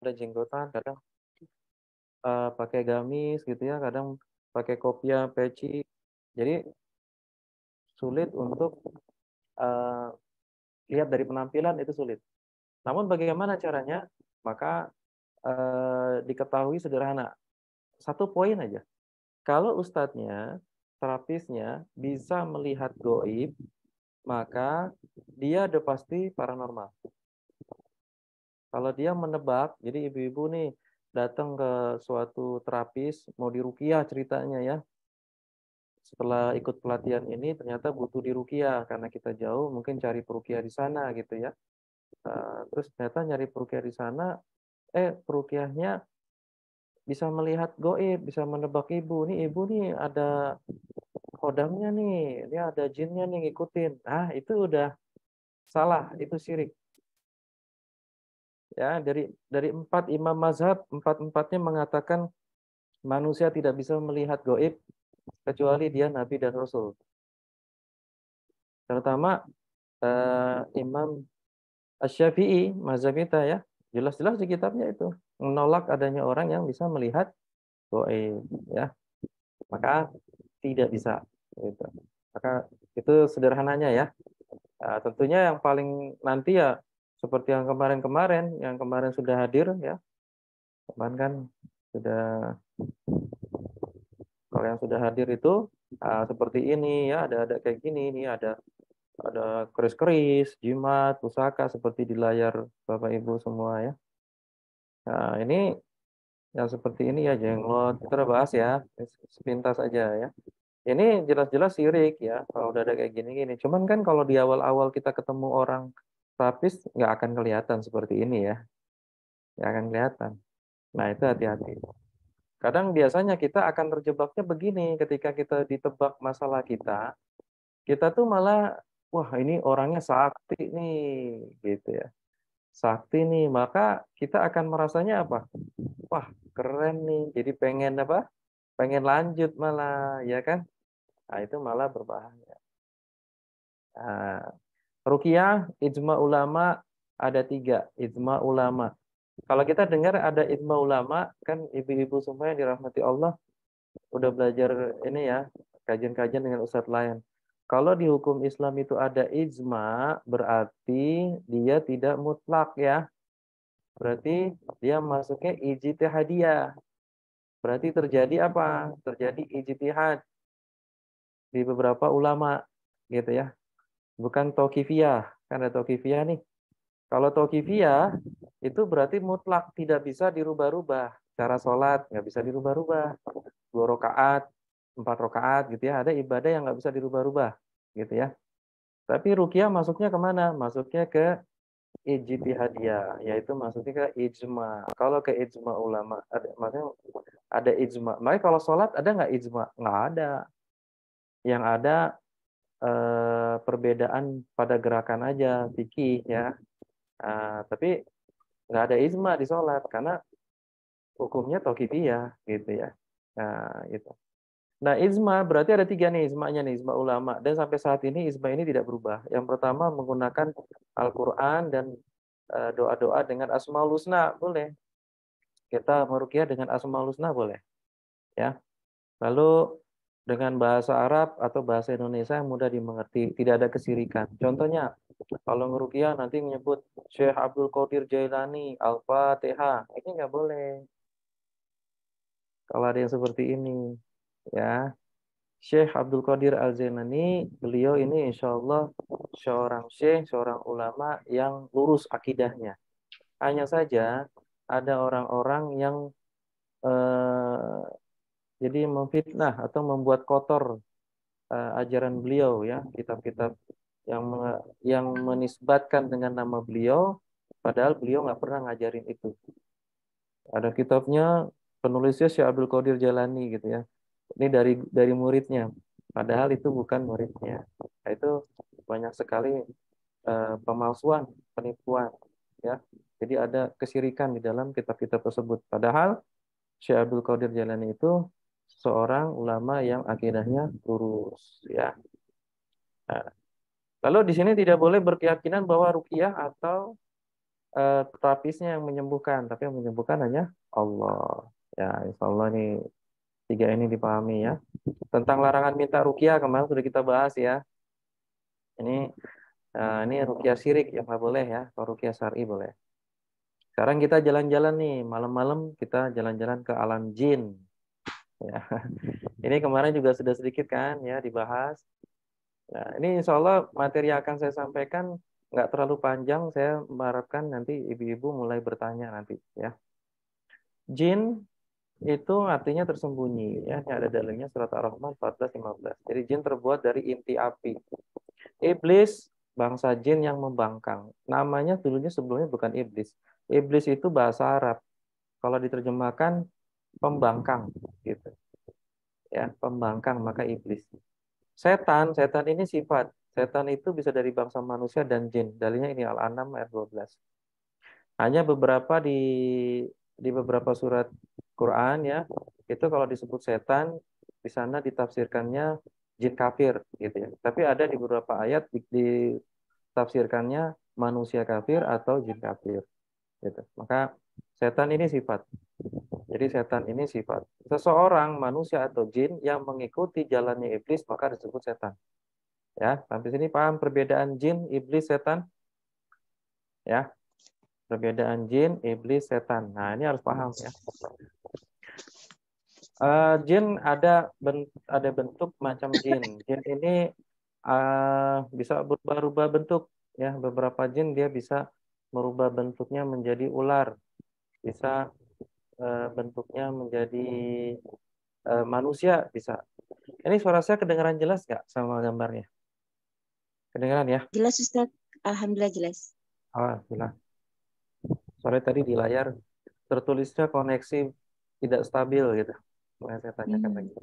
ada jenggotan, kadang pakai gamis gitu ya, kadang pakai kopiah, peci. Jadi sulit untuk eee, lihat dari penampilan itu sulit. Namun bagaimana caranya? Maka, diketahui sederhana, satu poin aja, kalau ustadznya, terapisnya bisa melihat goib, maka dia udah pasti paranormal. Kalau dia menebak, jadi ibu-ibu nih datang ke suatu terapis, mau diruqyah ceritanya ya, setelah ikut pelatihan ini ternyata butuh diruqyah karena kita jauh, mungkin cari peruqyah di sana gitu ya. Terus ternyata nyari peruqyah di sana, peruqyahnya bisa melihat goib, bisa menebak ibu nih ada kodamnya nih, ini ada jinnya nih ngikutin. Ah, itu udah salah, itu syirik. Ya, dari 4 imam mazhab, empat-empatnya mengatakan manusia tidak bisa melihat goib kecuali dia nabi dan rasul. Terutama Imam Asy-Syafi'i, mazhab kita ya. Jelas-jelas di kitabnya itu menolak adanya orang yang bisa melihat goib ya. Maka tidak bisa gitu. Maka itu sederhananya ya. Tentunya yang paling nanti ya seperti yang kemarin sudah hadir ya. Kemarin kan sudah kalau yang sudah hadir itu seperti ini ya, ada kayak gini nih, ada keris-keris, jimat, pusaka seperti di layar Bapak Ibu semua ya. Nah, ini yang seperti ini ya jenglot, kita udah bahas ya, sepintas aja ya. Ini jelas-jelas sirik ya, kalau udah ada kayak gini-gini. Cuman kan kalau di awal-awal kita ketemu orang terapis, nggak akan kelihatan seperti ini ya, nggak akan kelihatan. Nah itu hati-hati. Kadang biasanya kita akan terjebaknya begini, ketika kita ditebak masalah kita tuh malah, wah ini orangnya sakti nih, gitu ya. Sakti nih, maka kita akan merasanya apa? Wah keren nih, jadi pengen apa? Pengen lanjut malah, ya kan? Nah itu malah berbahaya. Nah, ruqyah, ijma ulama ada 3, ijma ulama. Kalau kita dengar ada ijma ulama, kan ibu-ibu semua yang dirahmati Allah udah belajar ini ya, kajian-kajian dengan ustadz lain. Kalau di hukum Islam itu ada ijma, berarti dia tidak mutlak ya. Berarti dia masuknya ijtihadiyah. Berarti terjadi apa? Terjadi ijtihad di beberapa ulama gitu ya. Bukan tauqifiyah. Kan ada tauqifiyah nih. Kalau tauqifiyah itu berarti mutlak, tidak bisa dirubah-rubah. Cara sholat nggak bisa dirubah-rubah. 2 rakaat, 4 rakaat gitu ya. Ada ibadah yang nggak bisa dirubah-rubah gitu ya. Tapi ruqyah masuknya kemana? Masuknya ke ijtihadiyah, yaitu masuknya ke ijma. Kalau ke ijma ulama, maksudnya ada ijma. Makanya kalau sholat ada nggak ijma? Nggak ada. Yang ada perbedaan pada gerakan aja, fikih ya. Tapi nggak ada ijma di sholat karena hukumnya tauqifiyah gitu ya. Nah, itu. Nah, ijma berarti ada 3 nih ijmanya nih, ijma ulama. Dan sampai saat ini ijma ini tidak berubah. Yang pertama menggunakan Al-Quran dan doa-doa dengan Asmaul Husna, boleh. Kita meruqyah dengan Asmaul Husna, boleh. Ya. Lalu dengan bahasa Arab atau bahasa Indonesia yang mudah dimengerti, tidak ada kesirikan. Contohnya, kalau ngeruqyah nanti menyebut Syekh Abdul Qadir Jailani, Al-Fatihah, ini nggak boleh. Kalau ada yang seperti ini, ya. Syekh Abdul Qadir Al-Jailani, beliau ini insya Allah seorang syekh, seorang ulama yang lurus akidahnya. Hanya saja ada orang-orang yang eh, jadi memfitnah atau membuat kotor ajaran beliau ya, kitab-kitab yang menisbatkan dengan nama beliau, padahal beliau nggak pernah ngajarin itu. Ada kitabnya penulisnya Syekh Abdul Qadir Jalani gitu ya. Ini dari muridnya, padahal itu bukan muridnya. Nah, itu banyak sekali pemalsuan, penipuan, ya. Jadi ada kesyirikan di dalam kitab-kitab tersebut. Padahal Syekh Abdul Qadir Jalani itu seorang ulama yang akidahnya lurus, ya. Nah, lalu di sini tidak boleh berkeyakinan bahwa ruqyah atau terapisnya yang menyembuhkan, tapi yang menyembuhkan hanya Allah. Ya, insya Allah nih tiga ini dipahami ya. Tentang larangan minta ruqyah kemarin sudah kita bahas ya. Ini ruqyah syirik yang nggak boleh ya. Kalau ruqyah syar'i boleh. Sekarang kita jalan-jalan nih, malam-malam kita jalan-jalan ke alam jin. Ya. Ini kemarin juga sudah sedikit kan ya dibahas. Nah, ini insya Allah materi yang akan saya sampaikan nggak terlalu panjang. Saya mengharapkan nanti ibu-ibu mulai bertanya nanti ya. Jin itu artinya tersembunyi ya. Ini ada dalilnya surat Ar-Rahman 14-15. Jadi jin terbuat dari inti api. Iblis bangsa jin yang membangkang. Namanya dulunya sebelumnya bukan iblis. Iblis itu bahasa Arab. Kalau diterjemahkan pembangkang gitu. Ya, pembangkang maka iblis. Setan ini sifat. Setan itu bisa dari bangsa manusia dan jin. Dalilnya ini Al-An'am ayat 12. Hanya beberapa di beberapa surat Quran ya, itu kalau disebut setan di sana ditafsirkannya jin kafir gitu ya. Tapi ada di beberapa ayat ditafsirkannya manusia kafir atau jin kafir gitu. Maka setan ini sifat. Jadi setan ini sifat. Seseorang manusia atau jin yang mengikuti jalannya iblis maka disebut setan. Ya, sampai sini paham perbedaan jin, iblis, setan? Ya, perbedaan jin, iblis, setan. Nah, ini harus paham ya. Jin ada bentuk macam jin. Jin ini bisa berubah-ubah bentuk ya. Beberapa jin dia bisa merubah bentuknya menjadi ular, bisa bentuknya menjadi manusia, bisa. Ini suara saya kedengaran jelas nggak sama gambarnya? Kedengaran ya? Jelas Ustaz. Alhamdulillah jelas. Alhamdulillah. Soalnya tadi di layar tertulisnya koneksi tidak stabil gitu. Makanya saya tanyakan lagi.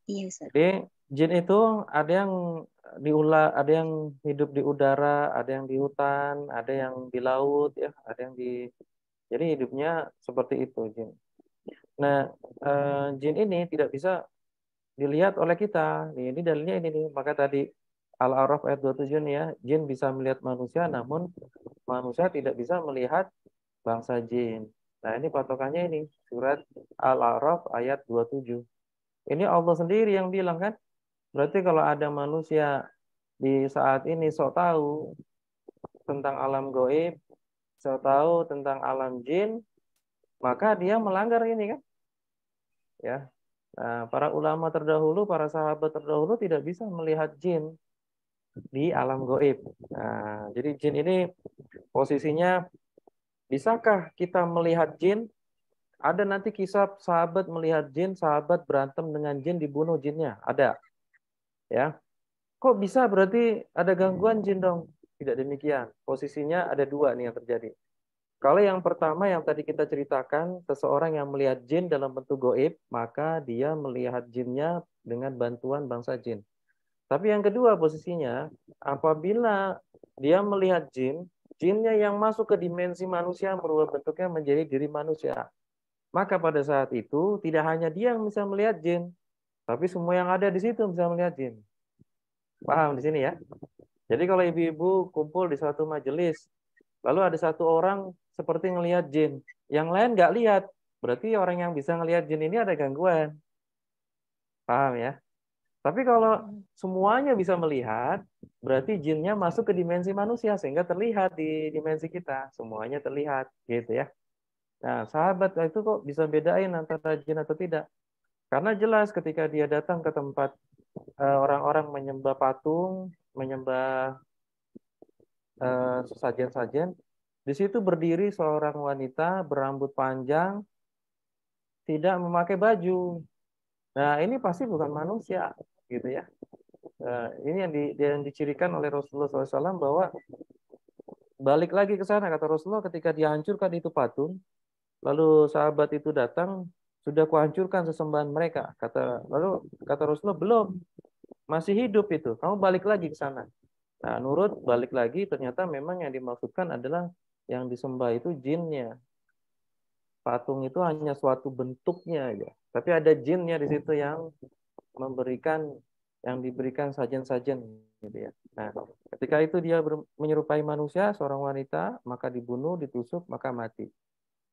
Iya Ustaz. Jadi jin itu ada yang ada yang hidup di udara, ada yang di hutan, ada yang di laut ya, ada yang di jadi hidupnya seperti itu jin. Nah, jin ini tidak bisa dilihat oleh kita. Ini dalilnya ini nih. Maka tadi Al-A'raf ayat 27 nih ya, jin bisa melihat manusia namun manusia tidak bisa melihat bangsa jin. Nah, ini patokannya ini surat Al-A'raf ayat 27. Ini Allah sendiri yang bilang kan. Berarti kalau ada manusia di saat ini sok tahu tentang alam goib, sok tahu tentang alam jin, maka dia melanggar ini kan. Ya. Nah, para ulama terdahulu, para sahabat terdahulu tidak bisa melihat jin di alam goib. Nah, jadi jin ini posisinya, bisakah kita melihat jin? Ada nanti kisah sahabat melihat jin, sahabat berantem dengan jin, dibunuh jinnya. Ada. Ya. Kok bisa berarti ada gangguan jin dong? Tidak demikian. Posisinya ada dua nih yang terjadi. Kalau yang pertama yang tadi kita ceritakan, seseorang yang melihat jin dalam bentuk goib, maka dia melihat jinnya dengan bantuan bangsa jin. Tapi yang kedua posisinya, apabila dia melihat jin, jinnya yang masuk ke dimensi manusia merubah bentuknya menjadi diri manusia. Maka pada saat itu tidak hanya dia yang bisa melihat jin, tapi semua yang ada di situ bisa melihat jin. Paham di sini ya? Jadi kalau ibu-ibu kumpul di suatu majelis, lalu ada satu orang seperti ngelihat jin, yang lain nggak lihat, berarti orang yang bisa ngelihat jin ini ada gangguan. Paham ya? Tapi kalau semuanya bisa melihat, berarti jinnya masuk ke dimensi manusia sehingga terlihat di dimensi kita, semuanya terlihat, gitu ya. Nah, sahabat itu kok bisa bedain antara jin atau tidak? Karena jelas ketika dia datang ke tempat orang-orang menyembah patung, menyembah sesajen-sajen, di situ berdiri seorang wanita berambut panjang, tidak memakai baju. Nah, ini pasti bukan manusia, gitu ya. Ini yang dicirikan oleh Rasulullah SAW bahwa balik lagi ke sana, kata Rasulullah ketika dihancurkan itu patung, lalu sahabat itu datang, sudah kuhancurkan sesembahan mereka. Lalu kata Rasulullah, belum, masih hidup itu. Kamu balik lagi ke sana. Nah, nurut balik lagi, ternyata memang yang dimaksudkan adalah yang disembah itu jinnya. Patung itu hanya suatu bentuknya aja. Tapi ada jinnya di situ yang memberikan yang diberikan sajen-sajen gitu ya. Nah, ketika itu dia menyerupai manusia, seorang wanita, maka dibunuh, ditusuk, maka mati.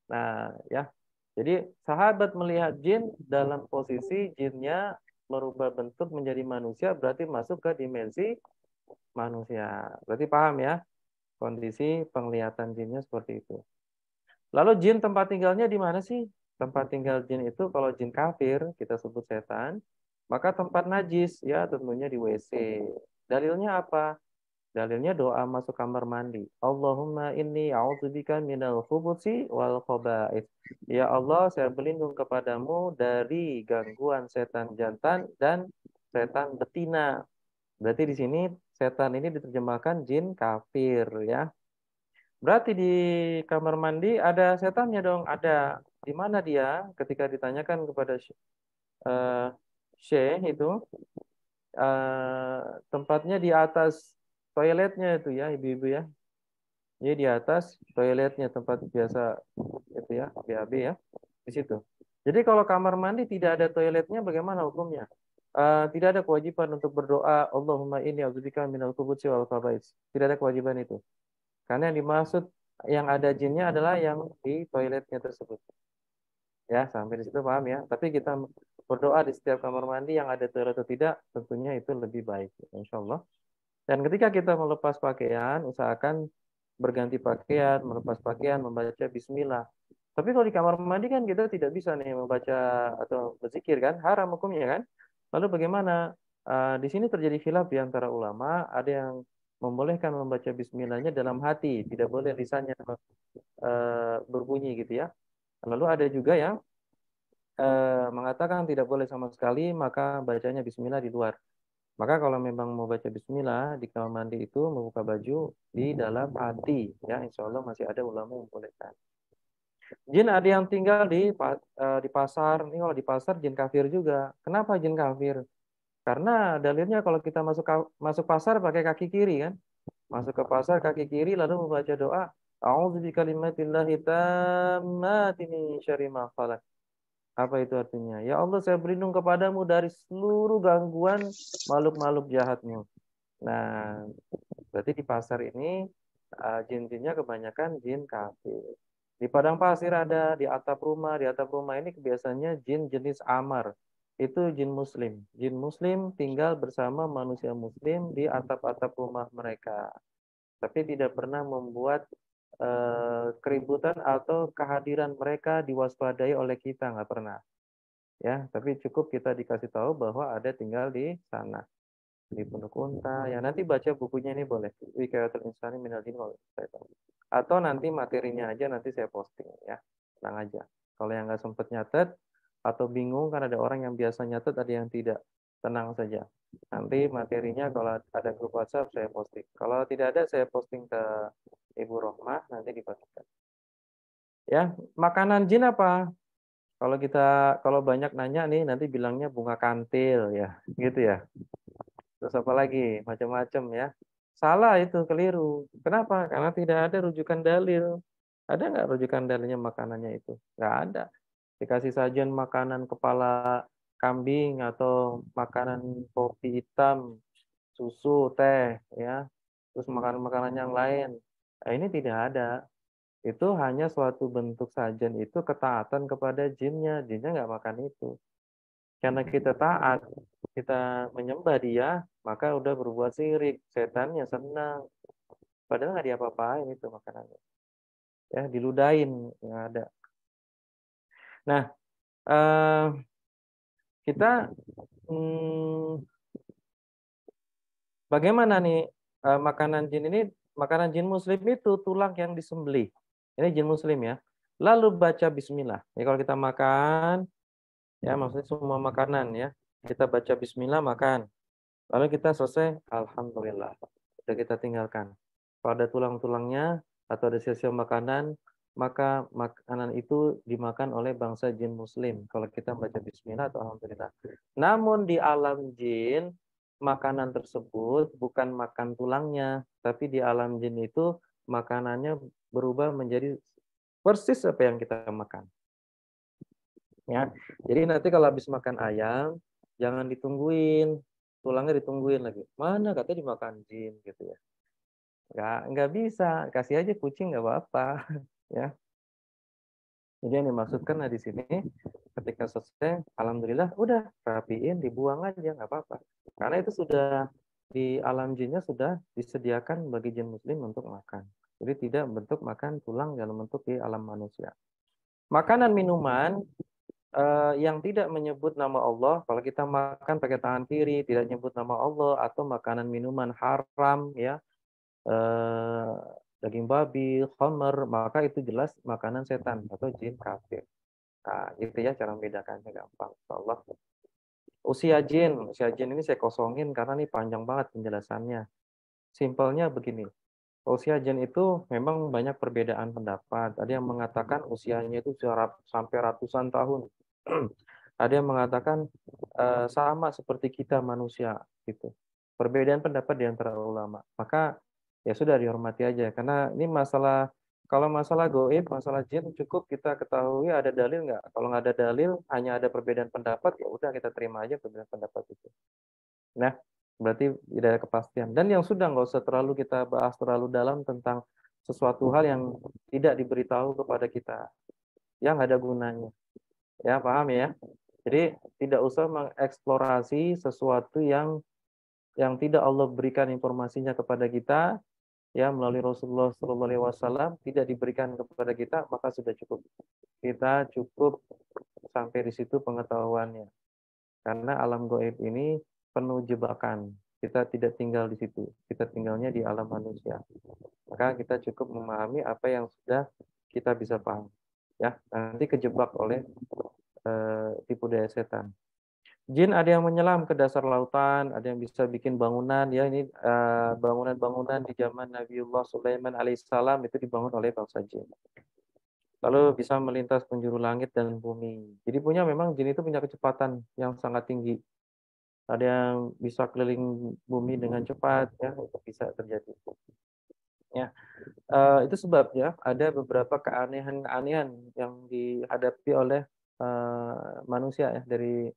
Nah, ya. Jadi sahabat melihat jin dalam posisi jinnya merubah bentuk menjadi manusia, berarti masuk ke dimensi manusia. Berarti paham ya kondisi penglihatan jinnya seperti itu. Lalu jin tempat tinggalnya di mana sih? Tempat tinggal jin itu kalau jin kafir, kita sebut setan, maka tempat najis ya tentunya di WC. Dalilnya apa? Dalilnya doa masuk kamar mandi. Allahumma inni a'udzubika minal khubuthi wal khaba'ith. Ya Allah, saya berlindung kepadamu dari gangguan setan jantan dan setan betina. Berarti di sini setan ini diterjemahkan jin kafir ya. Berarti di kamar mandi ada setannya dong, ada. Di mana dia? Ketika ditanyakan kepada uh, Syekh itu, eh, tempatnya di atas toiletnya itu ya, ibu-ibu ya. Jadi di atas toiletnya tempat biasa itu ya, BAB ya, di situ. Jadi kalau kamar mandi tidak ada toiletnya, bagaimana hukumnya? Tidak ada kewajiban untuk berdoa, Allahumma inni a'udzubika minal khubuthi wal khaba'ith. Tidak ada kewajiban itu. Karena yang dimaksud yang ada jinnya adalah yang di toiletnya tersebut. Ya, sampai di situ paham ya. Tapi kita berdoa di setiap kamar mandi yang ada toilet atau tidak, tentunya itu lebih baik, insya Allah. Dan ketika kita melepas pakaian, usahakan berganti pakaian, melepas pakaian, membaca bismillah. Tapi kalau di kamar mandi kan kita tidak bisa nih membaca atau berzikir kan, haram hukumnya kan. Lalu bagaimana? Di sini terjadi khilaf di antara ulama, ada yang membolehkan membaca bismillahnya dalam hati, tidak boleh lisannya berbunyi gitu ya. Lalu ada juga yang mengatakan tidak boleh sama sekali, maka bacanya bismillah di luar. Maka kalau memang mau baca bismillah di kamar mandi itu membuka baju di dalam hati, ya insya Allah masih ada ulama yang membolehkan. Jin ada yang tinggal di pasar. Ini kalau di pasar jin kafir juga. Kenapa jin kafir? Karena dalilnya kalau kita masuk pasar pakai kaki kiri kan. Masuk ke pasar kaki kiri lalu membaca doa. A'udzu bikalimatillahi tammati min syarri ma khalaq. Apa itu artinya? Ya Allah, saya berlindung kepadamu dari seluruh gangguan makhluk-makhluk jahatmu. Nah, berarti di pasar ini jin-jinnya kebanyakan jin kafir. Di padang pasir ada, di atap rumah. Di atap rumah ini kebiasaannya jin jenis amar. Itu jin muslim. Jin muslim tinggal bersama manusia muslim di atap-atap rumah mereka. Tapi tidak pernah membuat keributan atau kehadiran mereka diwaspadai oleh kita, nggak pernah. Ya, tapi cukup kita dikasih tahu bahwa ada tinggal di sana di Pondok Unta. Ya nanti baca bukunya ini boleh. Wikayatul Insani Minal Jin wal Syaitan. Atau nanti materinya aja nanti saya posting ya. Tenang aja. Kalau yang nggak sempet nyatet atau bingung kan ada orang yang biasa nyatet ada yang tidak. Tenang saja. Nanti materinya kalau ada grup WhatsApp saya posting. Kalau tidak ada saya posting ke Ibu Rohmah nanti dibagikan. Ya, makanan jin apa? Kalau banyak nanya nih nanti bilangnya bunga kantil ya, gitu ya. Terus apa lagi? Macam-macam ya. Salah itu, keliru. Kenapa? Karena tidak ada rujukan dalil. Ada nggak rujukan dalilnya makanannya itu? Nggak ada. Dikasih sajian makanan kepala kambing atau makanan kopi hitam, susu, teh, ya. Terus makanan-makanan yang lain. Nah, ini tidak ada. Itu hanya suatu bentuk sajian itu ketaatan kepada jinnya. Jinnya nggak makan itu. Karena kita taat, kita menyembah dia, maka udah berbuat syirik. Setannya senang. Padahal nggak diapa-apain itu makanannya. Ya, diludahin yang ada. Nah, eh, kita bagaimana nih makanan jin ini? Makanan jin muslim itu tulang yang disembelih. Ini jin muslim ya. Lalu baca bismillah. Ya kalau kita makan, ya maksudnya semua makanan ya. Kita baca bismillah makan. Lalu kita selesai, alhamdulillah. Sudah kita tinggalkan. Kalau ada tulang-tulangnya atau ada sisa makanan, maka makanan itu dimakan oleh bangsa jin muslim. Kalau kita baca bismillah atau alhamdulillah. Namun di alam jin, makanan tersebut bukan makan tulangnya, tapi di alam jin itu makanannya berubah menjadi persis apa yang kita makan. Ya, jadi nanti kalau habis makan ayam, jangan ditungguin. tulangnya ditungguin lagi. Mana katanya dimakan jin gitu ya. Nggak bisa, kasih aja kucing nggak apa-apa ya. Jadi yang dimaksudkan di sini ketika selesai, alhamdulillah udah rapiin, dibuang aja nggak apa-apa. Karena itu sudah di alam jinnya sudah disediakan bagi jin muslim untuk makan. Jadi tidak bentuk makan tulang dalam bentuk di alam manusia. Makanan minuman yang tidak menyebut nama Allah, kalau kita makan pakai tangan kiri tidak nyebut nama Allah atau makanan minuman haram ya, eh, daging babi, khamr, maka itu jelas makanan setan atau jin kafir. Nah, gitu ya cara membedakannya gampang. Allah. Usia jin ini saya kosongin karena ini panjang banget penjelasannya. Simpelnya begini. Usia jin itu memang banyak perbedaan pendapat. Ada yang mengatakan usianya itu sampai ratusan tahun. Ada yang mengatakan sama seperti kita manusia gitu. Perbedaan pendapat di antara ulama. Maka ya sudah dihormati aja karena ini masalah, kalau masalah goib, masalah jin cukup kita ketahui ada dalil nggak. Kalau nggak ada dalil, hanya ada perbedaan pendapat, ya udah kita terima aja perbedaan pendapat itu. Nah, berarti tidak ada kepastian. Dan yang sudah nggak usah terlalu kita bahas terlalu dalam tentang sesuatu hal yang tidak diberitahu kepada kita, yang ada gunanya. Ya, paham ya? Jadi tidak usah mengeksplorasi sesuatu yang tidak Allah berikan informasinya kepada kita, ya melalui Rasulullah SAW tidak diberikan kepada kita, maka sudah cukup. Kita cukup sampai di situ pengetahuannya. Karena alam gaib ini penuh jebakan. Kita tidak tinggal di situ. Kita tinggalnya di alam manusia. Maka kita cukup memahami apa yang sudah kita bisa paham. Ya, nanti kejebak oleh tipu daya setan. Jin ada yang menyelam ke dasar lautan, ada yang bisa bikin bangunan. Ya, ini bangunan-bangunan di zaman Nabiullah Sulaiman alaihissalam itu dibangun oleh bangsa jin. Lalu bisa melintas penjuru langit dan bumi. Jadi memang jin itu punya kecepatan yang sangat tinggi. Ada yang bisa keliling bumi dengan cepat, ya itu bisa terjadi. Ya, itu sebabnya ada beberapa keanehan-keanehan yang dihadapi oleh manusia ya dari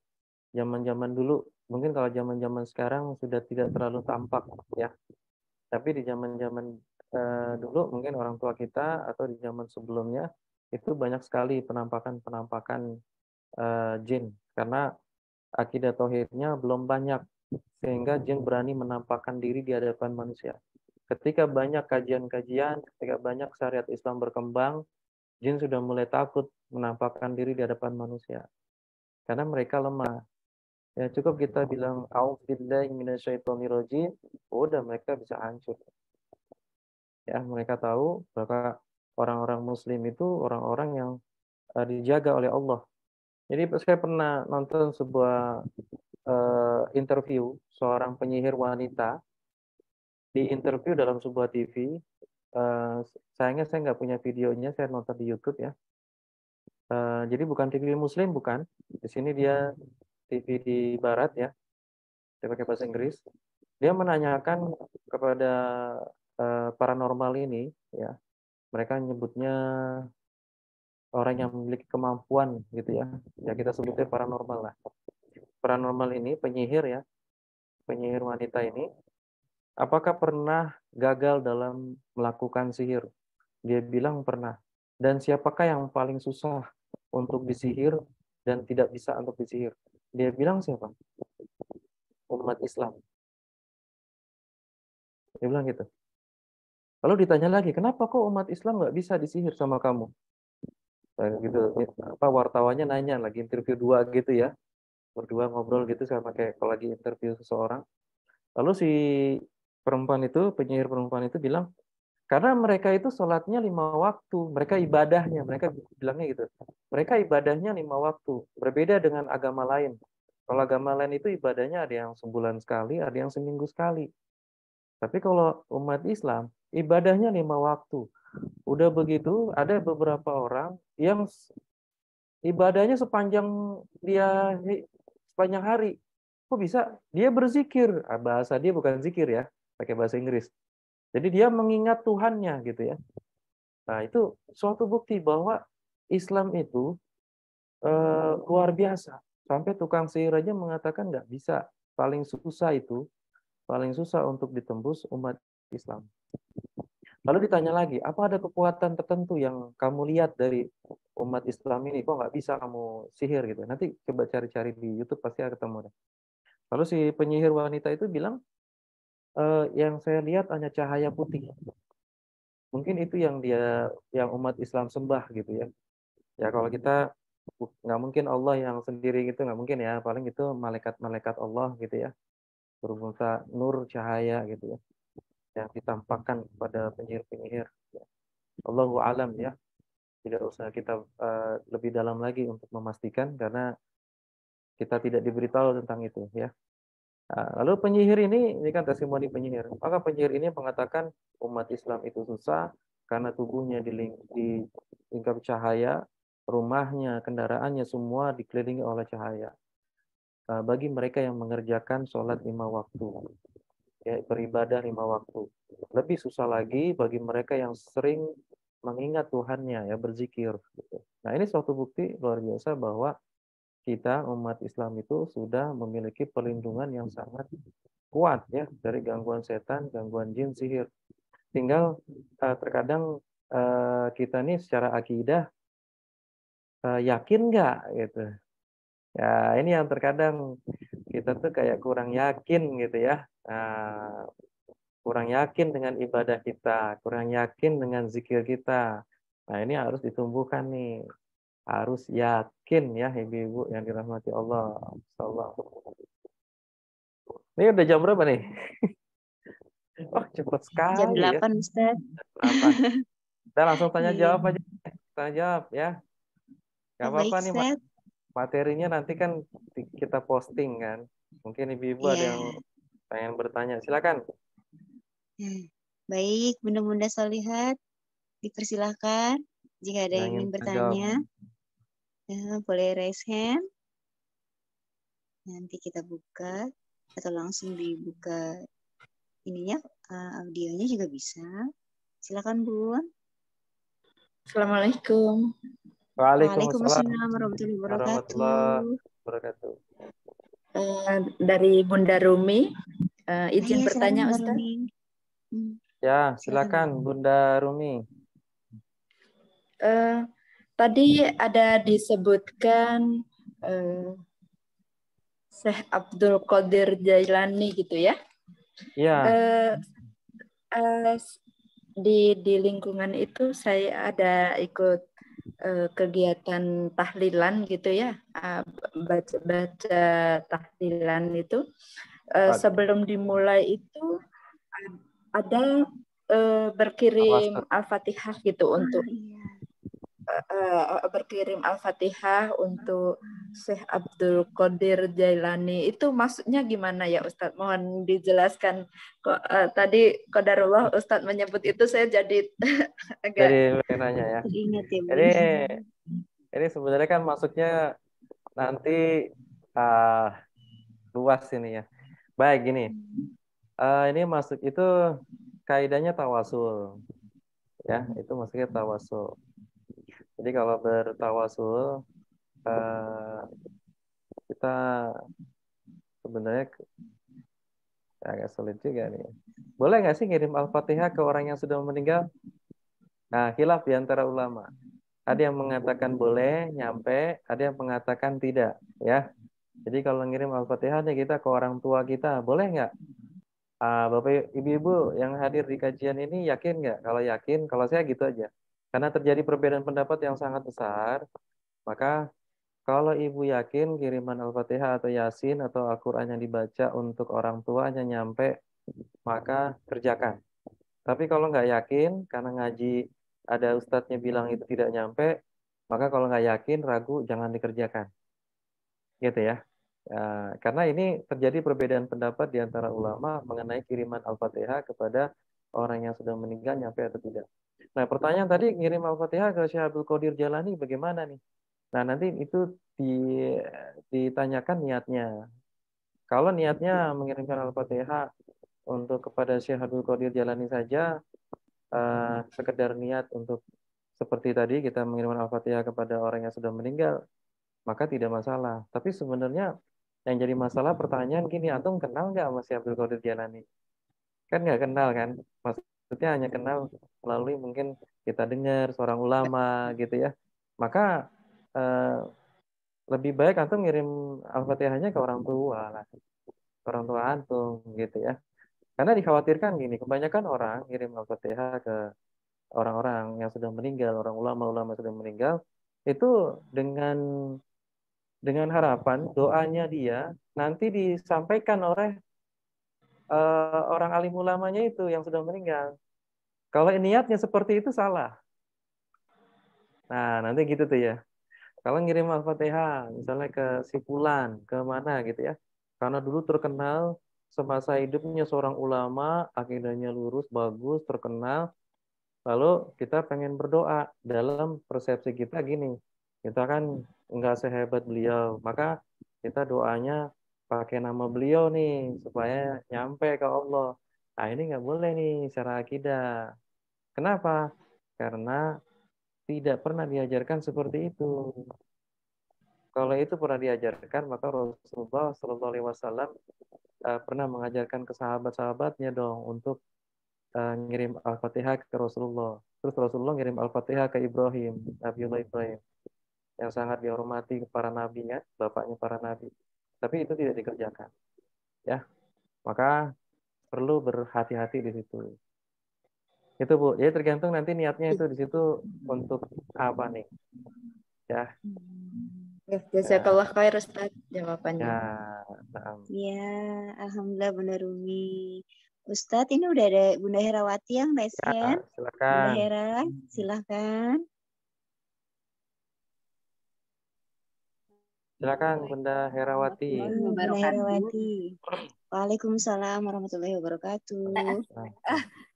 zaman-zaman dulu. Mungkin kalau zaman-zaman sekarang sudah tidak terlalu tampak ya. Tapi di zaman-zaman dulu mungkin orang tua kita atau di zaman sebelumnya itu banyak sekali penampakan-penampakan jin karena akidah tauhidnya belum banyak sehingga jin berani menampakkan diri di hadapan manusia. Ketika banyak kajian-kajian, ketika banyak syariat Islam berkembang, jin sudah mulai takut menampakkan diri di hadapan manusia karena mereka lemah. Ya cukup kita bilang auzubillahi minasyaitonirrajim, udah mereka bisa hancur. Ya, mereka tahu bahwa orang-orang muslim itu orang-orang yang dijaga oleh Allah. Jadi saya pernah nonton sebuah interview seorang penyihir wanita di interview dalam sebuah TV. Sayangnya saya nggak punya videonya, saya nonton di YouTube ya. Jadi bukan TV Muslim, bukan. Di sini dia TV di Barat ya, dia pakai bahasa Inggris. Dia menanyakan kepada paranormal ini, ya, mereka nyebutnya orang yang memiliki kemampuan gitu ya. Ya kita sebutnya paranormal lah. Paranormal ini penyihir ya, penyihir wanita ini, apakah pernah gagal dalam melakukan sihir? Dia bilang pernah. Dan siapakah yang paling susah untuk disihir dan tidak bisa untuk disihir? Dia bilang siapa? Umat Islam. Dia bilang gitu. Lalu ditanya lagi, kenapa kok umat Islam nggak bisa disihir sama kamu? Gitu. Apa wartawannya nanya lagi interview dua gitu ya, berdua ngobrol gitu sama kayak kalau lagi interview seseorang. Lalu si perempuan itu, penyihir perempuan itu bilang, karena mereka itu sholatnya 5 waktu, mereka ibadahnya, mereka bilangnya gitu. Mereka ibadahnya 5 waktu, berbeda dengan agama lain. Kalau agama lain itu ibadahnya ada yang sebulan sekali, ada yang seminggu sekali. Tapi kalau umat Islam, ibadahnya 5 waktu. Udah begitu, ada beberapa orang yang ibadahnya sepanjang hari. Kok bisa? Dia berzikir. Bahasa dia bukan zikir ya, pakai bahasa Inggris. Jadi dia mengingat Tuhannya gitu ya. Nah, itu suatu bukti bahwa Islam itu luar biasa. Sampai tukang sihir aja mengatakan nggak bisa paling susah untuk ditembus umat Islam. Lalu ditanya lagi, apa ada kekuatan tertentu yang kamu lihat dari umat Islam ini? Kok nggak bisa kamu sihir gitu? Nanti coba cari-cari di YouTube pasti akan ketemu deh. Lalu si penyihir wanita itu bilang, yang saya lihat hanya cahaya putih. Mungkin itu yang umat Islam sembah gitu ya. Ya kalau kita nggak mungkin Allah yang sendiri gitu, nggak mungkin ya. Paling itu malaikat-malaikat Allah gitu ya. Berupa nur cahaya gitu ya. Yang ditampakkan kepada penyihir-penyihir. Allahu alam ya. Tidak usah kita lebih dalam lagi untuk memastikan karena kita tidak diberitahu tentang itu ya. Nah, lalu penyihir ini kan testimoni penyihir. Maka penyihir ini mengatakan umat Islam itu susah karena tubuhnya di lingkap cahaya, rumahnya, kendaraannya semua dikelilingi oleh cahaya. Bagi mereka yang mengerjakan sholat 5 waktu, ya, beribadah 5 waktu. Lebih susah lagi bagi mereka yang sering mengingat Tuhannya, ya, berzikir. Gitu. Nah, ini suatu bukti luar biasa bahwa kita umat Islam itu sudah memiliki perlindungan yang sangat kuat ya dari gangguan setan, gangguan jin, sihir. Tinggal terkadang kita nih secara akidah yakin nggak gitu. Ya ini yang terkadang kita tuh kayak kurang yakin gitu ya. Kurang yakin dengan ibadah kita, kurang yakin dengan zikir kita. Nah ini harus ditumbuhkan nih. Harus yakin ya ibu-ibu yang dirahmati Allah. Ini udah jam berapa nih? Oh, cepat Jam sekali ya. 8, Ustaz. 8. Kita langsung tanya Iya. jawab aja. Tanya jawab ya. Gak Baik, apa-apa nih Ustaz. materinya nanti kan kita posting kan. Mungkin ibu-ibu ada Iya. yang pengen bertanya. Silakan. Baik, Bunda-Bunda Solihat, dipersilahkan jika ada Yang yang ingin ingin bertanya, jawab. boleh raise hand. Nanti kita buka atau langsung dibuka ininya, audionya juga bisa. Silakan, Bun. Assalamualaikum. Waalaikumsalam Warahmatullahi warahmatullahi wabarakatuh. wabarakatuh. Dari Bunda Rumi, izin Iya, bertanya, silakan, Mbak Ustaz. Rumi. Ya, Silakan. silakan Bunda Rumi. Tadi ada disebutkan Syekh Abdul Qadir Jailani gitu ya. Iya. Di lingkungan itu saya ada ikut kegiatan tahlilan gitu ya, baca tahlilan itu. Sebelum dimulai itu ada berkirim Al-Fatihah gitu untuk berkirim Al-Fatihah untuk Syekh Abdul Qadir Jailani. Itu maksudnya gimana ya Ustadz? Mohon dijelaskan. Kok tadi qadarullah Ustadz menyebut itu saya jadi agak Jadi nanya ya. Ingat ya, Bu. Ini sebenarnya kan maksudnya nanti luas ini ya. Baik gini. Ini masuk itu kaidahnya tawasul. Ya, itu maksudnya tawasul. Jadi kalau bertawasul kita sebenarnya agak sulit juga nih. Boleh nggak sih ngirim Al-Fatihah ke orang yang sudah meninggal? Nah, khilaf di antara ulama. Ada yang mengatakan boleh nyampe, ada yang mengatakan tidak, ya. Jadi kalau ngirim Al-Fatihah kita ke orang tua kita, boleh nggak? Bapak Ibu yang hadir di kajian ini yakin nggak? Kalau yakin, kalau saya gitu aja. Karena terjadi perbedaan pendapat yang sangat besar, maka kalau ibu yakin kiriman Al-Fatihah atau Yasin atau Al-Quran yang dibaca untuk orang tuanya nyampe, maka kerjakan. Tapi kalau nggak yakin, karena ngaji ada ustadznya bilang itu tidak nyampe, maka kalau nggak yakin, ragu, jangan dikerjakan. Gitu ya. Karena ini terjadi perbedaan pendapat di antara ulama mengenai kiriman Al-Fatihah kepada orang yang sudah meninggal nyampe atau tidak. Nah, pertanyaan tadi ngirim Al-Fatihah ke Syekh Abdul Qadir Jalani bagaimana nih? Nah, nanti itu ditanyakan niatnya. Kalau niatnya mengirimkan Al-Fatihah untuk kepada Syekh Abdul Qadir Jalani saja, sekedar niat untuk seperti tadi kita mengirimkan Al-Fatihah kepada orang yang sudah meninggal, maka tidak masalah. Tapi sebenarnya Yang jadi masalah pertanyaan gini, antum kenal nggak sama si Abdul Qadir Jailani? Kan nggak kenal kan? Maksudnya hanya kenal melalui mungkin kita dengar seorang ulama gitu ya. Maka lebih baik antum ngirim Al-Fatihahnya ke orang tua lah, orang tua antum gitu ya. Karena dikhawatirkan gini, kebanyakan orang ngirim Al-Fatihah ke orang-orang yang sudah meninggal, orang ulama-ulama sudah meninggal, itu dengan harapan doanya dia nanti disampaikan oleh orang alim ulamanya itu yang sudah meninggal. Kalau niatnya seperti itu salah. Nah, nanti gitu tuh ya. Kalau ngirim Al-Fatihah, misalnya ke si fulan, ke mana gitu ya. Karena dulu terkenal semasa hidupnya seorang ulama, akidahnya lurus, bagus, terkenal. Lalu kita pengen berdoa. Dalam persepsi kita gini, kita kan nggak sehebat beliau. Maka kita doanya pakai nama beliau nih, supaya nyampe ke Allah. Nah, ini nggak boleh nih secara akidah. Kenapa? Karena tidak pernah diajarkan seperti itu. Kalau itu pernah diajarkan, maka Rasulullah Shallallahu Alaihi Wasallam pernah mengajarkan ke sahabat-sahabatnya dong untuk ngirim Al-Fatihah ke Rasulullah. Terus Rasulullah ngirim Al-Fatihah ke Ibrahim, Nabiullah Ibrahim, yang sangat dihormati para nabi ya, bapaknya para nabi. Tapi itu tidak dikerjakan, ya. Maka perlu berhati-hati di situ. Itu Bu. Jadi tergantung nanti niatnya itu di situ untuk apa nih, ya. Jazakallah khair Ustaz Ya, jawabannya. nah. Ya, alhamdulillah Bunda Rumi. Ustadz, ini udah ada Bunda Herawati yang raise hand. Bunda Silakan. Hera, silahkan. Silakan Bunda Herawati. Bunda Herawati. Waalaikumsalam warahmatullahi wabarakatuh.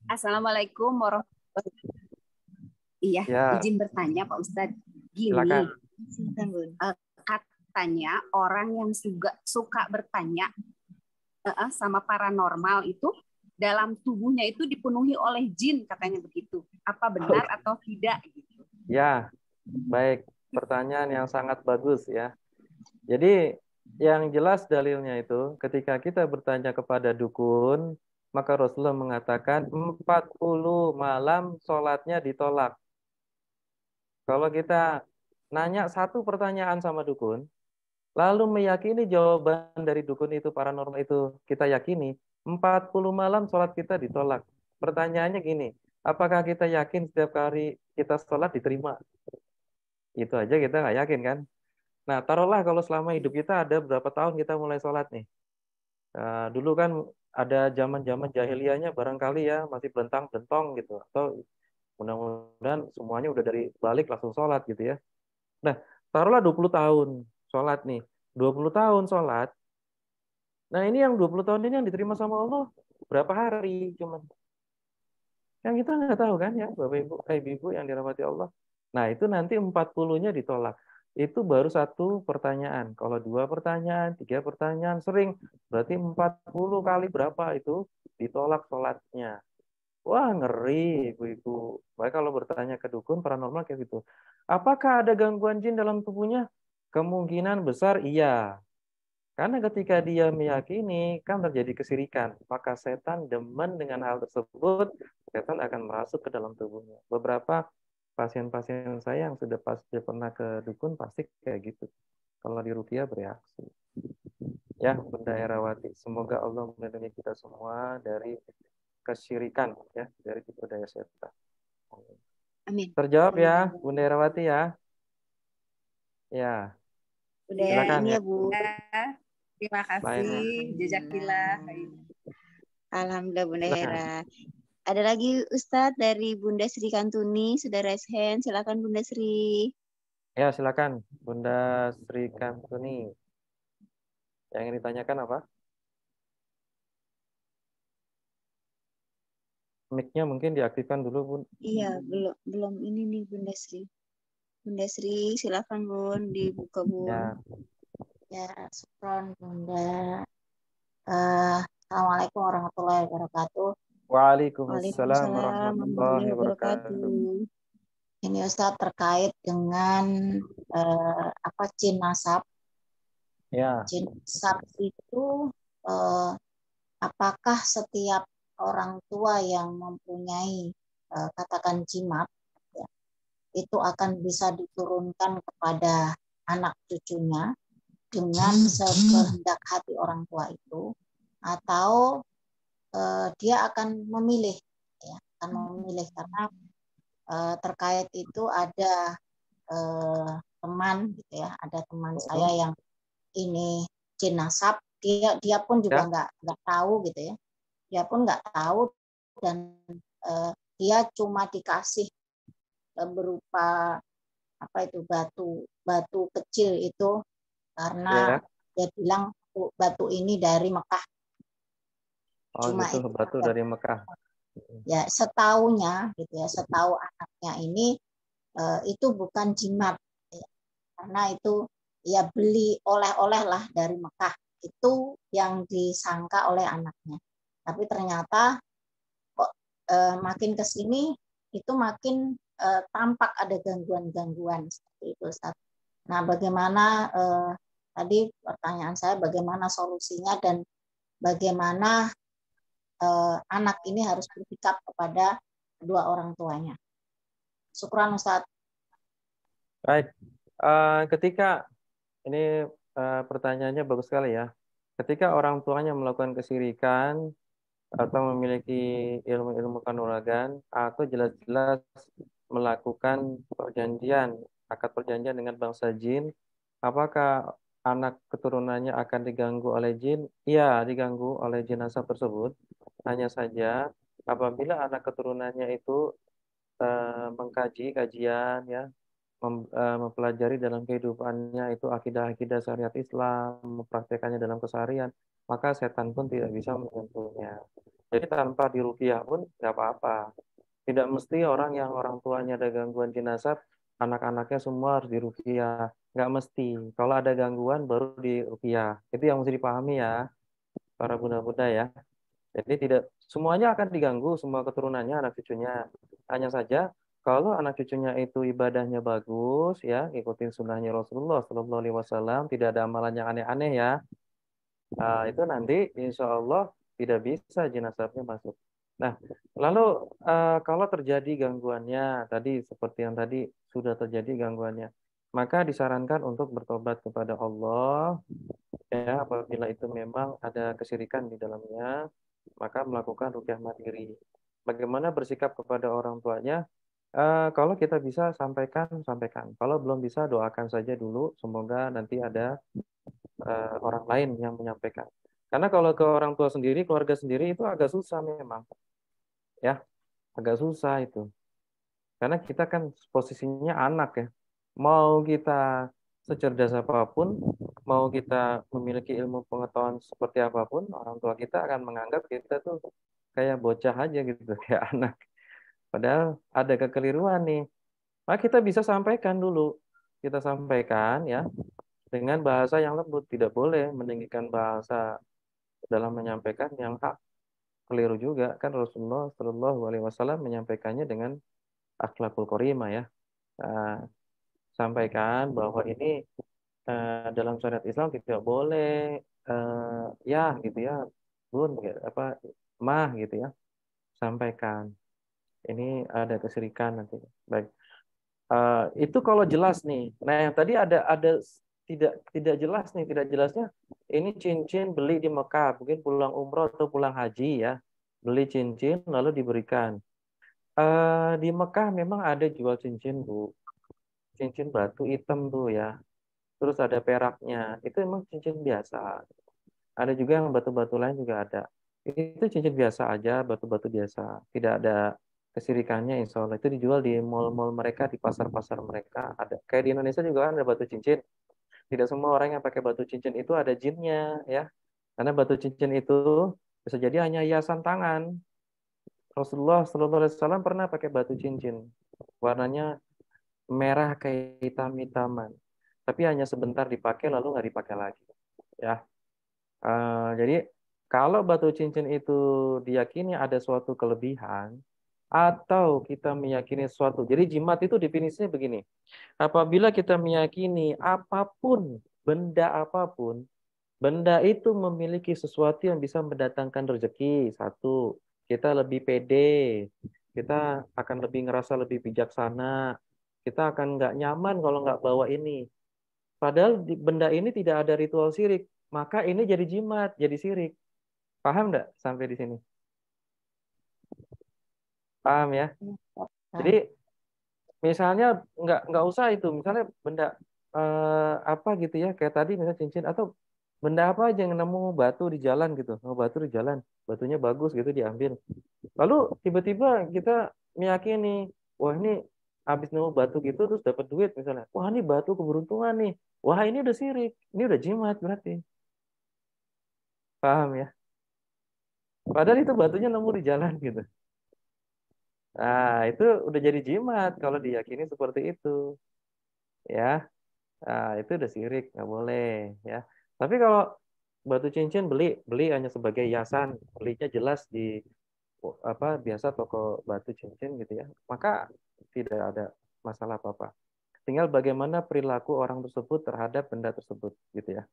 Assalamualaikum warahmatullahi wabarakatuh. Iya, Ya. izin bertanya Pak Ustadz. Gini, Silakan. Silakan, Bun. Katanya orang yang suka bertanya sama paranormal itu dalam tubuhnya itu dipenuhi oleh jin, katanya begitu. Apa benar atau tidak? Gitu. Ya, baik. Pertanyaan yang sangat bagus ya. Jadi yang jelas dalilnya itu ketika kita bertanya kepada dukun, maka Rasulullah mengatakan 40 malam sholatnya ditolak. Kalau kita nanya satu pertanyaan sama dukun, lalu meyakini jawaban dari dukun itu paranormal itu kita yakini, 40 malam sholat kita ditolak. Pertanyaannya gini, apakah kita yakin setiap hari kita sholat diterima? Itu aja kita nggak yakin kan? Nah, taruhlah kalau selama hidup kita ada berapa tahun kita mulai sholat nih. Dulu kan ada zaman-zaman jahiliyahnya barangkali ya masih belentang-belentong gitu. Atau mudah-mudahan semuanya udah dari balik langsung sholat gitu ya. Nah, taruhlah 20 tahun sholat nih. 20 tahun sholat. Nah, ini yang 20 tahun ini yang diterima sama Allah berapa hari cuman. Yang kita nggak tahu kan ya, Bapak Ibu, Ibu yang dirahmati Allah. Nah, itu nanti 40-nya ditolak. Itu baru satu pertanyaan. Kalau 2 pertanyaan, 3 pertanyaan, sering. Berarti 40 kali berapa itu ditolak sholatnya. Wah, ngeri, Ibu-Ibu. Baik kalau bertanya ke dukun paranormal kayak gitu. Apakah ada gangguan jin dalam tubuhnya? Kemungkinan besar iya. Karena ketika dia meyakini kan terjadi kesirikan, maka setan demen dengan hal tersebut, setan akan masuk ke dalam tubuhnya. Beberapa pasien-pasien saya yang sudah pasti pernah ke dukun pasti kayak gitu. Kalau di ruqyah bereaksi. Ya, Bunda Herawati, semoga Allah melindungi kita semua dari kesyirikan ya, dari tipu daya setan. Amin. Terjawab ya, Bunda Herawati ya. Ya. Udah Silakan ini ya. ya, Bu. Terima kasih. Jazakallah. Alhamdulillah Bunda Hera. Ada lagi Ustadz dari Bunda Sri Kantuni, sudah raise hand. Silakan Bunda Sri. Ya, silakan Bunda Sri Kantuni. Yang ingin ditanyakan apa? Mic-nya mungkin diaktifkan dulu, Bun. Iya, belum ini nih Bunda Sri. Bunda Sri, silakan Bun, dibuka Bun. Ya. Ya, syukron Bunda. Assalamualaikum warahmatullahi wabarakatuh. Waalaikumsalam warahmatullahi wabarakatuh. Ini Ustadz terkait dengan jin nasab. Ya. Jinsab itu apakah setiap orang tua yang mempunyai katakan jimat ya, itu akan bisa diturunkan kepada anak cucunya dengan sekehendak hati orang tua itu, atau dia akan memilih ya, akan memilih karena terkait itu ada teman gitu ya, ada teman saya yang ini jin nasab, dia pun juga Ya. nggak tahu gitu ya, dia pun nggak tahu, dan dia cuma dikasih berupa apa itu batu kecil itu, karena Ya. dia bilang batu ini dari Mekah, Oh cuma gitu, itu batu aja. dari Mekah. Ya setaunya gitu ya, setahu anaknya ini itu bukan jimat ya, karena itu ya beli oleh-oleh lah dari Mekah, itu yang disangka oleh anaknya. Tapi ternyata kok makin ke sini itu makin tampak ada gangguan-gangguan seperti itu, Ustaz. Nah, bagaimana tadi pertanyaan saya, bagaimana solusinya dan bagaimana anak ini harus bersikap kepada kedua orang tuanya. Syukran, Ustaz. Baik. Ketika ini pertanyaannya bagus sekali ya. Ketika orang tuanya melakukan kesyirikan atau memiliki ilmu-ilmu kanuragan atau jelas-jelas melakukan perjanjian, akad perjanjian dengan bangsa jin, apakah anak keturunannya akan diganggu oleh jin? Iya, diganggu oleh jenazah tersebut. Hanya saja apabila anak keturunannya itu mengkaji kajian ya, mempelajari dalam kehidupannya itu akidah-akidah syariat Islam, mempraktekannya dalam keseharian, maka setan pun tidak bisa menyentuhnya. Jadi tanpa diruqyah pun nggak apa-apa. Tidak mesti orang yang orang tuanya ada gangguan jenazah, anak-anaknya semua harus diruqyah. Nggak mesti. Kalau ada gangguan baru diruqyah. Itu yang mesti dipahami ya, para bunda-bunda ya. Jadi tidak semuanya akan diganggu, semua keturunannya, anak cucunya. Hanya saja kalau anak cucunya itu ibadahnya bagus, ya, ikutin sunnahnya Rasulullah Shallallahu Alaihi Wasallam, tidak ada amalan yang aneh-aneh ya, itu nanti insya Allah tidak bisa jenazahnya masuk. Nah, lalu kalau terjadi gangguannya, tadi seperti yang tadi sudah terjadi gangguannya, maka disarankan untuk bertobat kepada Allah, ya, apabila itu memang ada kesyirikan di dalamnya, maka melakukan ruqyah mandiri. Bagaimana bersikap kepada orang tuanya? Kalau kita bisa sampaikan, sampaikan. Kalau belum bisa, doakan saja dulu. Semoga nanti ada orang lain yang menyampaikan. Karena kalau ke orang tua sendiri, keluarga sendiri itu agak susah memang, ya, agak susah itu. Karena kita kan posisinya anak ya. Mau kita secerdas apapun, mau kita memiliki ilmu pengetahuan seperti apapun, orang tua kita akan menganggap kita tuh kayak bocah aja gitu, kayak anak. Padahal ada kekeliruan nih. Maka kita bisa sampaikan dulu. Kita sampaikan ya dengan bahasa yang lembut. Tidak boleh meninggikan bahasa dalam menyampaikan yang hak. Keliru juga kan Rasulullah Shallallahu Alaihi Wasallam menyampaikannya dengan akhlakul karimah ya. Nah, sampaikan bahwa ini dalam syariat Islam tidak boleh ya gitu ya, bun gitu, apa mah gitu ya. Sampaikan ini ada kesyirikan nanti. Baik. Itu kalau jelas nih. Nah, yang tadi ada tidak jelas nih, tidak jelasnya ini cincin beli di Mekah, mungkin pulang umroh atau pulang haji ya. Beli cincin lalu diberikan. Di Mekah memang ada jual cincin, Bu. Cincin batu hitam tuh ya. Terus ada peraknya. Itu memang cincin biasa. Ada juga yang batu-batu lain juga ada. Itu cincin biasa aja, batu-batu biasa. Tidak ada kesirikannya insya Allah. Itu dijual di mall-mall mereka, di pasar-pasar mereka. Ada. Kayak di Indonesia juga kan ada batu cincin. Tidak semua orang yang pakai batu cincin itu ada jinnya ya. Karena batu cincin itu bisa jadi hanya hiasan tangan. Rasulullah SAW pernah pakai batu cincin. Warnanya merah kayak hitam-hitaman. Tapi hanya sebentar dipakai lalu nggak dipakai lagi. Ya. Jadi kalau batu cincin itu diyakini ada suatu kelebihan atau kita meyakini suatu. Jadi jimat itu definisinya begini. Apabila kita meyakini apapun benda apapun, benda itu memiliki sesuatu yang bisa mendatangkan rezeki. Satu, kita lebih pede, kita akan lebih ngerasa lebih bijaksana, kita akan nggak nyaman kalau nggak bawa ini. Padahal di benda ini tidak ada ritual syirik, maka ini jadi jimat, jadi syirik. Paham nggak sampai di sini? Paham ya? Jadi misalnya nggak usah itu, misalnya benda apa gitu ya, kayak tadi misalnya cincin atau benda apa aja yang nemu batu di jalan gitu, nemu batu di jalan, batunya bagus gitu diambil. Lalu tiba-tiba kita meyakini, wah ini habis nemu batu gitu terus dapat duit misalnya, wah ini batu keberuntungan nih, wah ini udah syirik, ini udah jimat berarti. Paham ya? Padahal itu batunya nemu di jalan gitu. Nah, itu udah jadi jimat kalau diyakini seperti itu. Ya, nah, itu udah syirik, nggak boleh. Ya. Tapi kalau batu cincin beli hanya sebagai hiasan, belinya jelas di apa biasa toko batu cincin gitu ya, maka tidak ada masalah apa-apa. Tinggal bagaimana perilaku orang tersebut terhadap benda tersebut gitu ya.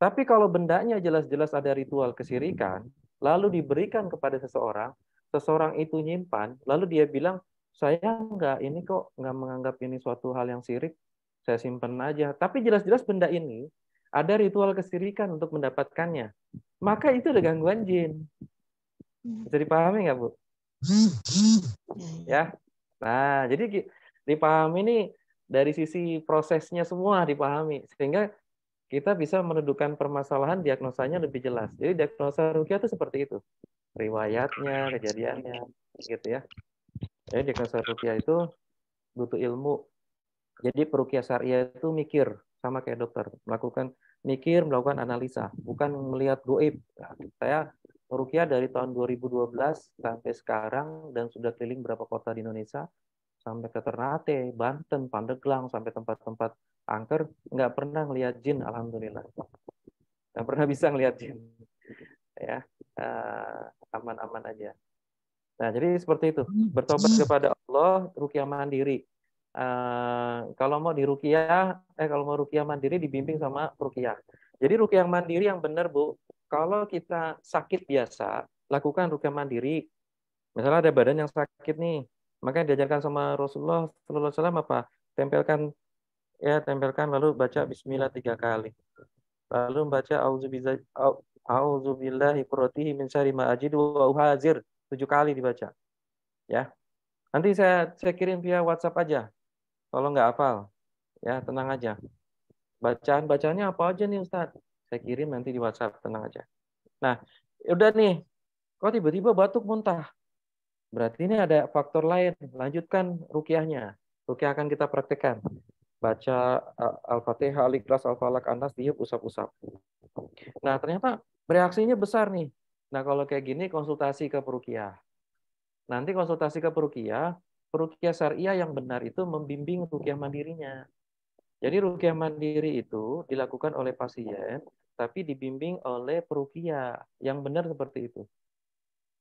Tapi kalau bendanya jelas-jelas ada ritual kesyirikan, lalu diberikan kepada seseorang, seseorang itu nyimpan, lalu dia bilang, saya ini kok nggak menganggap ini suatu hal yang syirik, saya simpan aja. Tapi jelas-jelas benda ini ada ritual kesyirikan untuk mendapatkannya. Maka itu ada gangguan jin. Bisa dipahami nggak, Bu? Ya. Nah, jadi dipahami ini dari sisi prosesnya semua dipahami. Sehingga kita bisa mendudukan permasalahan, diagnosanya lebih jelas. Jadi diagnosa ruqyah itu seperti itu. Riwayatnya, kejadiannya, gitu ya. Jadi diagnosa ruqyah itu butuh ilmu. Jadi peruqyah syariah itu mikir, sama kayak dokter. Melakukan analisa, bukan melihat goib. Nah, saya meruqyah dari tahun 2012 sampai sekarang dan sudah keliling berapa kota di Indonesia, sampai ke Ternate, Banten, Pandeglang, sampai tempat-tempat angker, nggak pernah ngelihat jin, alhamdulillah. Nggak pernah bisa ngelihat jin. Ya, aman-aman aja. Nah, jadi seperti itu. Bertobat kepada Allah, ruqyah mandiri. Kalau mau mau ruqyah mandiri dibimbing sama ruqyah. Jadi ruqyah mandiri yang benar, Bu. Kalau kita sakit biasa, lakukan ruqyah mandiri. Misalnya ada badan yang sakit nih, makanya diajarkan sama Rasulullah Sallallahu Alaihi Wasallam apa? Tempelkan lalu baca Bismillah 3 kali. Lalu baca A'udzubillahi min syarri ma ajidu wa uhazir 7 kali dibaca. Ya. Nanti saya kirim via WhatsApp aja. Kalau nggak hafal, ya tenang aja. Bacaannya apa aja nih Ustaz? Saya kirim nanti di WhatsApp, tenang aja. Nah, udah nih. Kok tiba-tiba batuk muntah? Berarti ini ada faktor lain. Lanjutkan ruqyahnya. Ruqyah akan kita praktekkan. Baca Al-Fatihah, Al-Ikhlas, Al-Falaq, An-Nas, tiup, usap-usap. Nah, ternyata bereaksinya besar nih. Nah, kalau kayak gini konsultasi ke peruqyah. Nanti konsultasi ke peruqyah syariah yang benar itu membimbing ruqyah mandirinya. Jadi ruqyah mandiri itu dilakukan oleh pasien, tapi dibimbing oleh peruqyah yang benar seperti itu.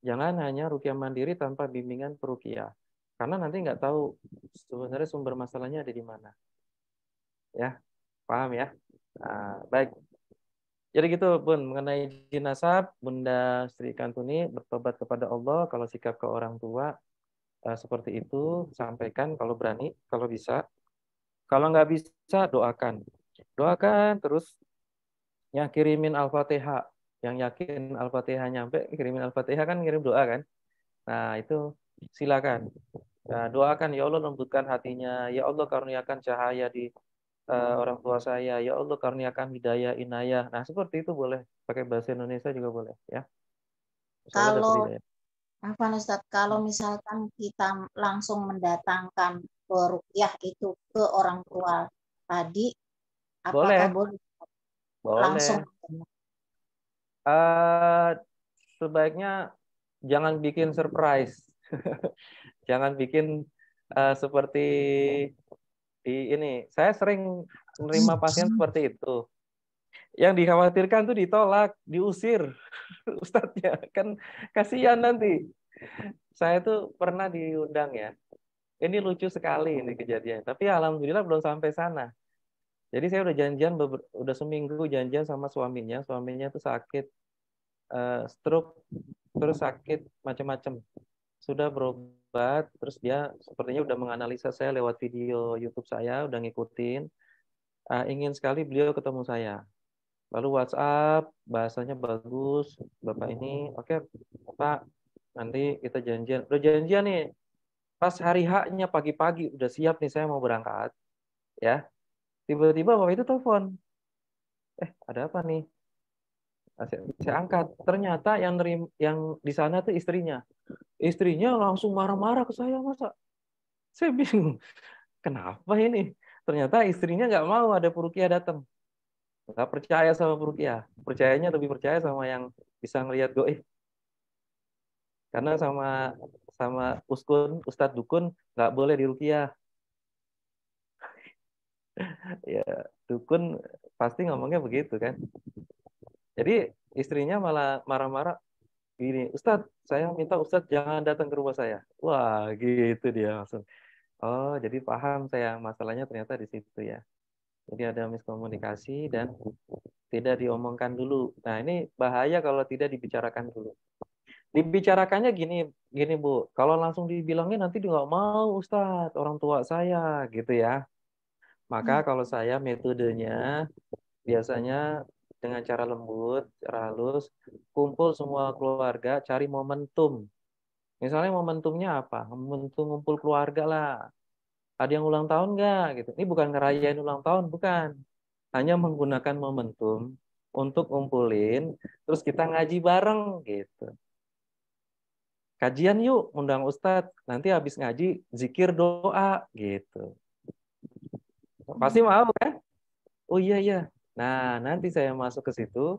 Jangan hanya ruqyah mandiri tanpa bimbingan peruqyah. Karena nanti nggak tahu sebenarnya sumber masalahnya ada di mana. Ya, paham ya? Nah, baik. Jadi gitu, Bun, mengenai jin nasab, Bunda Sri Kantuni bertobat kepada Allah, kalau sikap ke orang tua seperti itu, sampaikan kalau berani, kalau bisa. Kalau nggak bisa, doakan. Doakan, terus yang kirimin Al-Fatihah. Yang yakin Al-Fatihah nyampe, kirimin Al-Fatihah kan ngirim doa kan. Nah, itu silakan. Nah, doakan, ya Allah lembutkan hatinya, ya Allah karuniakan cahaya di orang tua saya, ya Allah karuniakan hidayah, inayah. Nah, seperti itu boleh. Pakai bahasa Indonesia juga boleh. Ya. Kalau Ustaz, kalau misalkan kita langsung mendatangkan peruqyah itu ke orang tua tadi, apakah boleh? Langsung? Sebaiknya jangan bikin surprise. Jangan bikin seperti ini. Saya sering menerima pasien seperti itu. Yang dikhawatirkan tuh ditolak, diusir ustadznya. Kan kasihan nanti. Saya tuh pernah diundang ya. Ini lucu sekali ini kejadian. Tapi alhamdulillah belum sampai sana. Jadi saya udah janjian, udah seminggu janjian sama suaminya. Suaminya tuh sakit stroke, terus sakit macam-macam. Sudah berobat, terus dia sepertinya udah menganalisa saya lewat video YouTube saya, udah ngikutin. Ingin sekali beliau ketemu saya. Lalu WhatsApp, bahasanya bagus, Bapak ini, oke Pak, nanti kita janjian. Udah janjian nih, pas hari H-nya pagi-pagi, udah siap nih saya mau berangkat. Ya, tiba-tiba Bapak itu telepon. Ada apa nih? Saya angkat. Ternyata yang di sana tuh istrinya. Istrinya langsung marah-marah ke saya, masa? Saya bingung. Kenapa ini? Ternyata istrinya nggak mau ada Purukia datang. Nggak percaya sama Purukia. Percayanya lebih percaya sama yang bisa ngelihat goib. Karena sama Ustadz Dukun nggak boleh dirukiah. Ya, Dukun pasti ngomongnya begitu kan. Jadi istrinya malah marah-marah gini, Ustadz, saya minta Ustadz jangan datang ke rumah saya. Wah, gitu dia langsung. Oh, jadi paham saya masalahnya ternyata di situ ya. Jadi ada miskomunikasi dan tidak diomongkan dulu. Nah, ini bahaya kalau tidak dibicarakan dulu. Dibicarakannya gini, gini Bu. Kalau langsung dibilangin nanti dia nggak mau Ustadz, orang tua saya gitu ya. Maka kalau saya metodenya biasanya dengan cara lembut, cara halus, kumpul semua keluarga, cari momentum. Misalnya momentumnya apa? Momentum ngumpul keluarga lah. Ada yang ulang tahun nggak? Gitu. Ini bukan ngerayain ulang tahun, bukan. Hanya menggunakan momentum untuk ngumpulin, terus kita ngaji bareng gitu. Kajian yuk, undang Ustadz. Nanti habis ngaji, zikir doa gitu. Pasti mau kan? Oh iya iya. Nah, nanti saya masuk ke situ.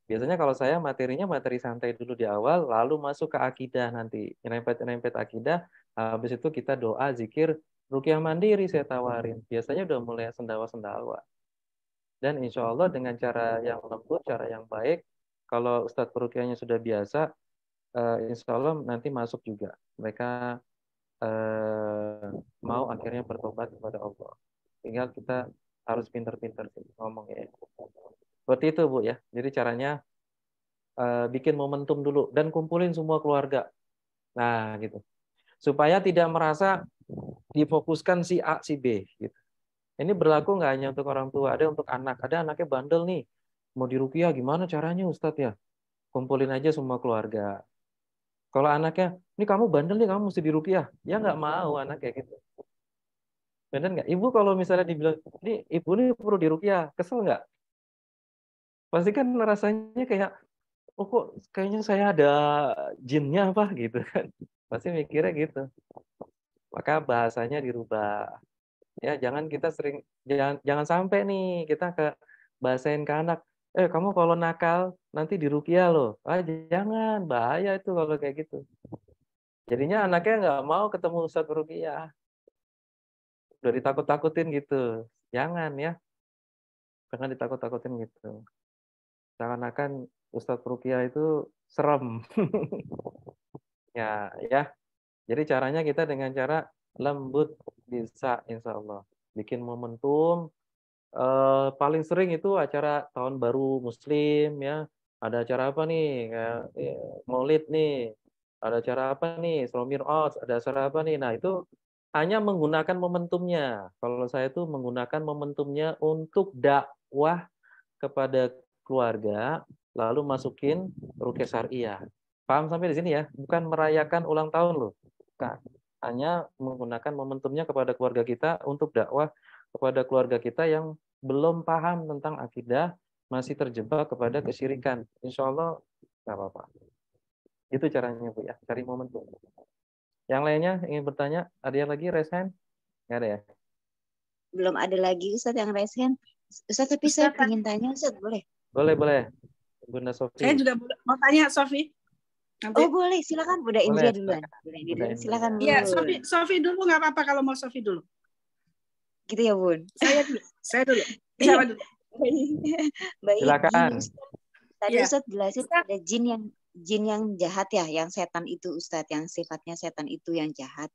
Biasanya kalau saya materinya materi santai dulu di awal, lalu masuk ke akidah nanti. Nyerempet-nyerempet akidah, habis itu kita doa, zikir, ruqyah mandiri saya tawarin. Biasanya udah mulai sendawa-sendawa. Dan insya Allah dengan cara yang lembut, cara yang baik, kalau Ustadz peruqyahnya sudah biasa, insya Allah nanti masuk juga. Mereka mau akhirnya bertobat kepada Allah. Tinggal kita harus pinter-pinter sih ngomongnya. Seperti itu Bu ya. Jadi caranya bikin momentum dulu dan kumpulin semua keluarga. Nah, gitu. Supaya tidak merasa difokuskan si A, si B gitu. Ini berlaku nggak hanya untuk orang tua, ada untuk anak. Ada anaknya bandel nih. Mau diruqyah gimana caranya Ustadz ya? Kumpulin aja semua keluarga. Kalau anaknya, ini kamu bandel nih, kamu mesti diruqyah. Ya nggak mau anak kayak gitu. Benar nggak? Ibu kalau misalnya dibilang, ini ibu ini perlu diruqyah, kesel nggak? Pasti kan rasanya kayak, oh kok kayaknya saya ada jinnya apa gitu kan. Pasti mikirnya gitu. Maka bahasanya dirubah. Ya, jangan kita sering jangan sampai nih kita bahasain ke anak, kamu kalau nakal nanti diruqyah loh. Jangan, bahaya itu kalau kayak gitu. Jadinya anaknya nggak mau ketemu Ustadz ruqyah. Udah ditakut-takutin gitu. Jangan ya. Jangan ditakut-takutin gitu. Seakan-akan Ustadz ruqyah itu serem. Ya. Jadi caranya kita dengan cara lembut bisa insya Allah. Bikin momentum. Paling sering itu acara tahun baru Muslim ya. Ada acara apa nih? Kayak Maulid nih. Ada acara apa nih? Isra Mi'raj. Ada acara apa nih? Nah itu hanya menggunakan momentumnya. Kalau saya itu menggunakan momentumnya untuk dakwah kepada keluarga, lalu masukin ruqyah syariah. Paham sampai di sini ya? Bukan merayakan ulang tahun loh. Bukan. Hanya menggunakan momentumnya kepada keluarga kita untuk dakwah kepada keluarga kita yang belum paham tentang akidah, masih terjebak kepada kesyirikan. Insya Allah nggak apa-apa. Itu caranya Bu ya, cari momentum. Yang lainnya ingin bertanya, ada yang lagi raise hand? Nggak ada ya? Belum ada lagi Ustadz yang raise hand. Ustadz, tapi saya ingin tanya Ustadz, boleh? Boleh. Bunda Sofi. Saya juga mau tanya Sofi. Nanti. Oh boleh, silakan Bunda Indria duluan. Silakan Bu. Iya, Sofi dulu nggak apa-apa kalau mau Sofi dulu. Gitu ya Bun. Saya dulu. Siapa dulu? Baik. Silakan. Tadi Ustadz jelasin ada jin yang jahat ya, yang setan itu Ustadz, yang sifatnya setan itu yang jahat.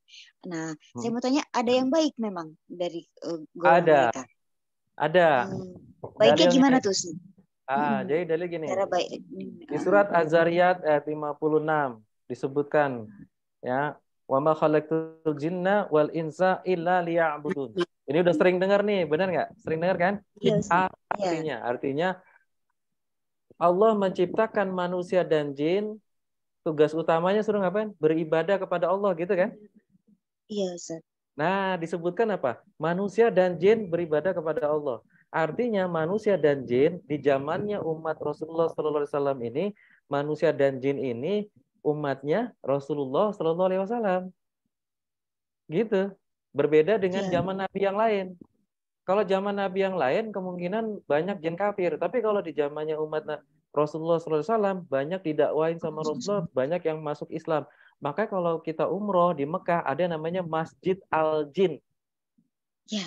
Nah, saya mau tanya, ada yang baik memang dari golongan mereka? Ada. Baiknya Dalilnya gimana tuh, Ustaz? jadi dalil gini. Cara baik. Di surat Az-Zariyat ayat 56 disebutkan ya, wa ma khalaqtul jinna wal insa illa liya'budun. Ini udah sering dengar nih, benar nggak? Sering dengar kan? Iya, Ustaz. Artinya Allah menciptakan manusia dan jin, tugas utamanya suruh ngapain? Beribadah kepada Allah gitu kan? Iya, Ustaz. Nah, disebutkan apa? Manusia dan jin beribadah kepada Allah. Artinya manusia dan jin di zamannya umat Rasulullah SAW ini, manusia dan jin ini umatnya Rasulullah SAW. Gitu. Berbeda dengan zaman Nabi yang lain. Kalau zaman Nabi yang lain kemungkinan banyak jin kafir. Tapi kalau di zamannya umat Rasulullah SAW banyak didakwain sama Rasulullah, banyak yang masuk Islam. Maka kalau kita umroh di Mekah ada namanya Masjid Al-Jin. Ya.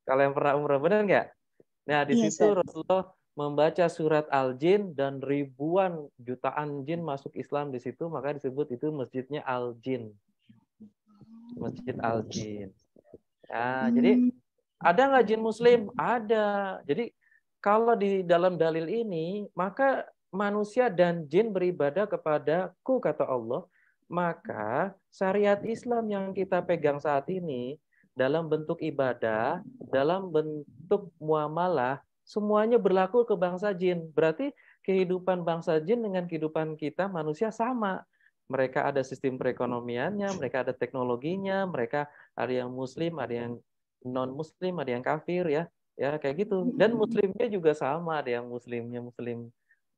Kalau yang pernah umroh, benar nggak? Nah, di situ Rasulullah membaca surat Al-Jin dan ribuan jutaan jin masuk Islam di situ, maka disebut itu masjidnya Al-Jin. Masjid Al-Jin. Nah, jadi ada nggak jin muslim? Ada. Jadi kalau di dalam dalil ini, maka manusia dan jin beribadah kepadaku, kata Allah. Maka syariat Islam yang kita pegang saat ini dalam bentuk ibadah, dalam bentuk muamalah, semuanya berlaku ke bangsa jin. Berarti kehidupan bangsa jin dengan kehidupan kita manusia sama. Mereka ada sistem perekonomiannya, mereka ada teknologinya, mereka ada yang muslim, ada yang non-muslim, ada yang kafir ya. Ya kayak gitu. Dan muslimnya juga sama, ada yang muslimnya muslim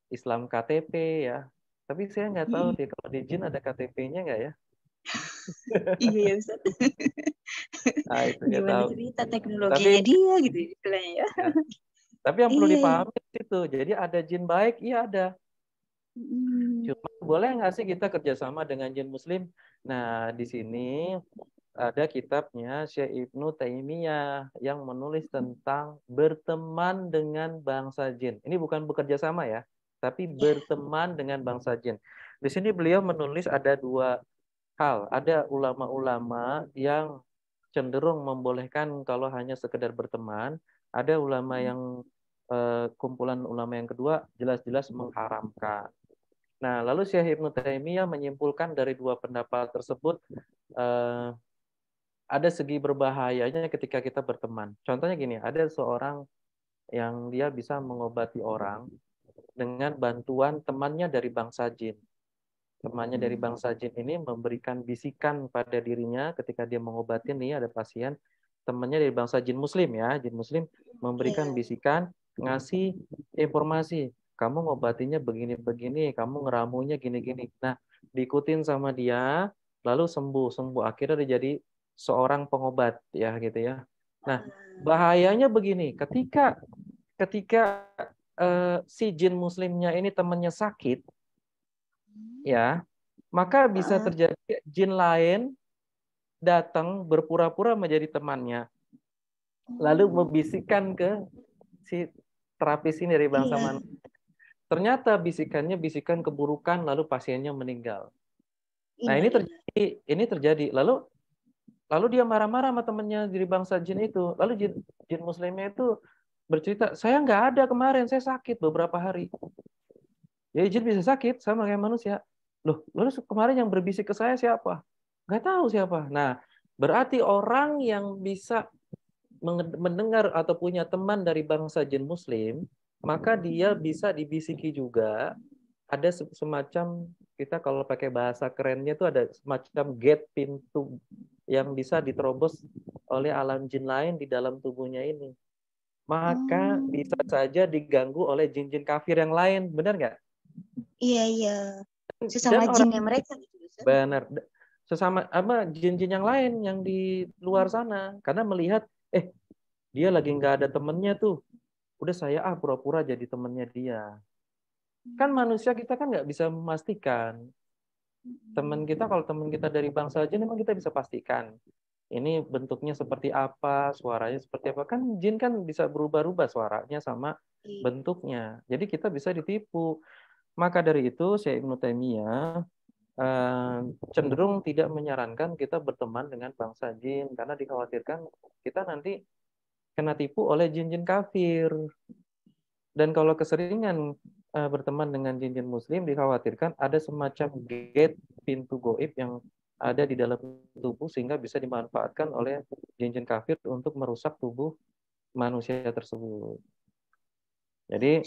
Islam KTP ya. Tapi saya nggak tahu deh kalau di jin ada KTP-nya nggak ya? Iya, Ustaz. Nah, itu nggak tahu. Cerita teknologinya dia gitu istilahnya ya. Tapi yang perlu dipahami itu, jadi ada jin baik, iya ada. Cuma boleh nggak sih kita kerjasama dengan jin muslim? Nah, di sini ada kitabnya Syekh Ibnu Taimiyah yang menulis tentang berteman dengan bangsa jin. Ini bukan bekerja sama ya, tapi berteman dengan bangsa jin. Di sini beliau menulis ada dua hal. Ada ulama-ulama yang cenderung membolehkan kalau hanya sekedar berteman. Ada ulama yang kumpulan ulama yang kedua jelas-jelas mengharamkan. Nah, lalu Syekh Ibnu Taimiyah menyimpulkan dari dua pendapat tersebut ada segi berbahayanya ketika kita berteman. Contohnya gini, ada seorang yang dia bisa mengobati orang dengan bantuan temannya dari bangsa jin. Temannya dari bangsa jin ini memberikan bisikan pada dirinya ketika dia mengobati nih ada pasien, temannya dari bangsa jin muslim ya, jin muslim memberikan bisikan, ngasih informasi, kamu ngobatinya begini-begini, kamu ngeramunya gini-gini. Nah, diikutin sama dia, lalu sembuh. Akhirnya dia jadi seorang pengobat ya gitu ya. Nah, bahayanya begini, ketika si jin muslimnya ini temannya sakit, ya, maka bisa terjadi jin lain datang berpura-pura menjadi temannya, lalu membisikkan ke si terapis ini dari bangsa manusia. Ternyata bisikannya bisikan keburukan, lalu pasiennya meninggal. Nah, ini terjadi. Lalu dia marah-marah sama temannya dari bangsa jin itu. Lalu jin muslimnya itu bercerita, saya nggak ada kemarin, saya sakit beberapa hari. Ya, jin bisa sakit sama kayak manusia. Loh, lalu kemarin yang berbisik ke saya siapa? Nggak tahu siapa. Nah, berarti orang yang bisa mendengar atau punya teman dari bangsa jin muslim, maka dia bisa dibisiki juga. Ada semacam, kita kalau pakai bahasa kerennya itu ada semacam gate, pintu yang bisa diterobos oleh alam jin lain di dalam tubuhnya ini. Maka bisa saja diganggu oleh jin-jin kafir yang lain. Benar nggak? Iya. Sesama jinnya mereka gitu. Benar. Sesama jin-jin yang lain yang di luar sana. Karena melihat, dia lagi nggak ada temennya tuh. Udah saya pura-pura jadi temennya dia. Kan manusia kita kan nggak bisa memastikan. Teman kita, kalau teman kita dari bangsa jin, memang kita bisa pastikan. Ini bentuknya seperti apa, suaranya seperti apa. Kan jin kan bisa berubah-ubah suaranya sama bentuknya. Jadi kita bisa ditipu. Maka dari itu, Syekh Ibnu Taimiyah cenderung tidak menyarankan kita berteman dengan bangsa jin. Karena dikhawatirkan kita nanti kena tipu oleh jin-jin kafir. Dan kalau keseringan berteman dengan jin-jin muslim, dikhawatirkan ada semacam gate, pintu goib yang ada di dalam tubuh sehingga bisa dimanfaatkan oleh jin-jin kafir untuk merusak tubuh manusia tersebut. Jadi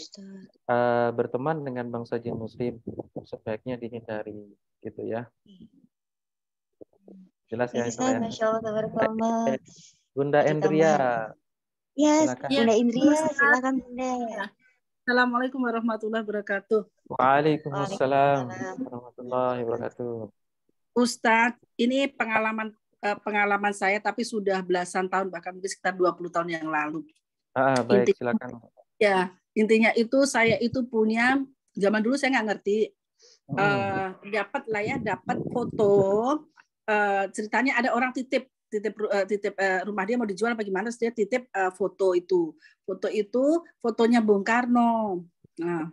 berteman dengan bangsa jin muslim sebaiknya dihindari, gitu ya. Jelas ya, Ustaz, ya? Masya Allah, tabarakallah. Bunda Jadi Endria, Ya, silakan. Bunda Indria, Ustaz. silakan Bunda. Assalamualaikum warahmatullahi wabarakatuh. Waalaikumsalam warahmatullahi wabarakatuh. Ustadz, ini pengalaman saya tapi sudah belasan tahun, bahkan mungkin sekitar 20 tahun yang lalu. Baik, silakan. Ya, intinya itu saya itu punya, zaman dulu saya nggak ngerti, dapat foto, ceritanya ada orang titip rumah dia mau dijual apa gimana, dia titip foto itu fotonya Bung Karno. Nah,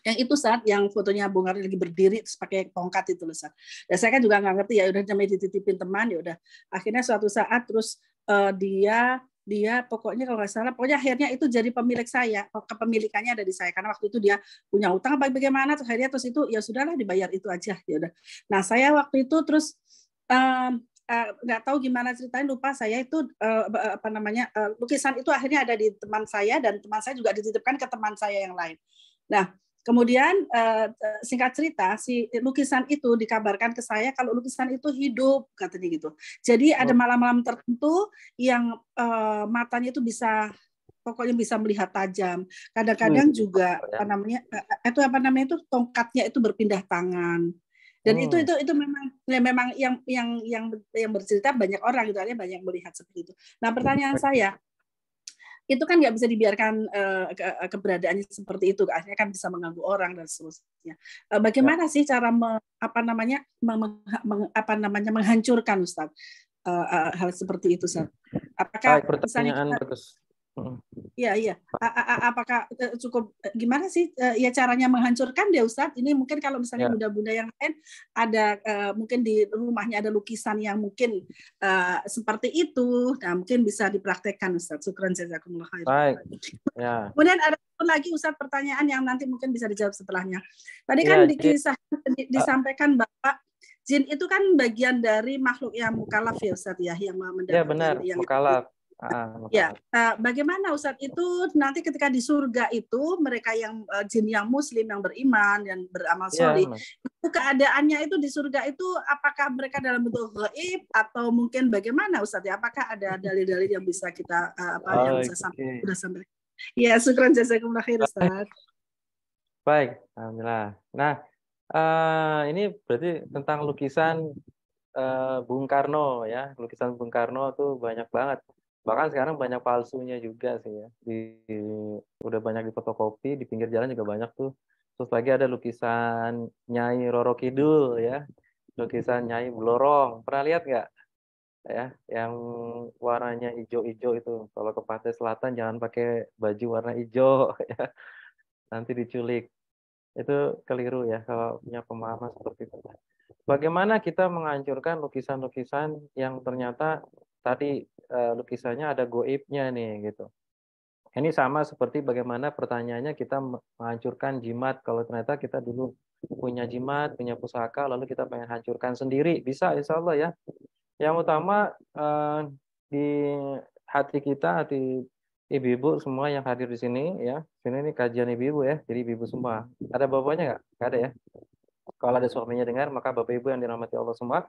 yang itu saat yang fotonya Bung Karno lagi berdiri terus pakai tongkat itu loh, Sat. Dan saya kan juga nggak ngerti, ya udah namanya dititipin teman, ya udah. Akhirnya suatu saat terus dia pokoknya kalau nggak salah, pokoknya akhirnya itu jadi pemilik saya, kepemilikannya ada di saya karena waktu itu dia punya utang apa bagaimana, terus akhirnya terus itu ya sudahlah dibayar itu aja, ya udah. Nah saya waktu itu terus nggak tahu gimana ceritanya, lupa saya itu lukisan itu akhirnya ada di teman saya dan teman saya juga dititipkan ke teman saya yang lain. Nah kemudian singkat cerita si lukisan itu dikabarkan ke saya kalau lukisan itu hidup katanya gitu. Jadi ada malam-malam tertentu yang matanya itu pokoknya bisa melihat tajam. Kadang-kadang juga itu tongkatnya itu berpindah tangan. Dan itu memang yang bercerita banyak orang gitu, artinya banyak melihat seperti itu. Nah pertanyaan saya, itu kan nggak bisa dibiarkan keberadaannya seperti itu, akhirnya kan bisa mengganggu orang dan seterusnya. Bagaimana sih cara menghancurkan, Ustaz, hal seperti itu, Ustaz? Apakah pertanyaan bagus. Iya. Apakah cukup gimana sih ya caranya menghancurkan dia, Ustaz? Ini mungkin kalau misalnya bunda-bunda yang lain ada mungkin di rumahnya ada lukisan yang mungkin seperti itu, nah mungkin bisa dipraktekkan, Ustaz. Syukran jazakumullah khair. Baik. Ya. Kemudian ada lagi, Ustaz, pertanyaan yang nanti mungkin bisa dijawab setelahnya. Tadi kan disampaikan Bapak, jin itu kan bagian dari makhluk yang mukallaf ya, Ustaz ya, yang mendapat. Ya benar, mukallaf. Bagaimana Ustadz itu nanti ketika di surga itu mereka yang jin yang muslim yang beriman dan beramal soleh, itu keadaannya itu di surga itu apakah mereka dalam bentuk gaib atau mungkin bagaimana Ustadz ya? Apakah ada dalil-dalil yang bisa kita yang bisa sampai? Ya, syukran jazakumullah khair, Ustadz. Baik, alhamdulillah. Nah, ini berarti tentang lukisan Bung Karno ya, lukisan Bung Karno tuh banyak banget. Bahkan sekarang banyak palsunya juga sih ya. Udah banyak di fotokopi, di pinggir jalan juga banyak tuh. Terus lagi ada lukisan Nyai Roro Kidul ya. Lukisan Nyai Blorong. Pernah lihat nggak? Ya, yang warnanya hijau-hijau itu. Kalau ke Pantai Selatan jangan pakai baju warna hijau ya. Nanti diculik. Itu keliru ya kalau punya pemahaman seperti itu. Bagaimana kita menghancurkan lukisan-lukisan yang ternyata tadi lukisannya ada goibnya nih gitu. Ini sama seperti bagaimana pertanyaannya kita menghancurkan jimat. Kalau ternyata kita dulu punya jimat, punya pusaka, lalu kita pengen hancurkan sendiri, bisa insya Allah ya. Yang utama di hati kita, hati ibu-ibu semua yang hadir di sini ya. Ini kajian ibu-ibu ya, jadi ibu-ibu semua. Ada bapaknya nggak? Nggak ada ya. Kalau ada suaminya dengar, maka Bapak Ibu yang dirahmati Allah semua.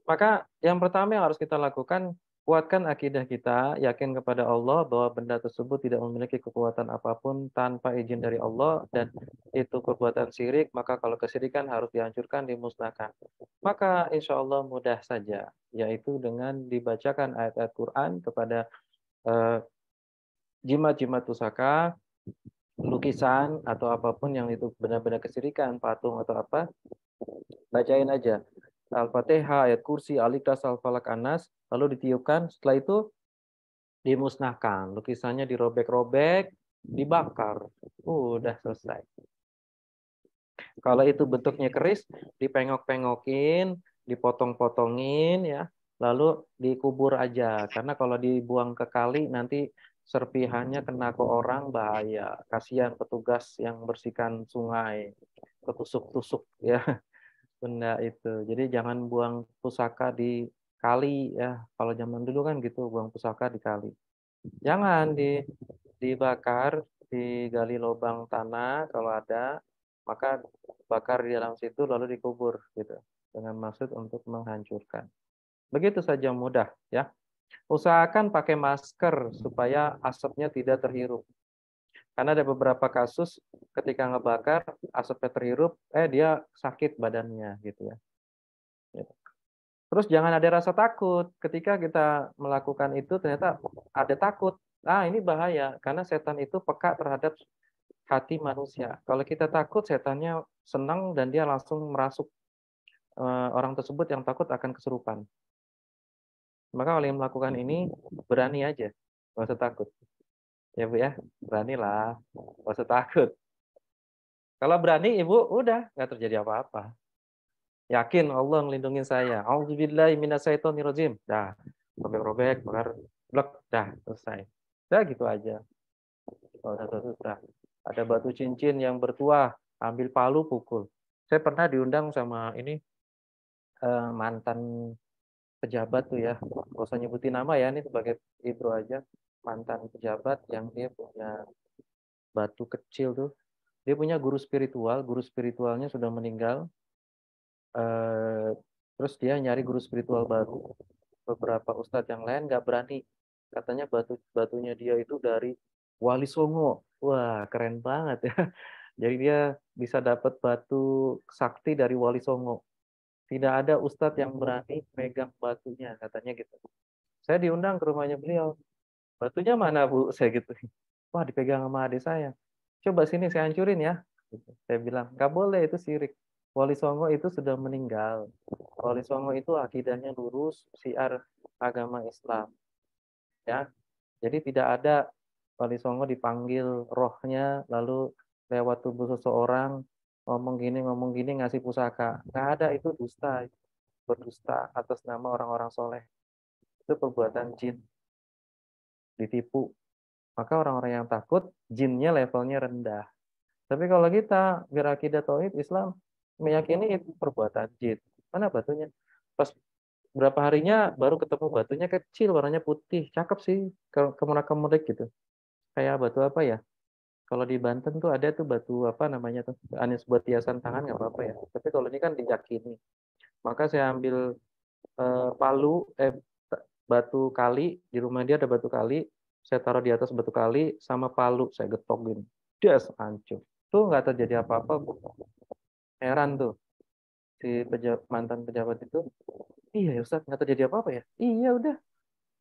Maka yang pertama yang harus kita lakukan, kuatkan akidah kita, yakin kepada Allah bahwa benda tersebut tidak memiliki kekuatan apapun tanpa izin dari Allah, dan itu perbuatan syirik, maka kalau kesyirikan harus dihancurkan, dimusnahkan. Maka insya Allah mudah saja, yaitu dengan dibacakan ayat-ayat Quran kepada jimat-jimat pusaka, lukisan atau apapun yang itu benar-benar kesyirikan, patung atau apa, bacain aja Al-Fatihah, ayat kursi, Al-Ikhlas, Al-Falaq, An-Nas, lalu ditiupkan. Setelah itu dimusnahkan, lukisannya dirobek-robek, dibakar, udah selesai. Kalau itu bentuknya keris, dipengok-pengokin, dipotong-potongin ya, lalu dikubur aja. Karena kalau dibuang ke kali nanti serpihannya kena ke orang bahaya. Kasihan petugas yang bersihkan sungai, ketusuk-tusuk ya benda itu. Jadi jangan buang pusaka di kali ya. Kalau zaman dulu kan gitu, buang pusaka di kali. Jangan dibakar, digali lubang tanah kalau ada, maka bakar di dalam situ lalu dikubur gitu. Dengan maksud untuk menghancurkan. Begitu saja mudah ya. Usahakan pakai masker supaya asapnya tidak terhirup. Karena ada beberapa kasus ketika ngebakar asapnya terhirup, dia sakit badannya gitu ya. Terus jangan ada rasa takut ketika kita melakukan itu ternyata ada takut. Ini bahaya karena setan itu peka terhadap hati manusia. Kalau kita takut, setannya senang dan dia langsung merasuk orang tersebut yang takut akan kesurupan. Maka kalau yang melakukan ini berani aja, nggak usah takut. Ya Bu ya, beranilah, nggak usah takut. Kalau berani Ibu udah nggak terjadi apa-apa. Yakin Allah ngelindungin saya. Auzubillahi minasyaitonirrajim. Dah, robek-robek, bakar, blek, dah selesai. Dah gitu aja. Kalau susah. Ada batu cincin yang bertuah, ambil palu pukul. Saya pernah diundang sama ini mantan pejabat tuh ya. Nggak usah nyebutin nama ya, ini sebagai intro aja. Mantan pejabat yang dia punya batu kecil tuh. Dia punya guru spiritualnya sudah meninggal. Terus dia nyari guru spiritual baru. Beberapa ustadz yang lain nggak berani. Katanya batunya dia itu dari Wali Songo. Wah, keren banget ya. Jadi dia bisa dapat batu sakti dari Wali Songo. Tidak ada ustadz yang berani megang batunya, katanya gitu. Saya diundang ke rumahnya beliau. Batunya mana Bu? Saya gitu. Wah, dipegang sama adik saya. Coba sini saya hancurin ya. Saya bilang, nggak boleh, itu syirik. Wali Songo itu sudah meninggal. Wali Songo itu akidahnya lurus, syiar agama Islam. Ya, jadi tidak ada Wali Songo dipanggil rohnya, lalu lewat tubuh seseorang, ngomong gini, ngasih pusaka. Nggak ada, itu dusta. Berdusta atas nama orang-orang soleh. Itu perbuatan jin. Ditipu. Maka orang-orang yang takut, jinnya levelnya rendah. Tapi kalau kita berakidah tauhid Islam, meyakini itu perbuatan jin. Mana batunya? Pas berapa harinya baru ketemu batunya kecil, warnanya putih. Cakep sih, kemunak-kemunik gitu. Kayak batu apa ya? Kalau di Banten tuh ada tuh batu apa namanya tuh? Anis buat hiasan tangan nggak apa-apa ya. Tapi kalau ini kan diyakini. Maka saya ambil palu, batu kali, di rumah dia ada batu kali, saya taruh di atas batu kali sama palu, saya getok gini. Das, hancur. Tuh nggak terjadi apa-apa, Bu. Heran tuh si mantan pejabat itu. Iya ya Ustaz, nggak terjadi apa-apa ya? Iya udah,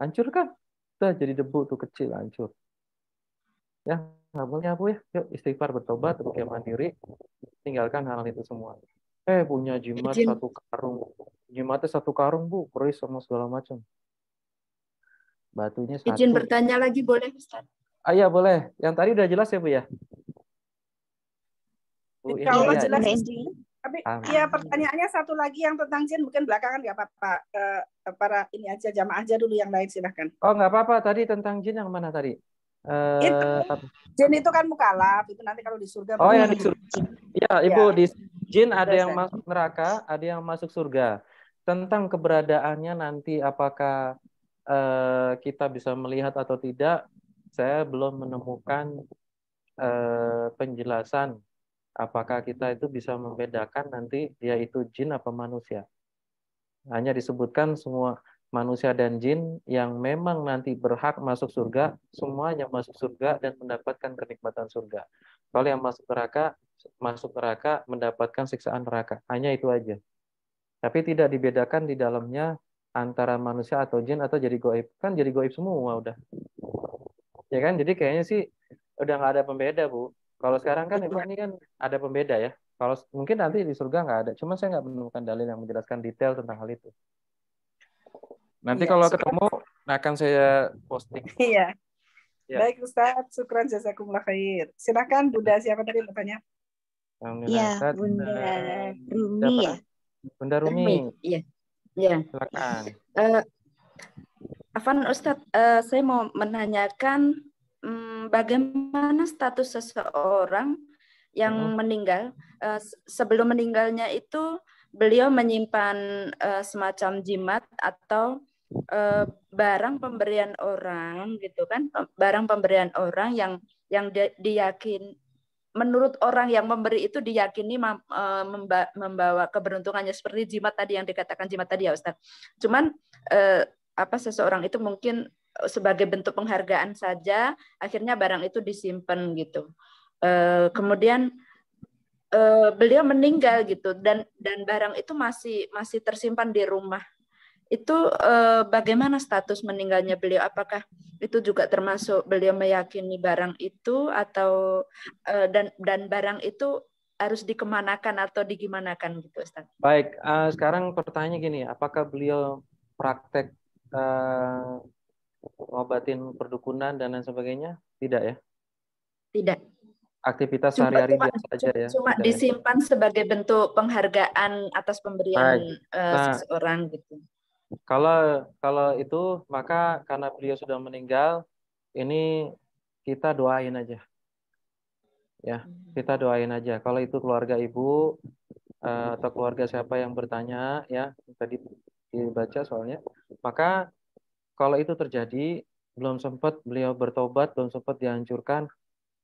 hancur kan? Udah jadi debu tuh kecil, hancur. Ya, nggak boleh Bu ya. Yuk istighfar, bertobat, ruqyah mandiri, tinggalkan hal itu semua. Punya jimat Izin, satu karung. Jimatnya satu karung Bu, keris sama segala macam. Batunya izin satu. bertanya lagi boleh Ustaz? Iya boleh. Yang tadi udah jelas ya Bu ya? Bu Insya Indri Allah ya. jelas. Bunda Indri. Tapi Amin. ya pertanyaannya satu lagi yang tentang jin mungkin belakangan nggak apa-apa. Para ini aja jamaah aja dulu yang lain silahkan. Oh nggak apa-apa. Tadi tentang jin yang mana tadi? Itu jin itu kan mukalaf, itu nanti kalau di surga. Oh yang di surga. Ya Ibu, Ya. di jin ada yang Dosen. masuk neraka, ada yang masuk surga. Tentang keberadaannya nanti apakah kita bisa melihat atau tidak, saya belum menemukan penjelasan apakah kita itu bisa membedakan nanti dia itu jin apa manusia. Hanya disebutkan semua manusia dan jin yang memang nanti berhak masuk surga, semuanya masuk surga dan mendapatkan kenikmatan surga. Kalau yang masuk neraka mendapatkan siksaan neraka. Hanya itu aja. Tapi tidak dibedakan di dalamnya antara manusia atau jin atau jadi goib. Kan jadi goib semua udah. Ya kan? Jadi kayaknya sih udah nggak ada pembeda, Bu. Kalau sekarang kan Ibu ini kan ada pembeda ya. Kalau mungkin nanti di surga nggak ada. Cuma saya nggak menemukan dalil yang menjelaskan detail tentang hal itu. Nanti Iya, kalau syukran. ketemu akan saya posting. Iya. Ya. Baik Ustaz, syukran jazakumullah khair. Silakan Bunda, siapa tadi bertanya? Iya, Bunda Rumi siapa? ya. Bunda Rumi. Iya. Ya, Silakan. Afwan Ustadz, saya mau menanyakan bagaimana status seseorang yang meninggal. Sebelum meninggalnya itu beliau menyimpan semacam jimat atau barang pemberian orang, gitu kan? Barang pemberian orang yang diyakin, menurut orang yang memberi itu diyakini membawa keberuntungannya, seperti jimat tadi yang dikatakan jimat tadi ya Ustadz. Cuman seseorang itu mungkin sebagai bentuk penghargaan saja, akhirnya barang itu disimpan gitu. Kemudian beliau meninggal gitu, dan barang itu masih tersimpan di rumah. Itu bagaimana status meninggalnya beliau? Apakah itu juga termasuk beliau meyakini barang itu, atau dan barang itu harus dikemanakan atau digimanakan gitu, Ustaz? Baik, sekarang pertanyaannya gini, apakah beliau praktek ngobatin perdukunan dan lain sebagainya? Tidak ya? Tidak. Aktivitas sehari-hari biasa aja ya? Cuma Tidak, disimpan ya? Sebagai bentuk penghargaan atas pemberian seseorang gitu. Kalau itu, maka karena beliau sudah meninggal, ini kita doain aja. Ya, kita doain aja. Kalau itu keluarga ibu atau keluarga siapa yang bertanya, ya tadi dibaca soalnya, maka kalau itu terjadi, belum sempat beliau bertobat, belum sempat dihancurkan,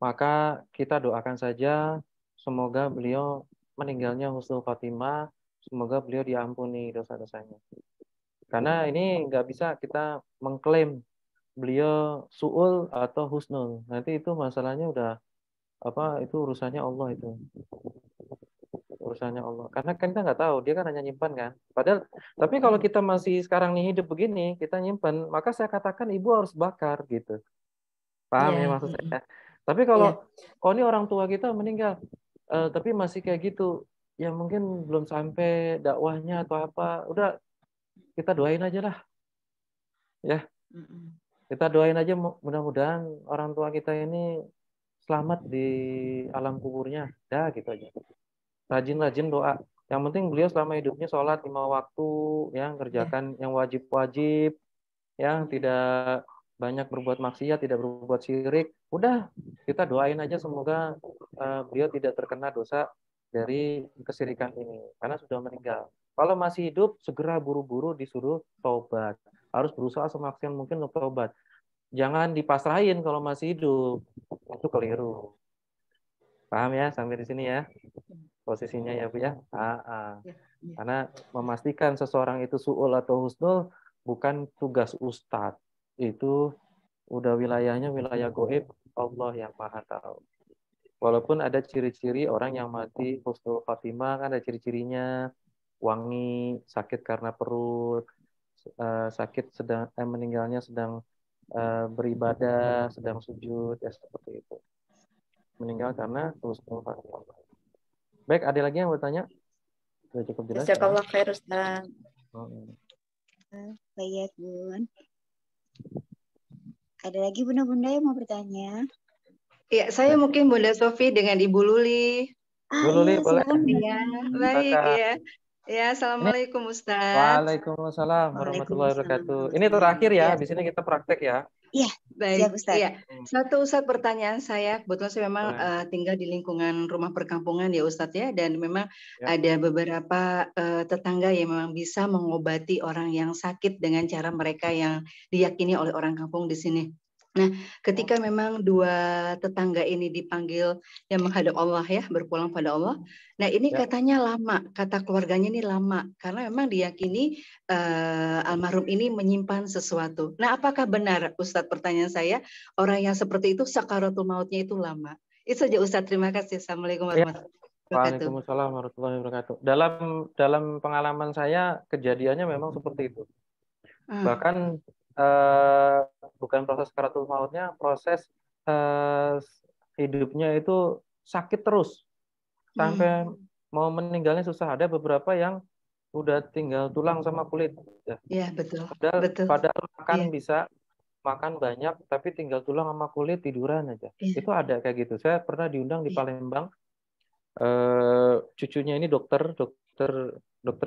maka kita doakan saja semoga beliau meninggalnya husnul khotimah, semoga beliau diampuni dosa-dosanya. Karena ini nggak bisa kita mengklaim beliau su'ul atau husnul. Nanti itu masalahnya udah itu urusannya Allah itu. Urusannya Allah. Karena kan kita nggak tahu, dia kan hanya nyimpan kan. Padahal, tapi kalau kita masih sekarang nih hidup begini, kita nyimpan, maka saya katakan ibu harus bakar gitu. Paham ya maksud saya? Tapi kalau ini orang tua kita meninggal, tapi masih kayak gitu, ya mungkin belum sampai dakwahnya atau apa, udah kita doain aja lah. Ya. Kita doain aja mudah-mudahan orang tua kita ini selamat di alam kuburnya. Ya gitu aja. Rajin-rajin doa. Yang penting beliau selama hidupnya sholat 5 waktu, ya, kerjakan yang wajib-wajib, yang tidak banyak berbuat maksiat, tidak berbuat syirik. Udah, kita doain aja semoga beliau tidak terkena dosa dari kesyirikan ini, karena sudah meninggal. Kalau masih hidup, segera buru-buru disuruh taubat. Harus berusaha semaksimal mungkin untuk taubat. Jangan dipasrahin kalau masih hidup. Itu keliru. Paham ya sampai di sini ya? Posisinya ya Bu ya. Karena memastikan seseorang itu su'ul atau husnul bukan tugas ustadz. Itu udah wilayahnya wilayah goib, Allah yang maha tahu. Walaupun ada ciri-ciri orang yang mati husnul khatimah, kan ada ciri-cirinya, wangi, sakit karena perut, sakit sedang meninggalnya sedang beribadah, sedang sujud, ya seperti itu. Meninggal karena husnul khatimah. Baik, ada lagi yang bertanya? Sudah cukup jelas. Jazakallah khair Ustaz. Baik, Bun. Ada lagi bunda-bunda yang mau bertanya? Ya, saya mungkin Bunda Sofi dengan Ibu Luli. Bu Luli, boleh? Ya, baik ya. Ya, assalamualaikum Ustaz. Waalaikumsalam warahmatullahi wabarakatuh. Ini terakhir ya, habis ini kita praktek ya. Iya, baik. Siap, Ustaz. Iya. Satu Ustaz, pertanyaan saya, kebetulan saya memang tinggal di lingkungan rumah perkampungan ya Ustaz ya, dan memang ada beberapa tetangga yang memang bisa mengobati orang yang sakit dengan cara mereka yang diyakini oleh orang kampung di sini. Nah, ketika memang dua tetangga ini dipanggil yang menghadap Allah ya, berpulang pada Allah. Nah, ini katanya lama, kata keluarganya ini lama, karena memang diyakini almarhum ini menyimpan sesuatu. Nah, apakah benar Ustadz, pertanyaan saya, orang yang seperti itu sakaratul mautnya itu lama? Itu saja Ustadz, terima kasih. Assalamualaikum warahmatullahi wabarakatuh. Waalaikumsalam warahmatullahi wabarakatuh. Dalam pengalaman saya, kejadiannya memang seperti itu. Bahkan bukan proses sakaratul mautnya, proses hidupnya itu sakit terus sampai mau meninggalnya susah. Ada beberapa yang udah tinggal tulang sama kulit. Iya, betul. Padahal makan bisa makan banyak, tapi tinggal tulang sama kulit, tiduran aja. Itu ada kayak gitu. Saya pernah diundang di Palembang. Cucunya ini dokter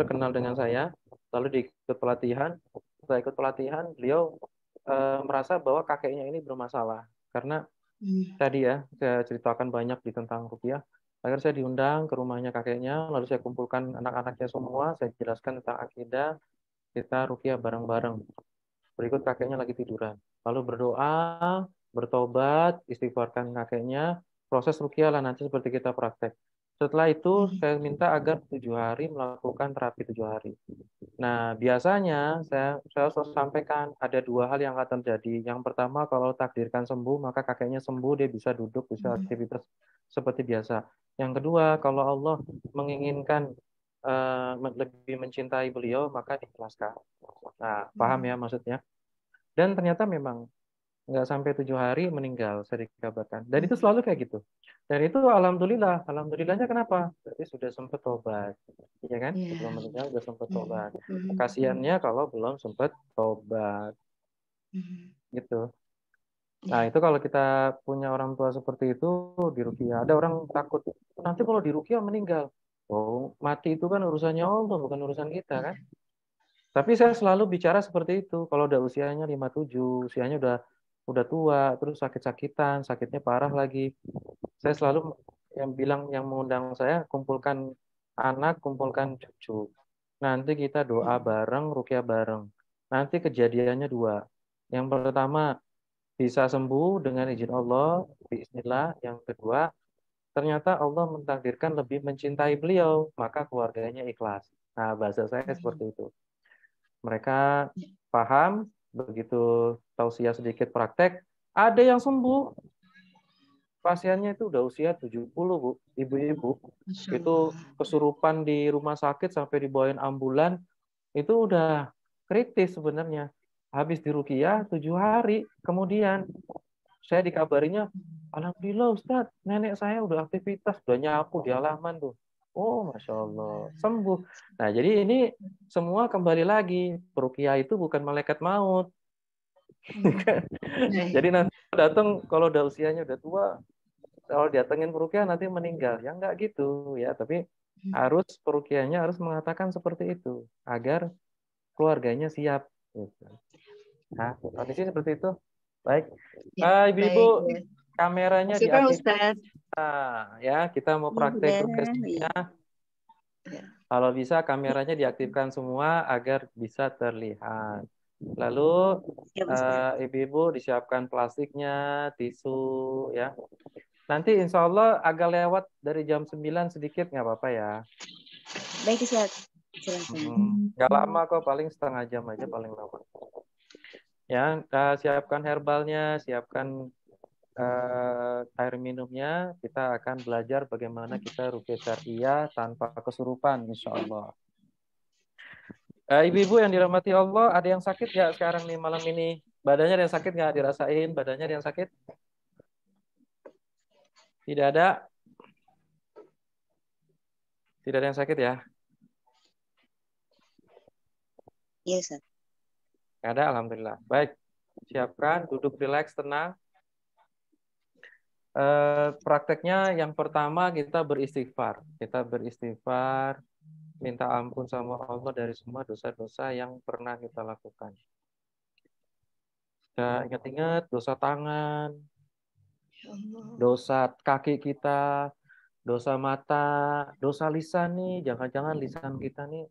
kenal dengan saya. lalu diikut pelatihan. Setelah ikut pelatihan, beliau merasa bahwa kakeknya ini bermasalah karena tadi ya saya ceritakan banyak di tentang ruqyah. Akhirnya saya diundang ke rumahnya kakeknya, lalu saya kumpulkan anak-anaknya semua, saya jelaskan tentang akidah, kita ruqyah bareng-bareng. Berikut kakeknya lagi tiduran. Lalu berdoa, bertobat, istighfarkan kakeknya, proses ruqyah lah nanti seperti kita praktek. Setelah itu saya minta agar 7 hari melakukan terapi 7 hari. Nah, biasanya saya selalu sampaikan ada 2 hal yang akan terjadi. Yang pertama, kalau takdirkan sembuh, maka kakeknya sembuh, dia bisa duduk, bisa aktivitas seperti biasa. Yang kedua, kalau Allah menginginkan lebih mencintai beliau, maka diikhlaskan. Nah, paham ya maksudnya? Dan ternyata memang nggak sampai 7 hari meninggal, saya dikabarkan. Dan itu selalu kayak gitu. Dan itu alhamdulillah, alhamdulillahnya kenapa? Berarti sudah sempat tobat, ya kan? Sebelum meninggal sudah sempat tobat. Kasiannya kalau belum sempat tobat, gitu. Nah itu kalau kita punya orang tua seperti itu di ruqyah, ada orang takut nanti kalau di ruqyah meninggal. Oh, mati itu kan urusannya Allah, bukan urusan kita kan? Tapi saya selalu bicara seperti itu. Kalau udah usianya 57, usianya udah tua, terus sakit-sakitan, sakitnya parah lagi. Saya selalu yang mengundang saya kumpulkan anak, kumpulkan cucu. Nanti kita doa bareng, ruqyah bareng. Nanti kejadiannya 2. Yang pertama bisa sembuh dengan izin Allah, bismillah. Yang kedua, ternyata Allah mentakdirkan lebih mencintai beliau, maka keluarganya ikhlas. Nah, bahasa saya seperti itu. Mereka paham, begitu tausiah sedikit praktek, ada yang sembuh. Pasiennya itu udah usia 70, Bu, ibu-ibu. Itu kesurupan di rumah sakit sampai dibawain ambulan, itu udah kritis sebenarnya. Habis di ruqyah 7 hari, kemudian saya dikabarinya, alhamdulillah Ustadz, nenek saya udah aktivitas, udah nyapu di halaman tuh. Oh, Masya Allah, sembuh. Nah, jadi ini semua kembali lagi. Ruqyah itu bukan malaikat maut. Jadi nanti datang, kalau udah usianya udah tua, kalau datengin peruqyah nanti meninggal. Ya enggak gitu ya, tapi harus peruqyahnya harus mengatakan seperti itu agar keluarganya siap. Gitu. Nah, kondisi seperti itu. Baik. Ibu-ibu, kameranya diaktifkan. Ya, kita mau praktek ruqyah. Kalau bisa kameranya diaktifkan semua agar bisa terlihat. Lalu ibu-ibu disiapkan plastiknya, tisu, ya. Nanti insya Allah agak lewat dari jam 9 sedikit, nggak apa-apa ya. Baik, Ustaz. Silakan. Nggak lama kok, paling setengah jam aja paling lama. Ya, siapkan herbalnya, siapkan air minumnya. Kita akan belajar bagaimana kita ruqyah syariah tanpa kesurupan, insya Allah. Ibu-ibu yang dirahmati Allah, ada yang sakit nggak sekarang nih malam ini? Badannya ada yang sakit nggak? Dirasain badannya ada yang sakit? Tidak ada? Tidak ada yang sakit ya? Iya, Ustaz. Nggak ada, alhamdulillah. Baik, siapkan, duduk rileks, tenang. Prakteknya yang pertama kita beristighfar. Kita beristighfar, minta ampun sama Allah dari semua dosa-dosa yang pernah kita lakukan. Kita ingat-ingat dosa tangan, dosa kaki kita, dosa mata, dosa lisan nih. Jangan-jangan lisan kita nih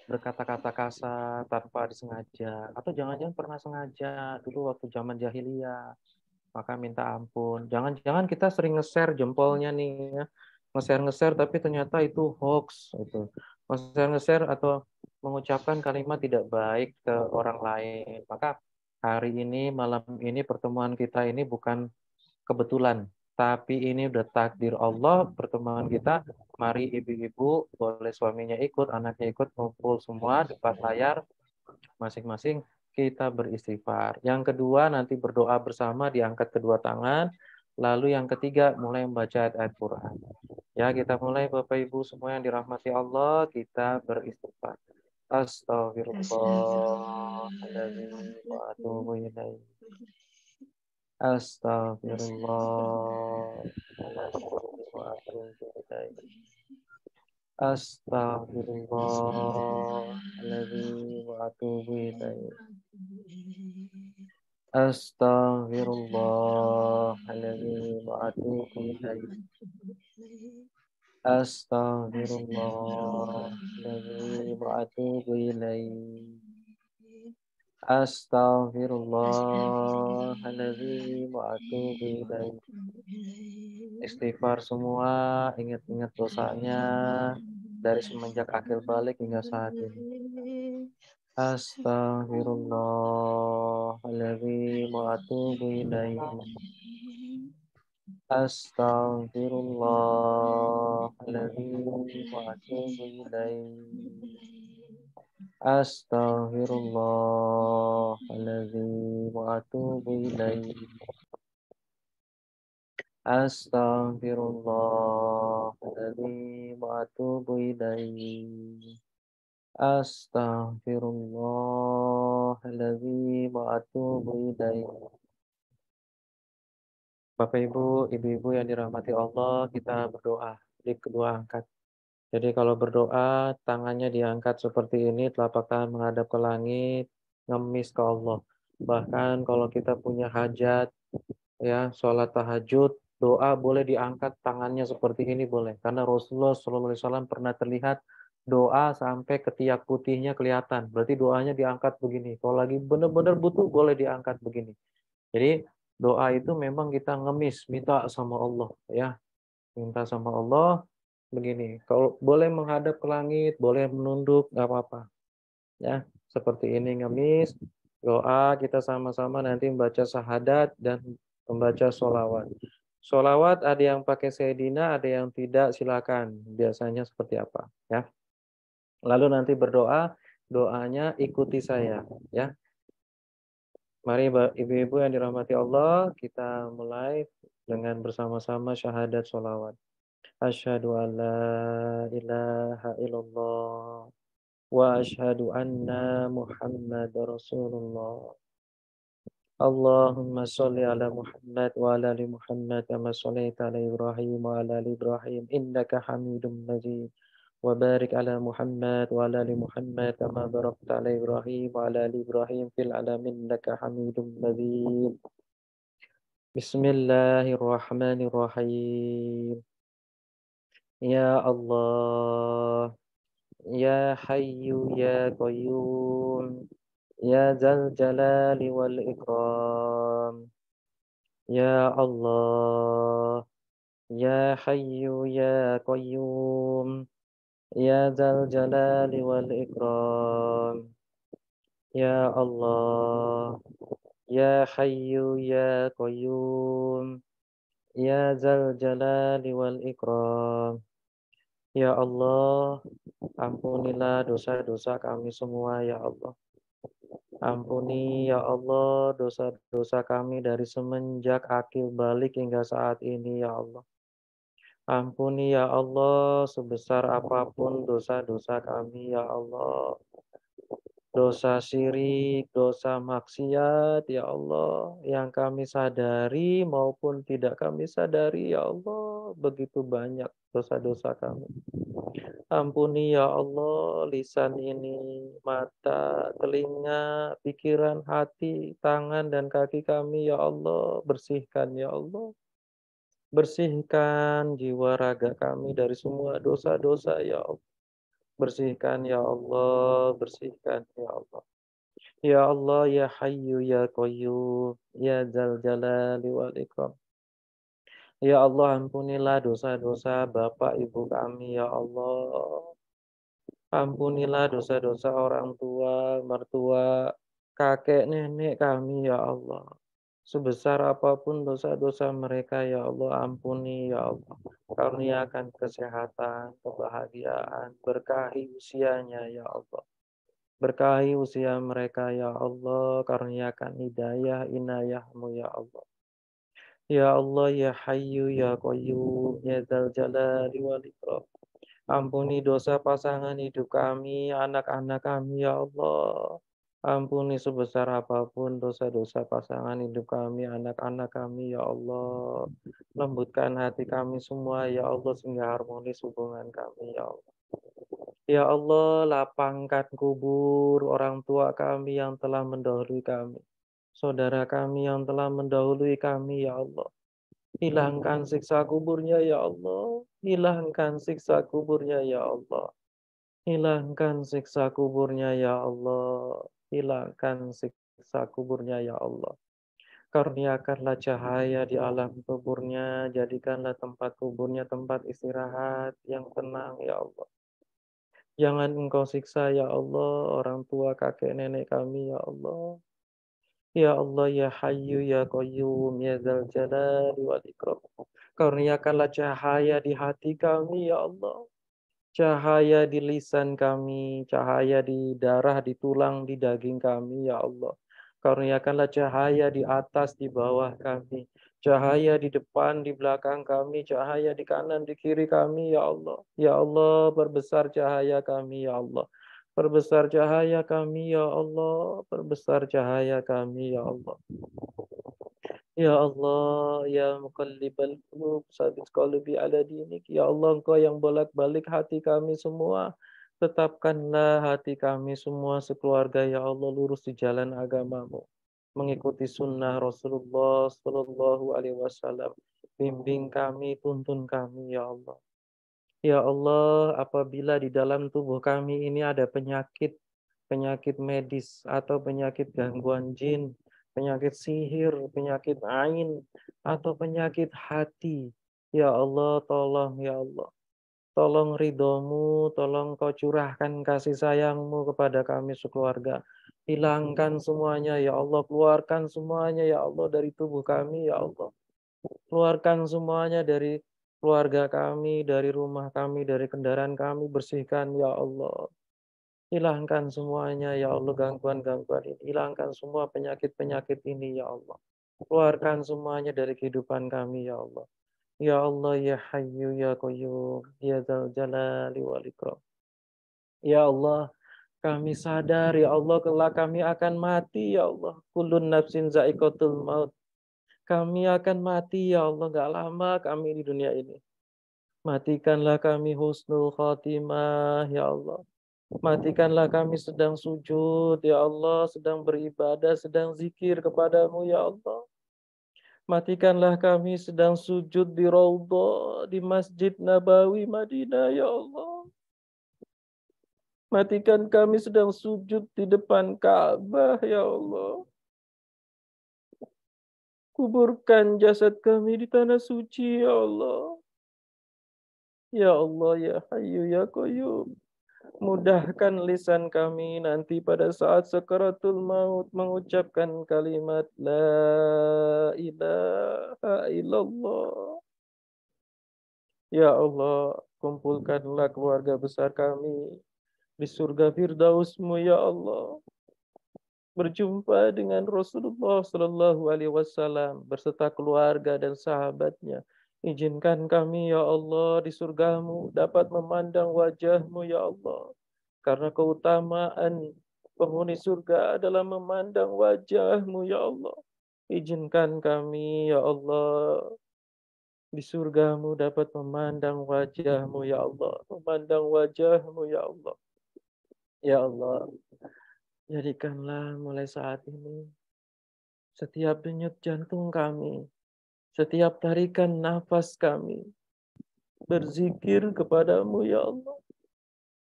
berkata-kata kasar tanpa disengaja. Atau jangan-jangan pernah sengaja dulu waktu zaman jahiliyah. Maka minta ampun. Jangan-jangan kita sering nge-share jempolnya nih ya. Nge-share tapi ternyata itu hoax itu. Nge-share atau mengucapkan kalimat tidak baik ke orang lain. Maka hari ini, malam ini, pertemuan kita ini bukan kebetulan, tapi ini udah takdir Allah pertemuan kita. Mari ibu-ibu, boleh suaminya ikut, anaknya ikut, ngumpul semua depan layar masing-masing, kita beristighfar. Yang kedua nanti berdoa bersama, diangkat kedua tangan. Lalu yang ketiga mulai membaca ayat Quran. Ya, kita mulai Bapak Ibu semua yang dirahmati Allah, kita beristighfar. Astagfirullahaladzim wa atubu ilaih. Astagfirullah wa atubu ilaih. Astaghfirullahaladzim wa atubu ilaih. Astaghfirullahaladzim wa atubu ilaih. Astaghfirullahaladzim wa atubu ilaih. Astaghfirullahaladzim wa atubu ilaih. Istighfar semua, ingat-ingat dosanya dari semenjak akil balik hingga saat ini. Astaghfirullahaladzim wa atubu ilaih. Astaghfirullahaladzim wa atubu ilaih. Astaghfirullahaladzim wa atubu ilaih. Astaghfirullahaladzim wa atubu ilaih. Astaghfirullahaladzim wa atubu ilaih. Bapak Ibu, Ibu-ibu yang dirahmati Allah, kita berdoa di kedua angkat. Jadi kalau berdoa, tangannya diangkat seperti ini, telapak tangan menghadap ke langit, ngemis ke Allah. Bahkan kalau kita punya hajat, ya, sholat tahajud, doa boleh diangkat tangannya seperti ini boleh. Karena Rasulullah SAW pernah terlihat doa sampai ketiak putihnya kelihatan. Berarti doanya diangkat begini. Kalau lagi benar-benar butuh, boleh diangkat begini. Jadi doa itu memang kita ngemis, minta sama Allah, ya. Minta sama Allah begini. Kalau boleh menghadap ke langit, boleh menunduk, nggak apa-apa. Ya, seperti ini ngemis. Doa kita sama-sama nanti membaca syahadat dan membaca sholawat. Sholawat ada yang pakai Sayyidina, ada yang tidak, silakan. Biasanya seperti apa, ya. Lalu nanti berdoa, doanya ikuti saya, ya. Mari ibu-ibu yang dirahmati Allah, kita mulai dengan bersama-sama syahadat sholawat. Asyhadu an la ilaha illallah wa asyhadu anna Muhammadar Rasulullah. Allahumma sholli ala Muhammad wa ala ali Muhammad kama shallaita ala Ibrahim wa ala ali Ibrahim innaka Hamidum Majid. Wa barik ala Muhammad wa ala ali Muhammad kama barakta ala Ibrahim wa ala ali Ibrahim fil alamin innaka Hamidum Majid. Bismillahirrahmanirrahim. Ya Allah, Ya Hayyu Ya Qayyum, Ya Dzal Jalali wal Ikram. Ya Allah, Ya Hayyu Ya Qayyum, Ya Dzal Jalali wal Ikram. Ya Allah, Ya Hayyu Ya Qayyum, Ya Dzal Jalali wal Ikram. Ya Allah, ampunilah dosa-dosa kami semua, ya Allah. Ampuni, ya Allah, dosa-dosa kami dari semenjak akil balik hingga saat ini, ya Allah. Ampuni, ya Allah, sebesar apapun dosa-dosa kami, ya Allah. Dosa syirik, dosa maksiat, ya Allah, yang kami sadari maupun tidak kami sadari, ya Allah, begitu banyak dosa-dosa kami. Ampuni ya Allah lisan ini, mata, telinga, pikiran, hati, tangan, dan kaki kami ya Allah. Bersihkan ya Allah. Bersihkan jiwa raga kami dari semua dosa-dosa ya Allah. Bersihkan ya Allah, bersihkan ya Allah. Ya Allah, ya Hayyu, ya Qayyum, ya Dzal Jalali wal Ikram. Ya Allah, ampunilah dosa-dosa Bapak Ibu kami ya Allah. Ampunilah dosa-dosa orang tua, mertua, kakek, nenek kami ya Allah. Sebesar apapun dosa-dosa mereka ya Allah, ampuni ya Allah. Karuniakan kesehatan, kebahagiaan, berkahi usianya ya Allah. Berkahi usia mereka ya Allah, karuniakan hidayah, inayahmu ya Allah. Ya Allah, ya Hayyu, ya Qayyum, ya Dzal Jalali wal Ikram. Ampuni dosa pasangan hidup kami, anak-anak kami, ya Allah. Ampuni sebesar apapun dosa-dosa pasangan hidup kami, anak-anak kami, ya Allah. Lembutkan hati kami semua, ya Allah, sehingga harmonis hubungan kami, ya Allah. Ya Allah, lapangkan kubur orang tua kami yang telah mendahului kami. Saudara kami yang telah mendahului kami, ya Allah. Hilangkan siksa kuburnya, ya Allah. Hilangkan siksa kuburnya, ya Allah. Hilangkan siksa kuburnya, ya Allah. Hilangkan siksa kuburnya, ya Allah. Karuniakanlah cahaya di alam kuburnya. Jadikanlah tempat kuburnya tempat istirahat yang tenang, ya Allah. Jangan Engkau siksa, ya Allah, orang tua kakek nenek kami, ya Allah. Ya Allah, ya Hayyu, ya Qayyum, ya Dzal Jalali wal Ikram. Karuniakanlah cahaya di hati kami, ya Allah. Cahaya di lisan kami, cahaya di darah, di tulang, di daging kami, ya Allah. Karuniakanlah cahaya di atas, di bawah kami. Cahaya di depan, di belakang kami, cahaya di kanan, di kiri kami, ya Allah. Ya Allah, perbesar cahaya kami, ya Allah. Perbesar cahaya kami, ya Allah. Perbesar cahaya kami, ya Allah. Ya Allah, ya muqallibal qulub, sabit qalbi ala dinik. Ya Allah, Engkau yang bolak-balik hati kami semua. Tetapkanlah hati kami semua sekeluarga, ya Allah, lurus di jalan agamamu. Mengikuti sunnah Rasulullah Sallallahu Alaihi Wasallam. Bimbing kami, tuntun kami, ya Allah. Ya Allah, apabila di dalam tubuh kami ini ada penyakit, penyakit medis atau penyakit gangguan jin, penyakit sihir, penyakit ain, atau penyakit hati, ya Allah, tolong, ya Allah. Tolong ridhomu, tolong kau curahkan kasih sayangmu kepada kami sekeluarga. Hilangkan semuanya, ya Allah. Keluarkan semuanya, ya Allah, dari tubuh kami, ya Allah. Keluarkan semuanya dari keluarga kami, dari rumah kami, dari kendaraan kami. Bersihkan, ya Allah. Hilangkan semuanya, ya Allah, gangguan-gangguan ini. Hilangkan semua penyakit-penyakit ini, ya Allah. Keluarkan semuanya dari kehidupan kami, ya Allah. Ya Allah, ya Hayyu, ya Qayyum, ya Dzal Jalali wal Ikram. Ya Allah, kami sadar, ya Allah, kelak kami akan mati, ya Allah. Kullun nafsin za'iqatul maut. Kami akan mati, ya Allah, gak lama kami di dunia ini. Matikanlah kami husnul khotimah, ya Allah. Matikanlah kami sedang sujud, ya Allah, sedang beribadah, sedang zikir kepadamu, ya Allah. Matikanlah kami sedang sujud di Raudhah, di Masjid Nabawi Madinah, ya Allah. Matikan kami sedang sujud di depan Ka'bah, ya Allah. Kuburkan jasad kami di tanah suci, ya Allah. Ya Allah, ya Hayyu, ya Qayyum. Mudahkan lisan kami nanti pada saat sakaratul maut mengucapkan kalimat La ilaha illallah. Ya Allah, kumpulkanlah keluarga besar kami di surga Firdaus-Mu, ya Allah. Berjumpa dengan Rasulullah Sallallahu Alaihi Wasallam berserta keluarga dan sahabatnya. Izinkan kami, ya Allah, di surgamu dapat memandang wajahmu, ya Allah. Karena keutamaan penghuni surga adalah memandang wajahmu, ya Allah. Izinkan kami, ya Allah, di surgamu dapat memandang wajahmu, ya Allah. Memandang wajahmu, ya Allah. Ya Allah, jadikanlah mulai saat ini setiap denyut jantung kami, setiap tarikan nafas kami, berzikir kepadamu, ya Allah.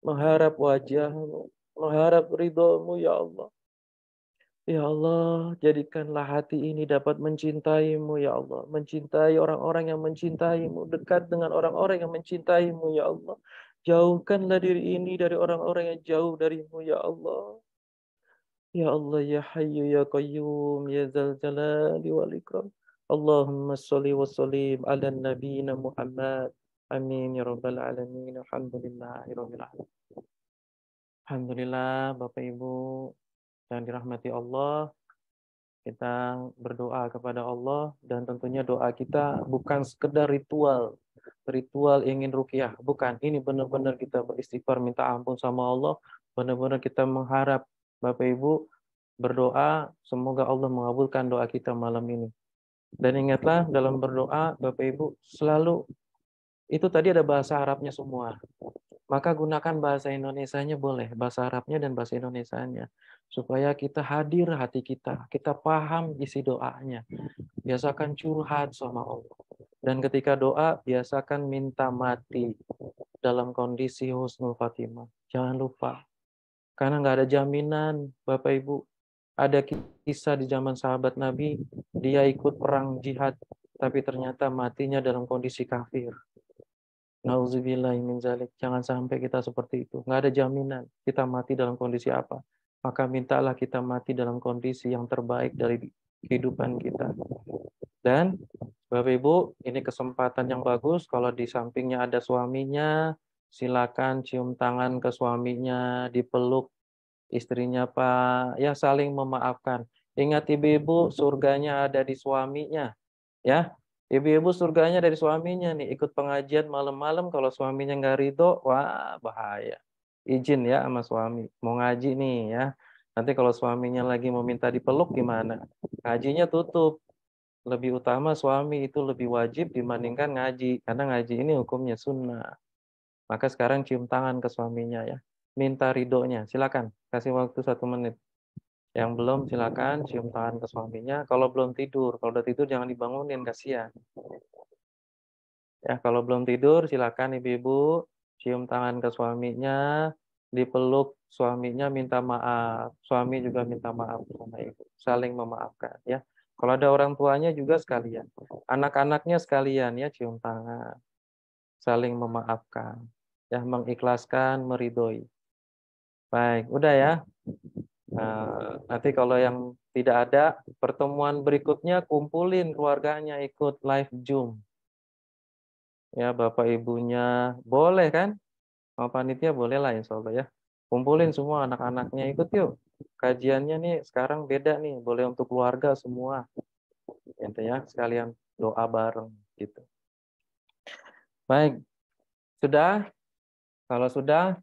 Mengharap wajahmu, mengharap ridhomu, ya Allah. Ya Allah, jadikanlah hati ini dapat mencintaimu, ya Allah. Mencintai orang-orang yang mencintaimu, dekat dengan orang-orang yang mencintaimu, ya Allah. Jauhkanlah diri ini dari orang-orang yang jauh darimu, ya Allah. Ya Allah, ya Hayyu, ya Qayyum, ya Dzal Jalali wal Ikram. Allahumma sholli wa sallim ala nabiyyina Muhammad. Amin ya rabbal alamin. Alhamdulillahirabbil alamin. Alhamdulillah, Bapak Ibu yang dirahmati Allah, kita berdoa kepada Allah dan tentunya doa kita bukan sekedar ritual ingin ruqyah, bukan. Ini benar-benar kita beristighfar minta ampun sama Allah, benar-benar kita mengharap Bapak Ibu berdoa semoga Allah mengabulkan doa kita malam ini. Dan ingatlah dalam berdoa Bapak Ibu selalu itu tadi ada bahasa Arabnya semua. maka gunakan bahasa Indonesianya boleh, bahasa Arabnya dan bahasa Indonesianya. Supaya kita hadir hati kita paham isi doanya. Biasakan curhat sama Allah. Dan ketika doa, biasakan minta mati dalam kondisi husnul khatimah. Jangan lupa. Karena nggak ada jaminan, Bapak Ibu. Ada kisah di zaman sahabat Nabi, dia ikut perang jihad, tapi ternyata matinya dalam kondisi kafir. Nauzubillahi min zalik. Jangan sampai kita seperti itu. Nggak ada jaminan kita mati dalam kondisi apa. Maka mintalah kita mati dalam kondisi yang terbaik dari kehidupan kita. Dan Bapak Ibu, ini kesempatan yang bagus. Kalau di sampingnya ada suaminya, silakan cium tangan ke suaminya, dipeluk istrinya Pak. Ya, saling memaafkan. Ingat ibu-ibu, surganya ada di suaminya. Ya, ibu-ibu surganya dari suaminya nih. Ikut pengajian malam-malam, kalau suaminya nggak ridho, wah bahaya. Izin ya sama suami. Mau ngaji nih ya. Nanti kalau suaminya lagi mau minta dipeluk gimana? Ngajinya tutup. Lebih utama suami itu lebih wajib dibandingkan ngaji. Karena ngaji ini hukumnya sunnah. Maka sekarang cium tangan ke suaminya ya. Minta ridhonya. Silakan. Kasih waktu 1 menit. Yang belum silakan cium tangan ke suaminya. Kalau belum tidur, kalau udah tidur jangan dibangunin, kasihan. Ya, kalau belum tidur silakan ibu-ibu cium tangan ke suaminya, dipeluk suaminya, minta maaf. Suami juga minta maaf sama ibu. Saling memaafkan ya. Kalau ada orang tuanya juga sekalian. Anak-anaknya sekalian ya cium tangan. Saling memaafkan. Ya, mengikhlaskan, meridhoi. Baik, udah ya. Nah, nanti kalau yang tidak ada, pertemuan berikutnya kumpulin keluarganya ikut live Zoom. Ya, Bapak Ibunya boleh kan? Sama panitia boleh lah insya Allah ya. Kumpulin semua anak-anaknya ikut yuk. Kajiannya nih sekarang beda nih, boleh untuk keluarga semua. Intinya sekalian doa bareng gitu. Baik, sudah? Kalau sudah,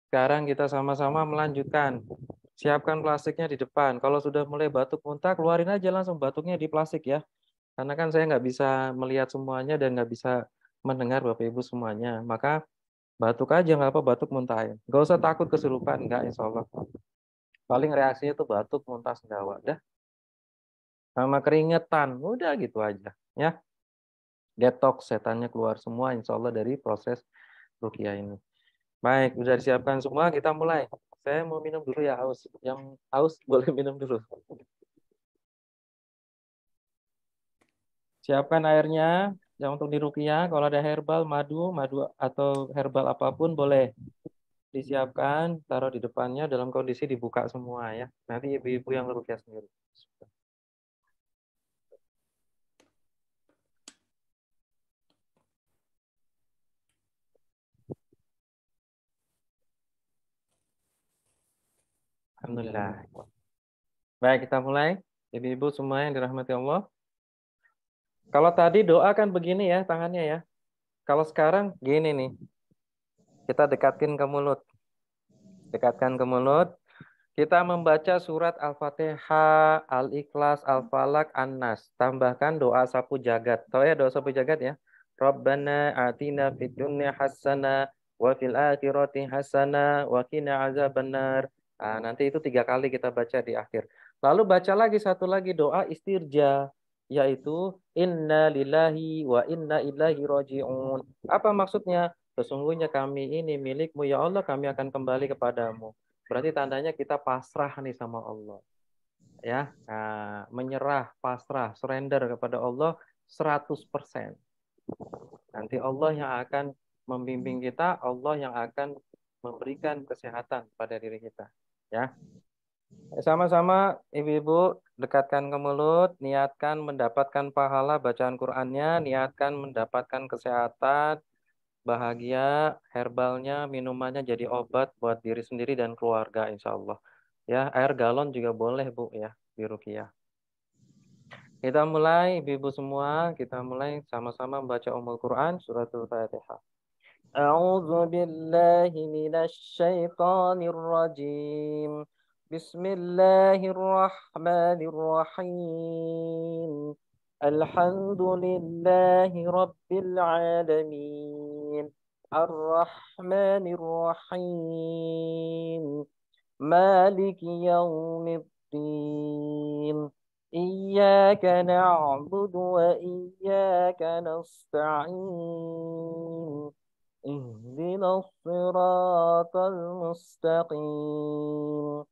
sekarang kita sama-sama melanjutkan. Siapkan plastiknya di depan. Kalau sudah mulai batuk muntah, keluarin aja langsung batuknya di plastik ya. Karena kan saya nggak bisa melihat semuanya dan nggak bisa mendengar Bapak Ibu semuanya. Maka batuk aja, nggak apa, batuk muntahin. Nggak usah takut kesurupan, nggak, insya Allah. Paling reaksinya tuh batuk, muntah, sendawa. Dah. Sama keringetan, udah gitu aja. Ya, detox, setannya keluar semua, insya Allah dari proses ruqyah ini. Baik, udah disiapkan semua, kita mulai. Saya mau minum dulu ya, haus. Yang haus boleh minum dulu. Siapkan airnya. Yang untuk di ruqyah, kalau ada herbal, madu atau herbal apapun boleh disiapkan, taruh di depannya dalam kondisi dibuka semua ya. Nanti ibu-ibu yang ruqyah sendiri. Alhamdulillah. Baik, kita mulai. Ibu-ibu semua yang dirahmati Allah. Kalau tadi doa kan begini ya tangannya ya. Kalau sekarang gini nih. Kita dekatkan ke mulut. Dekatkan ke mulut. Kita membaca surat Al-Fatihah, Al-Ikhlas, Al-Falaq, An-Nas. Tambahkan doa sapu jagat. Tahu ya doa sapu jagat ya? Rabbana atina fid dunya hasanah wa fil akhirati hasanah wa qina azabannar. Nah, nanti itu 3 kali kita baca di akhir. Lalu baca lagi satu lagi doa istirja, yaitu inna lillahi wa inna ilaihi raji'un. Apa maksudnya? Sesungguhnya kami ini milikmu ya Allah, kami akan kembali kepadamu. Berarti tandanya kita pasrah nih sama Allah. Ya, nah, menyerah, pasrah, surrender kepada Allah 100%. Nanti Allah yang akan membimbing kita, Allah yang akan memberikan kesehatan pada diri kita. Ya. Sama-sama ibu-ibu dekatkan ke mulut, niatkan mendapatkan pahala bacaan Qur'annya, niatkan mendapatkan kesehatan, bahagia, herbalnya, minumannya jadi obat buat diri sendiri dan keluarga insya Allah. Ya, air galon juga boleh Bu ya di ruqyah. Kita mulai ibu-ibu semua, kita mulai sama-sama membaca Ummul Quran suratul Fatihah. A'udzu billahi minasy syaithanir rajim. Bismillahirrahmanirrahim. Alhamdulillahi rabbil alamin. Ar-Rahmanir Rahim. Maliki yaumiddin. Iyyaka na'budu wa iyyaka nasta'in. Ihdinas siratal mustaqim.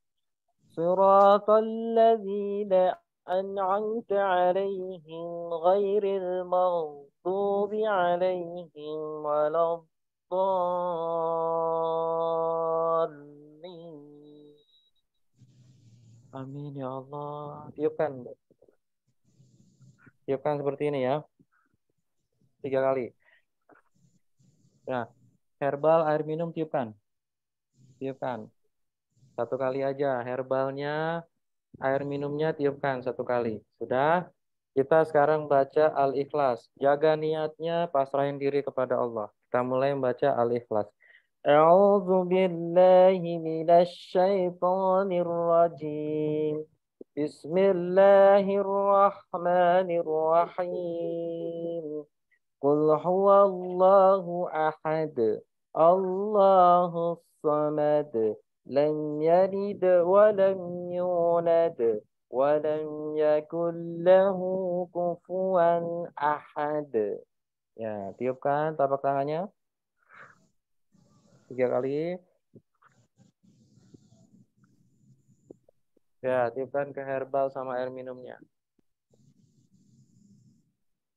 Siratal ladzina أنعمت عليهم غير المغضوب عليهم ولا الضالين. Amin ya Allah. Tiupkan. Tiupkan seperti ini ya. 3 kali. Nah, herbal air minum tiupkan. Tiupkan. 1 kali aja. Herbalnya, air minumnya tiupkan 1 kali. Sudah? Kita sekarang baca Al-Ikhlas. Jaga niatnya, pasrahin diri kepada Allah. Kita mulai membaca Al-Ikhlas. A'udzu billahi minasy syaithanir rajim. Bismillahirrahmanirrahim. Qul huwallahu ahad. Allahus samad. Lam yalid wa lam yulad. Walam yakul lahu kufuwan ahad. Ya, tiupkan tapak tangannya 3 kali. Ya, tiupkan ke herbal sama air minumnya.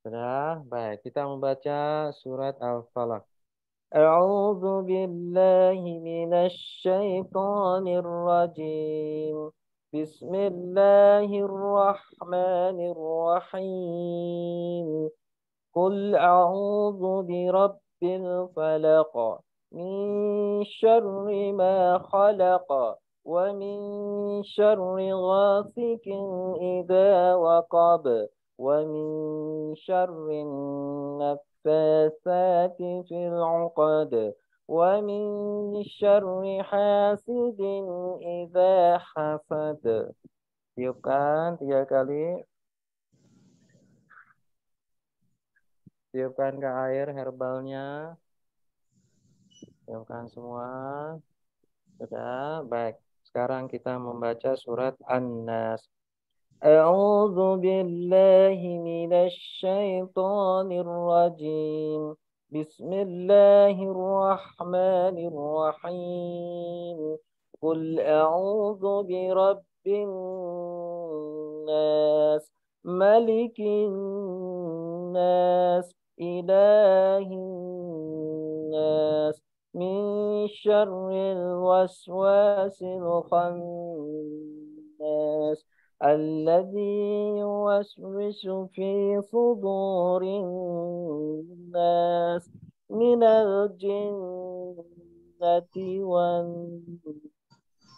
Sudah, baik. Kita membaca surat Al-Falaq. A'udzu billahi minasy syaithanir rajim. Bismillahirrahmanirrahim. Qul a'udzu birabbil falaq min syarri ma khalaq wa min syarri ghasikin idza waqab wa min syarri naffasati fil 'uqad wa min syarri hasidin idza hasad. Tiupkan 3 kali. Tiupkan ke air herbalnya. Tiupkan semua. Sudah, baik. Sekarang kita membaca surat An-Nas. A'udzu billahi minasy syaithanir rajim. Bismillahirrahmanirrahim. Qul a'udzu birabbin nas, malikin nas, ilahin nas, min syarril waswasil khannas, alladzi yuwaswisu fi sudurin nas, minal jinnati wan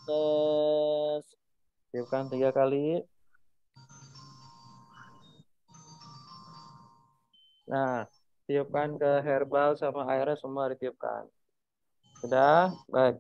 nas. Tiupkan 3 kali. Nah, tiupkan ke herbal sama airnya semua ditiupkan. Sudah? Baik.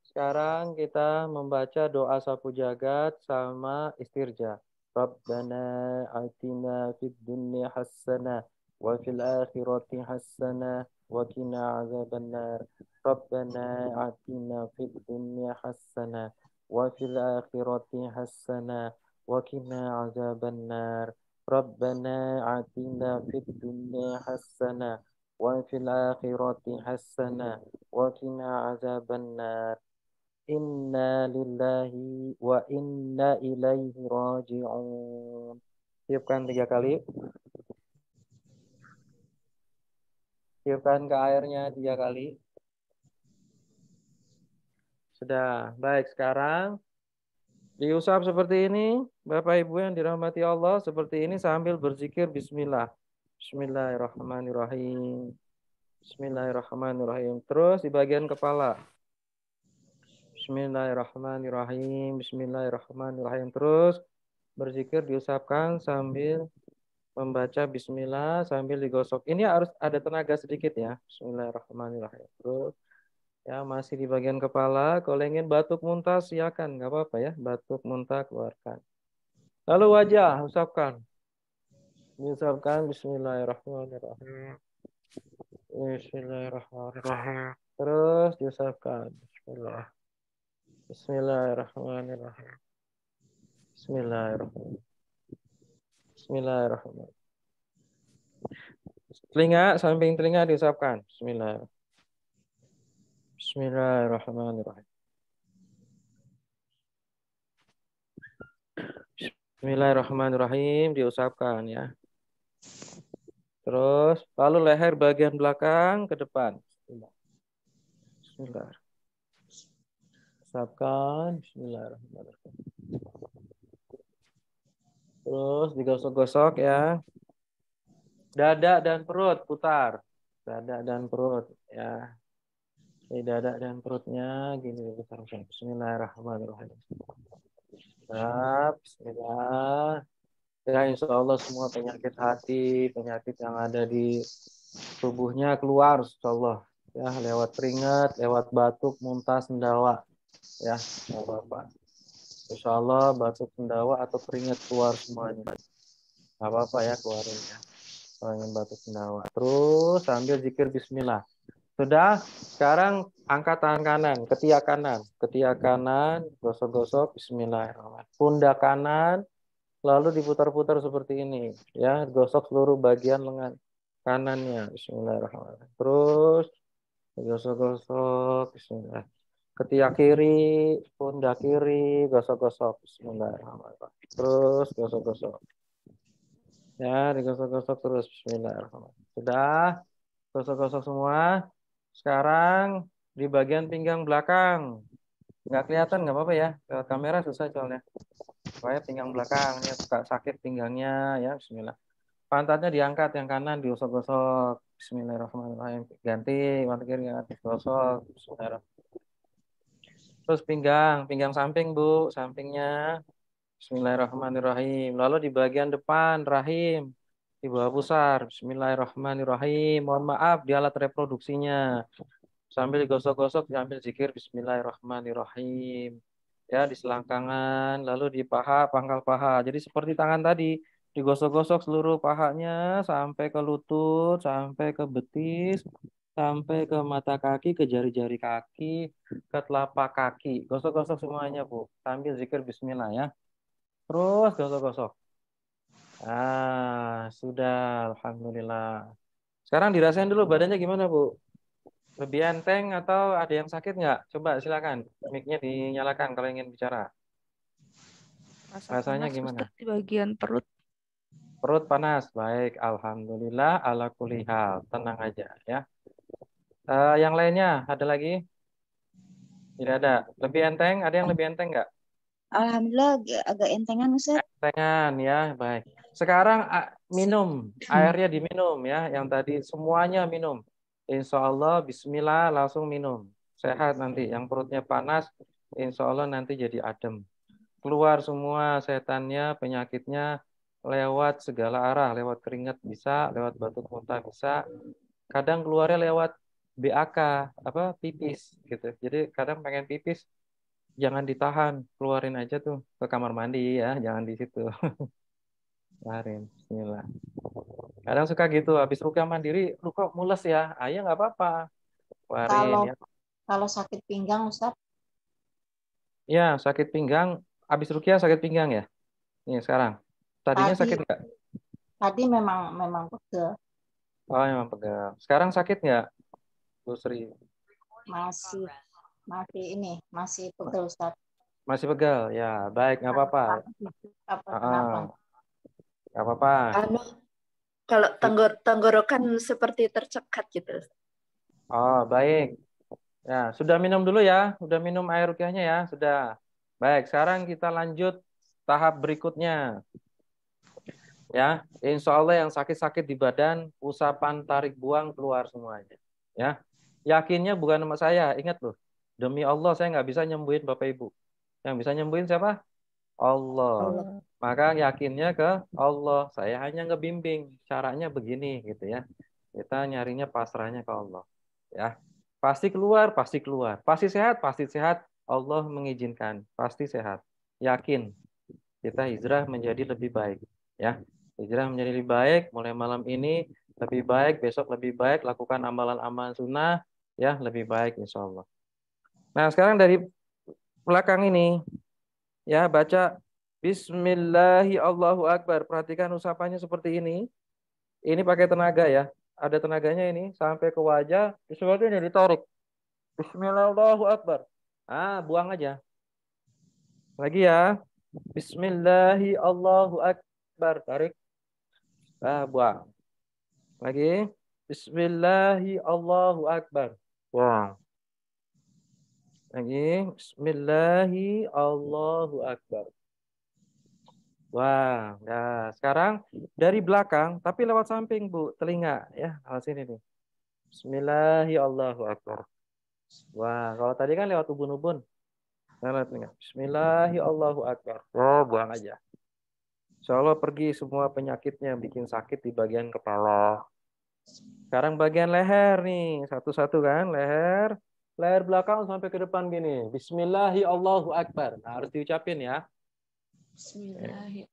Sekarang kita membaca doa sapu jagat sama istirja. Rabbana atina fid dunya hasanah wa fil akhirati hasanah wa qina azabannar. Rabbana atina fid dunya hasanah wa fil akhirati hasanah wa qina azabannar. Rabbana atina fid dunya hasanah wa fil akhirati hasanah wa qina azabannar. Inna lillahi wa inna ilaihi raji'un. Tiupkan 3 kali. Tiupkan ke airnya 3 kali. Sudah. Baik, sekarang diusap seperti ini. Bapak Ibu yang dirahmati Allah, seperti ini sambil berzikir bismillah. Bismillahirrahmanirrahim. Bismillahirrahmanirrahim. Terus di bagian kepala. Bismillahirrahmanirrahim. Bismillahirrahmanirrahim. Terus berzikir diusapkan sambil membaca bismillah sambil digosok. Ini harus ada tenaga sedikit ya. Bismillahirrahmanirrahim. Terus ya masih di bagian kepala. Kalau ingin batuk muntah silakan, nggak apa-apa ya. Batuk muntah keluarkan. Lalu wajah usapkan. Diusapkan bismillahirrahmanirrahim. Bismillahirrahmanirrahim. Terus diucapkan. Bismillah. Bismillahirrahmanirrahim. Bismillahirrahmanirrahim. Bismillahirrahmanirrahim. Telinga, samping telinga diucapkan. Bismillahirrahmanirrahim. Bismillahirrahmanirrahim. Bismillahirrahmanirrahim diucapkan ya. Terus lalu leher bagian belakang ke depan. Bismillah. Ucapkan. Bismillahirrahmanirrahim. Terus digosok-gosok ya. Dada dan perut putar. Dada dan perut ya. Ini dada dan perutnya gini putar. Bismillahirrahmanirrahim. Bismillah. Ya insya Allah semua penyakit hati, penyakit yang ada di tubuhnya keluar insya Allah. Ya lewat keringat, lewat batuk, muntah, sendawa. Ya nggak apa-apa. Insya Allah batuk, sendawa atau keringat keluar semuanya. Nggak apa-apa ya keluarin ya. Kalau ingin batuk, sendawa. Terus sambil zikir Bismillah. Sudah, sekarang angkat tangan kanan, ketiak kanan, gosok-gosok, Bismillahirrahmanirrahim. Pundak kanan, lalu diputar-putar seperti ini, ya, gosok seluruh bagian lengan kanannya, Bismillahirrahmanirrahim. Terus gosok-gosok, Bismillah. Ketiak kiri, pundak kiri, gosok-gosok, Bismillahirrahmanirrahim. Terus gosok-gosok, ya, digosok-gosok terus, Bismillahirrahmanirrahim. Sudah, gosok-gosok semua. Sekarang di bagian pinggang belakang. Nggak kelihatan, nggak apa-apa ya. Ke kamera susah soalnya. Supaya pinggang belakang. Ini suka sakit pinggangnya. Ya, bismillah. Pantatnya diangkat, yang kanan digosok-gosok. Bismillahirrahmanirrahim. Ganti, mata kiri ya. Digosok. Bismillahirrahmanirrahim. Terus pinggang samping, Bu. Sampingnya. Bismillahirrahmanirrahim. Lalu di bagian depan, rahim. Di bawah pusar. Bismillahirrahmanirrahim. Mohon maaf di alat reproduksinya. Sambil digosok-gosok, diambil zikir Bismillahirrahmanirrahim. Ya, di selangkangan, lalu di paha, pangkal paha. Jadi seperti tangan tadi, digosok-gosok seluruh pahanya sampai ke lutut, sampai ke betis, sampai ke mata kaki, ke jari-jari kaki, ke telapak kaki. Gosok-gosok semuanya, Bu. Sambil zikir Bismillah ya. Terus gosok-gosok. Sudah, alhamdulillah. Sekarang dirasain dulu badannya gimana, Bu? Lebih enteng atau ada yang sakit nggak? Coba silakan, mic-nya dinyalakan kalau ingin bicara. Rasanya gimana? Ustaz, di bagian perut. Perut panas, baik. Alhamdulillah, ala kulli hal. Tenang aja ya. Yang lainnya ada lagi? Tidak ada. Lebih enteng? Ada yang lebih enteng nggak? Alhamdulillah agak entengan Ustaz. Entengan ya, baik. Sekarang minum, airnya diminum ya. Yang tadi semuanya minum. Insya Allah, Bismillah, langsung minum. Sehat nanti. Yang perutnya panas, insya Allah nanti jadi adem. Keluar semua setannya, penyakitnya lewat segala arah. Lewat keringat bisa, lewat batuk muntah bisa. Kadang keluarnya lewat BAK, pipis gitu. Jadi kadang pengen pipis, jangan ditahan, keluarin aja tuh ke kamar mandi ya, jangan di situ. Keluarin, bismillah. Kadang suka gitu, habis ruqyah mandiri, lu kok mules ya? Ya nggak apa-apa. Keluarin ya. Kalau sakit pinggang, Ustaz? Ya, sakit pinggang, habis ruqyah sakit pinggang ya? Nih sekarang. Tadinya sakit nggak? Tadi memang pegel. Oh, memang pegel. Sekarang sakit nggak, Bu Sri? Masih pegel, Ustaz. Masih pegel, ya baik, nggak apa-apa. Kenapa? Nggak apa-apa. Kalau tenggorokan seperti tercekat gitu. Oh, baik. Ya, sudah minum dulu ya. Sudah minum air ruqyahnya ya. Sudah. Baik, sekarang kita lanjut tahap berikutnya. Ya, insya Allah yang sakit-sakit di badan, usapan tarik buang keluar semuanya. Ya, yakinnya bukan sama saya. Ingat loh, demi Allah saya nggak bisa nyembuhin Bapak Ibu. Yang bisa nyembuhin siapa? Allah. Maka yakinnya ke Allah. Saya hanya ngebimbing. Caranya begini gitu ya. Kita nyarinya pasrahnya ke Allah. Ya, pasti keluar, pasti keluar. Pasti sehat, pasti sehat. Allah mengizinkan, pasti sehat. Yakin. Kita hijrah menjadi lebih baik. Ya, hijrah menjadi lebih baik. Mulai malam ini lebih baik, besok lebih baik, lakukan amalan-amalan sunnah, ya lebih baik insya Allah. Nah sekarang dari belakang ini, ya baca Bismillahi Allahu Akbar. Perhatikan usapannya seperti ini. Ini pakai tenaga ya. Ada tenaganya ini sampai ke wajah. Sesuatu ini ditarik. Bismillah Allahu Akbar. Buang aja. Lagi ya. Bismillahi Allahu Akbar. Tarik. Buang. Lagi. Bismillahi Allahu Akbar. Buang. Lagi. Bismillahi Allahu Akbar. Wah, nah sekarang dari belakang, tapi lewat samping Bu, telinga ya, lewat sini nih. Bismillahirrahmanirrahim. Wah, kalau tadi kan lewat ubun-ubun, lewat telinga. Bismillahirrahmanirrahim. Oh, buang aja. Insya Allah pergi semua penyakitnya yang bikin sakit di bagian kepala. Sekarang bagian leher nih, satu-satu kan, leher belakang sampai ke depan gini. Bismillahirrahmanirrahim. Nah, harus diucapin ya. Bismillahi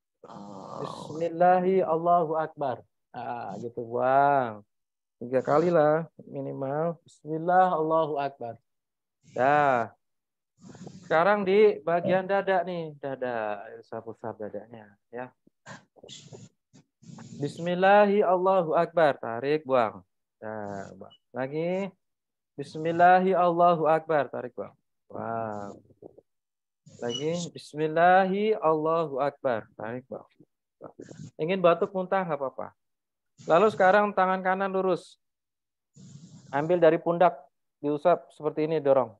Allahu Akbar. Gitu buang. 3 kali lah minimal. Bismillah Allahu Akbar. Dah. Sekarang di bagian dada nih, dada, usap-usap dadanya ya. Bismillahi Allahu Akbar. Tarik buang. Dah, buang. Lagi. Bismillahi Allahu Akbar. Tarik buang. Buang. Lagi, Bismillahi Allahu Akbar. Tarik bawah. Ingin batuk muntah nggak apa-apa. Lalu sekarang tangan kanan lurus. Ambil dari pundak, diusap seperti ini, dorong.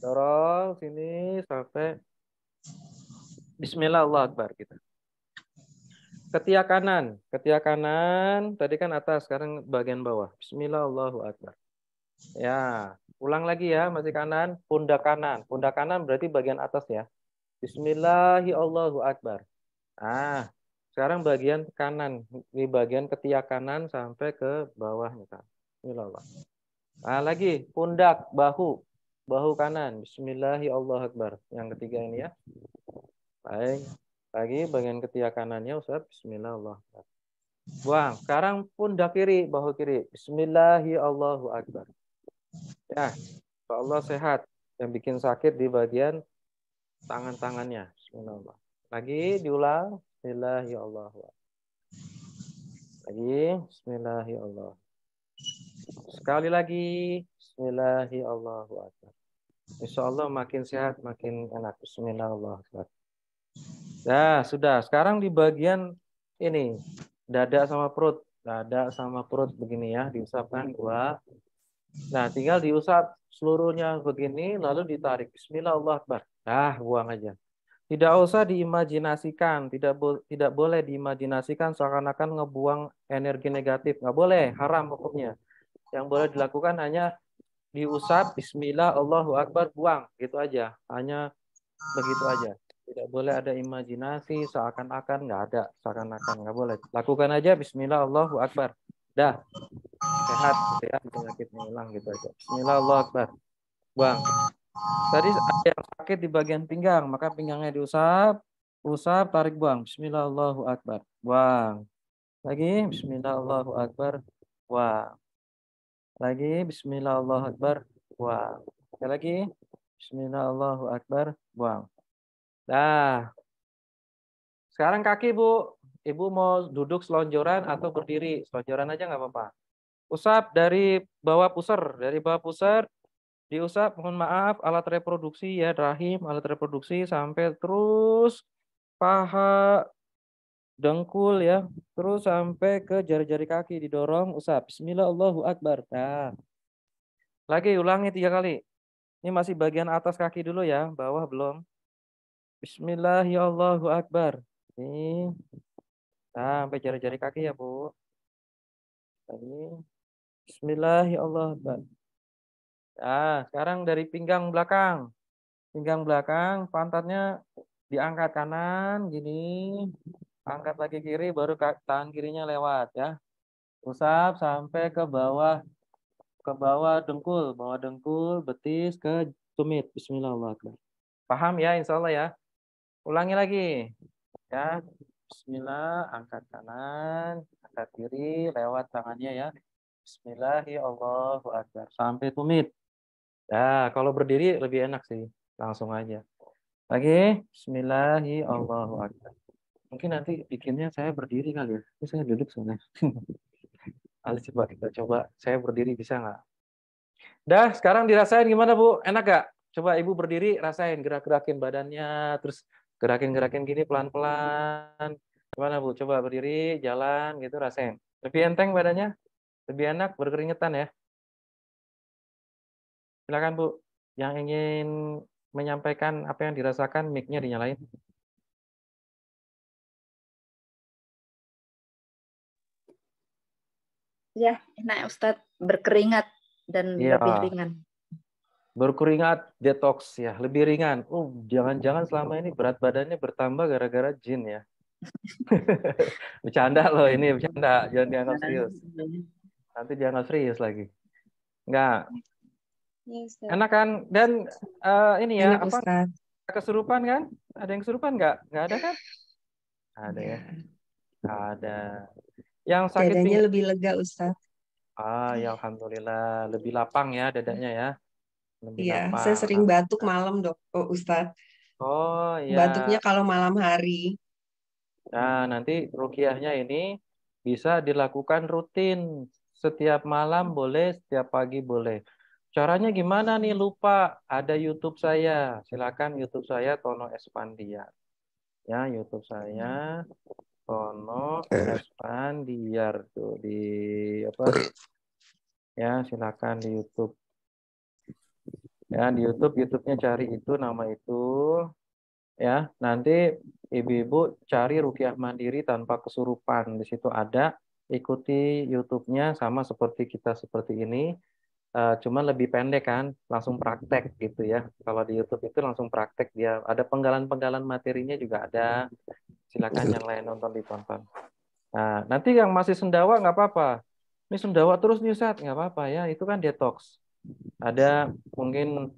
Dorong sini sampai Bismillah Allahu Akbar kita. Ketiak kanan, tadi kan atas, sekarang bagian bawah. Bismillah Allahu Akbar. Ya, ulang lagi ya, masih kanan, pundak kanan. Pundak kanan berarti bagian atas ya. Bismillahi Allahu Akbar. Sekarang bagian kanan, di bagian ketiak kanan sampai ke bawah nih. Bismillah. Lagi pundak, bahu kanan. Bismillahi Allahu Akbar. Yang ketiga ini ya. Baik. Lagi bagian ketiak kanannya usap Bismillah Allahu Akbar. Buang. Sekarang pundak kiri, bahu kiri. Bismillahi Allahu Akbar. Ya, Allah sehat. Yang bikin sakit di bagian tangan-tangannya. Bismillah. Lagi diulang. Bismillahirrahmanirrahim. Lagi. Bismillahirrahmanirrahim. Sekali lagi. Bismillahirrahmanirrahim. Insya Allah makin sehat, makin enak. Bismillahirrahmanirrahim. Nah, sudah. Sekarang di bagian ini. Dada sama perut. Dada sama perut begini ya. Diusapkan 2. Nah, tinggal diusap seluruhnya begini, lalu ditarik. Bismillahirrahmanirrahim. Buang aja. Tidak usah diimajinasikan, tidak boleh diimajinasikan seakan-akan ngebuang energi negatif. Nggak boleh, haram hukumnya. Yang boleh dilakukan hanya diusap, Bismillah, Allahu Akbar, buang. Gitu aja. Hanya begitu aja. Tidak boleh ada imajinasi, seakan-akan, nggak ada. Seakan-akan, nggak boleh. Lakukan aja, Bismillah, Allahu Akbar. Dah. Sehat, penyakitnya hilang gitu aja. Bismillah, Allahu Akbar. Buang. Tadi ada yang sakit di bagian pinggang, maka pinggangnya diusap, tarik buang. Bismillah Allahu Akbar. Buang. Lagi Bismillah Allahu Akbar. Buang. Lagi Bismillah Allahu Akbar. Buang. Sekali lagi Bismillah Allahu Akbar. Buang. Dah. Sekarang kaki Bu. Ibu mau duduk selonjoran atau berdiri? Selonjoran aja nggak apa-apa. Usap dari bawah pusar, diusap, mohon maaf, alat reproduksi ya, rahim, alat reproduksi sampai terus paha, dengkul ya, terus sampai ke jari-jari kaki didorong, usap. Bismillah Allahu Akbar. Nah. Lagi ulangi 3 kali. Ini masih bagian atas kaki dulu ya, bawah belum. Bismillahirrahmanirrahim. Akbar. Ini sampai jari-jari kaki ya, Bu. Ini Bismillahirrahmanirrahim. Sekarang dari pinggang belakang. Pinggang belakang, pantatnya diangkat kanan, gini. Angkat lagi kiri, baru tangan kirinya lewat ya. Usap sampai ke bawah dengkul, betis ke tumit. Bismillahirrahmanirrahim. Paham ya, insya Allah ya. Ulangi lagi. Ya, Bismillah, angkat kanan, angkat kiri lewat tangannya ya. Bismillahirrahmanirrahim. Sampai tumit. Ya, kalau berdiri lebih enak sih. Langsung aja. Lagi. Bismillahirrahmanirrahim. Mungkin nanti bikinnya saya berdiri kali ya. Ini saya duduk soalnya. Coba kita coba. Saya berdiri bisa nggak? Dah, sekarang dirasain gimana Bu? Enak gak? Coba Ibu berdiri, rasain gerak-gerakin badannya, terus gerakin-gerakin gini pelan-pelan. Gimana Bu? Coba berdiri, jalan gitu, rasain. Lebih enteng badannya? Lebih enak, berkeringetan ya? Silakan Bu. Yang ingin menyampaikan apa yang dirasakan, mic-nya dinyalain. Ya, enak Ustadz, berkeringat dan Iya. lebih ringan. Berkeringat, detox ya, lebih ringan. Jangan-jangan selama ini berat badannya bertambah gara-gara jin ya. Bercanda loh ini, bercanda. Jangan dianggap serius. Nanti dianggap serius lagi. Enggak. Enak kan? Dan ini ya, Enak, apa? Ustaz. Kesurupan kan? Ada yang kesurupan nggak? Nggak ada kan? Ada ya. Ada. Yang sakit Dadanya pinggang. lebih lega, Ustaz. Ya alhamdulillah, lebih lapang ya dadanya ya. Lebih Iya, lapang. saya sering batuk malam, Ustaz. Oh iya. Batuknya kalau malam hari. Nah, nanti ruqyahnya ini bisa dilakukan rutin. Setiap malam boleh, setiap pagi boleh. Caranya gimana nih? Lupa. Ada YouTube saya. Silakan YouTube saya Tono Espandiar. Ya, YouTube saya Tono Espandiar tuh di apa? Ya, silakan di YouTube. Ya, di YouTube-nya cari itu nama itu. Ya, nanti ibu-ibu cari ruqyah mandiri tanpa kesurupan. Di situ ada, ikuti YouTube-nya sama seperti kita seperti ini. Cuman lebih pendek kan, langsung praktek gitu ya. Kalau di YouTube itu langsung praktek, dia ada penggalan-penggalan materinya juga ada. Silakan yang lain nonton ditonton. Nah, nanti yang masih sendawa nggak apa-apa. Ini sendawa terus nih Ustaz, nggak apa-apa ya. Itu kan detox. Ada mungkin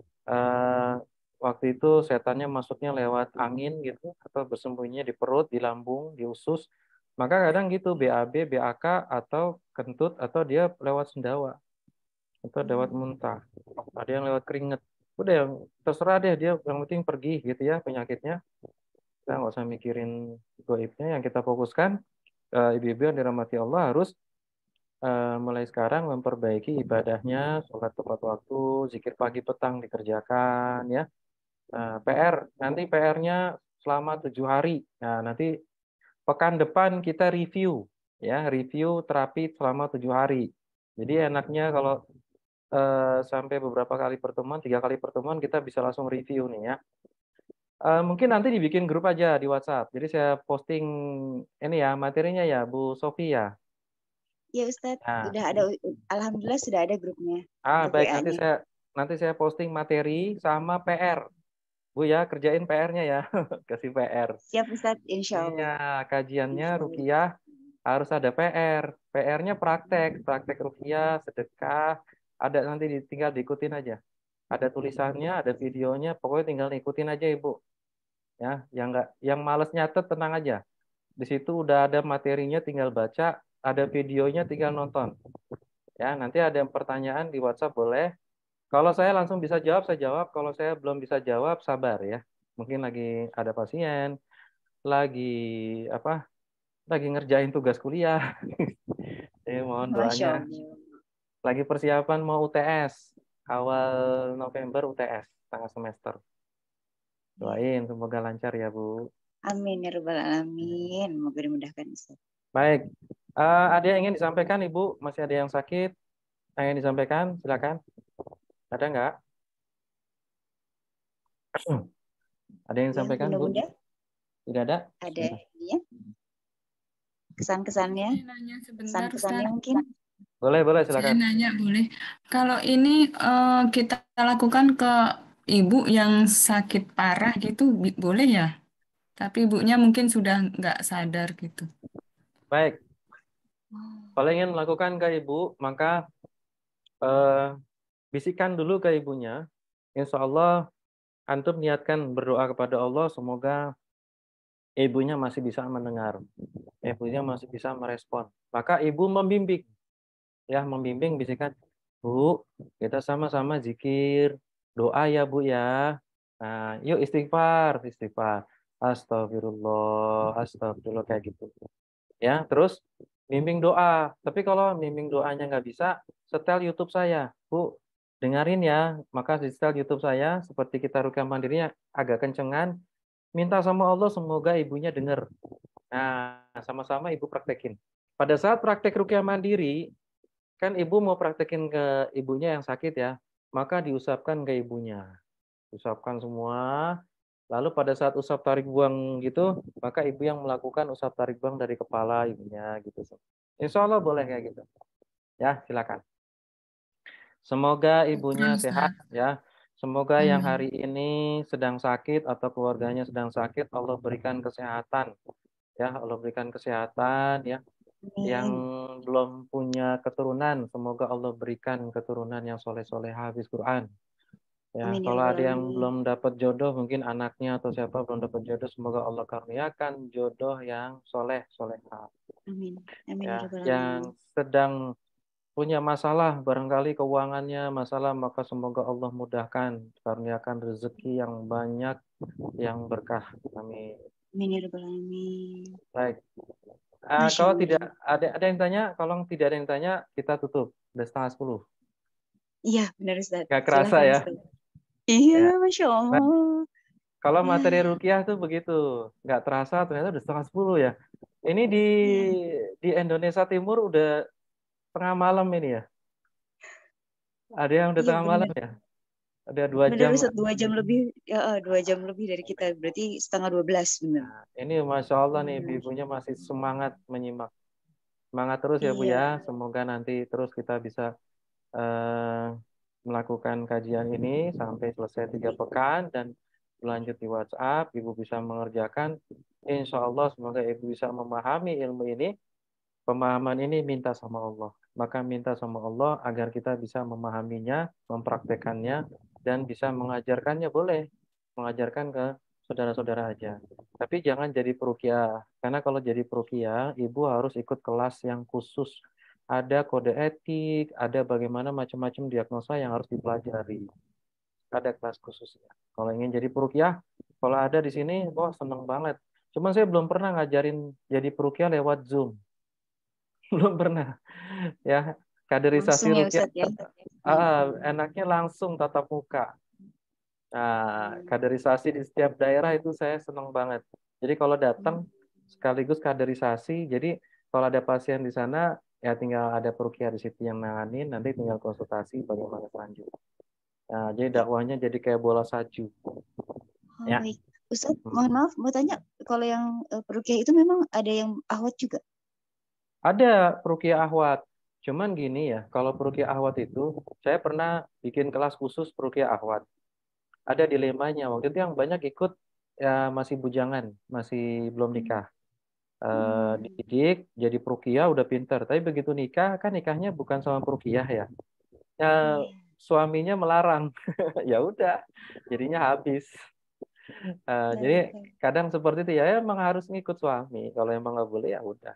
waktu itu setannya masuknya lewat angin gitu, atau bersembunyinya di perut, di lambung, di usus. Maka kadang gitu BAB, BAK, atau kentut, atau dia lewat sendawa. Atau lewat muntah. Ada yang lewat keringet. Udah yang terserah deh, dia yang penting pergi gitu ya penyakitnya. Kita nggak usah mikirin goibnya, yang kita fokuskan ibu-ibu yang dirahmati Allah harus mulai sekarang memperbaiki ibadahnya, sholat tepat waktu, zikir pagi petang dikerjakan ya. PR, nanti PR-nya selama 7 hari. Nah, nanti pekan depan kita review ya, review terapi selama 7 hari. Jadi enaknya kalau sampai beberapa kali pertemuan, 3 kali pertemuan kita bisa langsung review nih ya. Mungkin nanti dibikin grup aja di WhatsApp. Jadi saya posting ini ya materinya ya Bu Sofi ya. Iya Ustadz, Nah. udah ada, alhamdulillah sudah ada grupnya. Baik, nanti saya posting materi sama PR. Bu ya, kerjain PR-nya ya. Kasih PR. Siap Ustadz, insya Allah. Iya, kajiannya ruqyah harus ada PR. PR-nya praktek ruqyah, sedekah. Ada nanti tinggal diikutin aja. Ada tulisannya, ada videonya, pokoknya tinggal ikutin aja Ibu. Ya, yang males nyatet tenang aja. Di situ udah ada materinya, tinggal baca, ada videonya tinggal nonton. Ya, nanti ada pertanyaan di WhatsApp boleh. Kalau saya langsung bisa jawab, saya jawab. Kalau saya belum bisa jawab, sabar ya. Mungkin lagi ada pasien, lagi ngerjain tugas kuliah. Mohon doanya. Lagi persiapan mau UTS, awal November UTS, tengah semester. Doain semoga lancar ya Bu. Amin ya rabbal alamin. Semoga dimudahkan Ustaz. Baik. Ada yang ingin disampaikan Ibu? Masih ada yang sakit? Yang ingin disampaikan? Silakan. Ada nggak? Ada yang disampaikan Bu? Tidak ada? Ada ya. Kesan-kesannya? Kesan-kesannya mungkin? Boleh silakan. Saya nanya boleh. Kalau ini kita lakukan ke ibu yang sakit parah gitu, boleh ya? Tapi ibunya mungkin sudah nggak sadar gitu. Baik. Kalau ingin melakukan ke ibu, maka bisikan dulu ke ibunya. Insya Allah, antum niatkan berdoa kepada Allah, semoga ibunya masih bisa mendengar, ibunya masih bisa merespon. Maka ibu membimbing, ya membimbing bisikan, Bu, kita sama-sama zikir, doa ya Bu ya. Nah, yuk istighfar, istighfar. Astagfirullah, astagfirullah kayak gitu. Ya, terus bimbing doa. Tapi kalau bimbing doanya nggak bisa, setel YouTube saya, Bu. Dengerin ya, maka di setel YouTube saya seperti kita rukyah mandirinya agak kencengan. Minta sama Allah semoga ibunya dengar. Nah, sama-sama ibu praktekin. Pada saat praktek rukyah mandiri, kan ibu mau praktekin ke ibunya yang sakit ya, maka diusapkan ke ibunya. Usapkan semua. Lalu pada saat usap tarik buang gitu, maka ibu yang melakukan usap tarik buang dari kepala ibunya gitu. Insya Allah boleh kayak gitu. Ya, silakan. Semoga ibunya sehat ya. Semoga yang hari ini sedang sakit atau keluarganya sedang sakit, Allah berikan kesehatan. Ya, Allah berikan kesehatan ya. Yang belum punya keturunan, semoga Allah berikan keturunan yang soleh-soleh hafiz Quran. Ya, Amin ya kalau ada Rabbal yang Alamin. belum dapat jodoh, mungkin anaknya atau siapa belum dapat jodoh, semoga Allah karuniakan jodoh yang soleh, solehah. Amin. Amin ya Ya, Rabbal yang Alamin. sedang punya masalah, barangkali keuangannya masalah, maka semoga Allah mudahkan, karuniakan rezeki yang banyak, yang berkah. Amin. Amin ya Rabbal Alamin. Baik. Masya Kalau Allah. tidak ada yang tanya, kalau tidak ada yang tanya, kita tutup. Udah 9:30. Iya, benar Ustaz. Nggak kerasa Silakan ya. Ustaz. Iya, Ya. Masya Nah, Allah. kalau materi rukyah tuh begitu, nggak terasa ternyata udah 9:30 ya. Ini di Indonesia Timur udah tengah malam ini ya. Ada yang udah Iya tengah malam benar. ya. Ada 2 Benar jam. Ustaz, 2 jam lebih. Ya, 2 jam lebih dari kita. Berarti setengah 12 benar. Nah, ini Masya Allah nih, ibunya masih semangat menyimak. Semangat terus ya Bu Iya. ya. Semoga nanti terus kita bisa eh, melakukan kajian ini sampai selesai 3 pekan dan berlanjut di WhatsApp. Ibu bisa mengerjakan. Insya Allah semoga Ibu bisa memahami ilmu ini. Pemahaman ini minta sama Allah. Maka minta sama Allah agar kita bisa memahaminya, mempraktekannya, dan bisa mengajarkannya boleh. Mengajarkan ke saudara-saudara aja. Tapi jangan jadi peruqyah. Karena kalau jadi peruqyah, ibu harus ikut kelas yang khusus. Ada kode etik, ada bagaimana macam-macam diagnosa yang harus dipelajari. Ada kelas khususnya. Kalau ingin jadi peruqyah, kalau ada di sini, wah seneng banget. Cuman saya belum pernah ngajarin jadi peruqyah lewat Zoom. Belum pernah. Ya, kaderisasi Langsung ya ruqyah. Ustaz ya. Enaknya langsung tatap muka. Nah, kaderisasi di setiap daerah itu saya senang banget. Jadi kalau datang sekaligus kaderisasi, jadi kalau ada pasien di sana, ya tinggal ada peruqyah di situ yang nanganin, nanti tinggal konsultasi bagaimana selanjutnya. Nah, jadi dakwahnya jadi kayak bola salju. Oh, Ya. baik. Ustaz, mohon maaf, mau tanya, kalau yang peruqyah itu memang ada yang ahwat juga? Ada peruqyah ahwat. Cuman gini ya, kalau peruqyah ahwat itu, saya pernah bikin kelas khusus peruqyah ahwat. Ada dilemanya. Waktu itu yang banyak ikut ya masih bujangan, masih belum nikah. Dididik jadi peruqyah udah pinter, tapi begitu nikah kan nikahnya bukan sama peruqyah ya. Suaminya melarang. Ya udah, jadinya habis. Jadi kadang seperti itu ya emang harus ngikut suami. Kalau emang nggak boleh ya udah.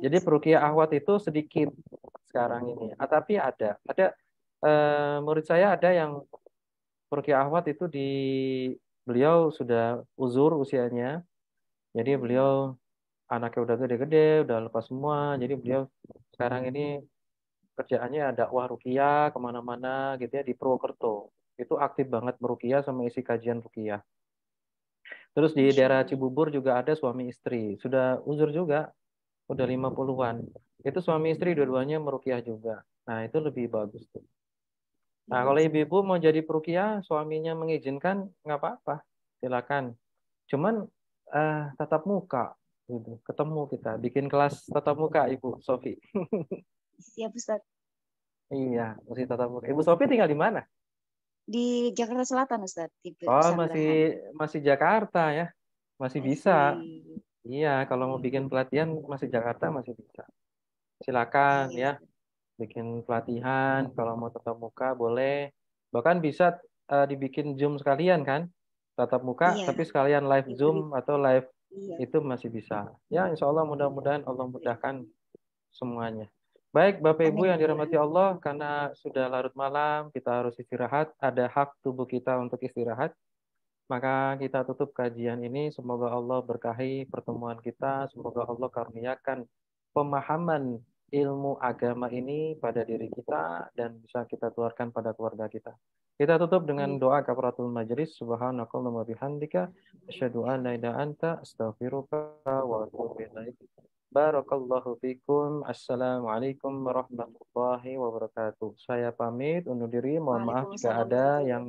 Jadi peruqyah ahwat itu sedikit sekarang ini. Tapi ada murid saya ada yang peruqyah ahwat itu beliau sudah uzur usianya. Jadi beliau anaknya udah gede-gede, udah lepas semua. Jadi beliau sekarang ini kerjaannya dakwah ruqyah kemana-mana gitu ya di Purwokerto. Itu aktif banget meruqyah sama isi kajian ruqyah. Terus di daerah Cibubur juga ada suami istri. Sudah uzur juga, udah 50-an. Itu suami istri dua-duanya meruqyah juga. Nah itu lebih bagus tuh. Nah kalau ibu-ibu mau jadi peruqyah, suaminya mengizinkan, nggak apa-apa. Silakan. Cuman tatap muka. Gitu. Ketemu kita. Bikin kelas tatap muka Ibu Sofi. Siap Ustaz. Iya, mesti tatap muka. Ibu Sofi tinggal di mana? Di Jakarta Selatan Ustaz, di Oh, Pesanggerahan. masih Jakarta ya. Masih bisa. Iya, kalau mau bikin pelatihan masih Jakarta masih bisa. Silakan ya. Bikin pelatihan, kalau mau tatap muka boleh. Bahkan bisa dibikin Zoom sekalian kan? tatap muka, Iya, tapi sekalian live itu Zoom atau live iya. itu masih bisa. Ya, insya Allah mudah-mudahan Allah mudahkan semuanya. Baik, Bapak Ibu Amin. yang dirahmati Allah, karena sudah larut malam, kita harus istirahat. Ada hak tubuh kita untuk istirahat. Maka kita tutup kajian ini. Semoga Allah berkahi pertemuan kita. Semoga Allah karuniakan pemahaman ilmu agama ini pada diri kita dan bisa kita keluarkan pada keluarga kita. Kita tutup dengan doa kafaratul majlis. Subhanakallahumma bihamdika asyhadu an la ilaha illa anta astaghfiruka wa atubu ilaik. Barakallahu fikum. Assalamualaikum warahmatullahi wabarakatuh. Saya pamit undur diri. Mohon maaf jika Waalaikumsalam ada warahmatullahi yang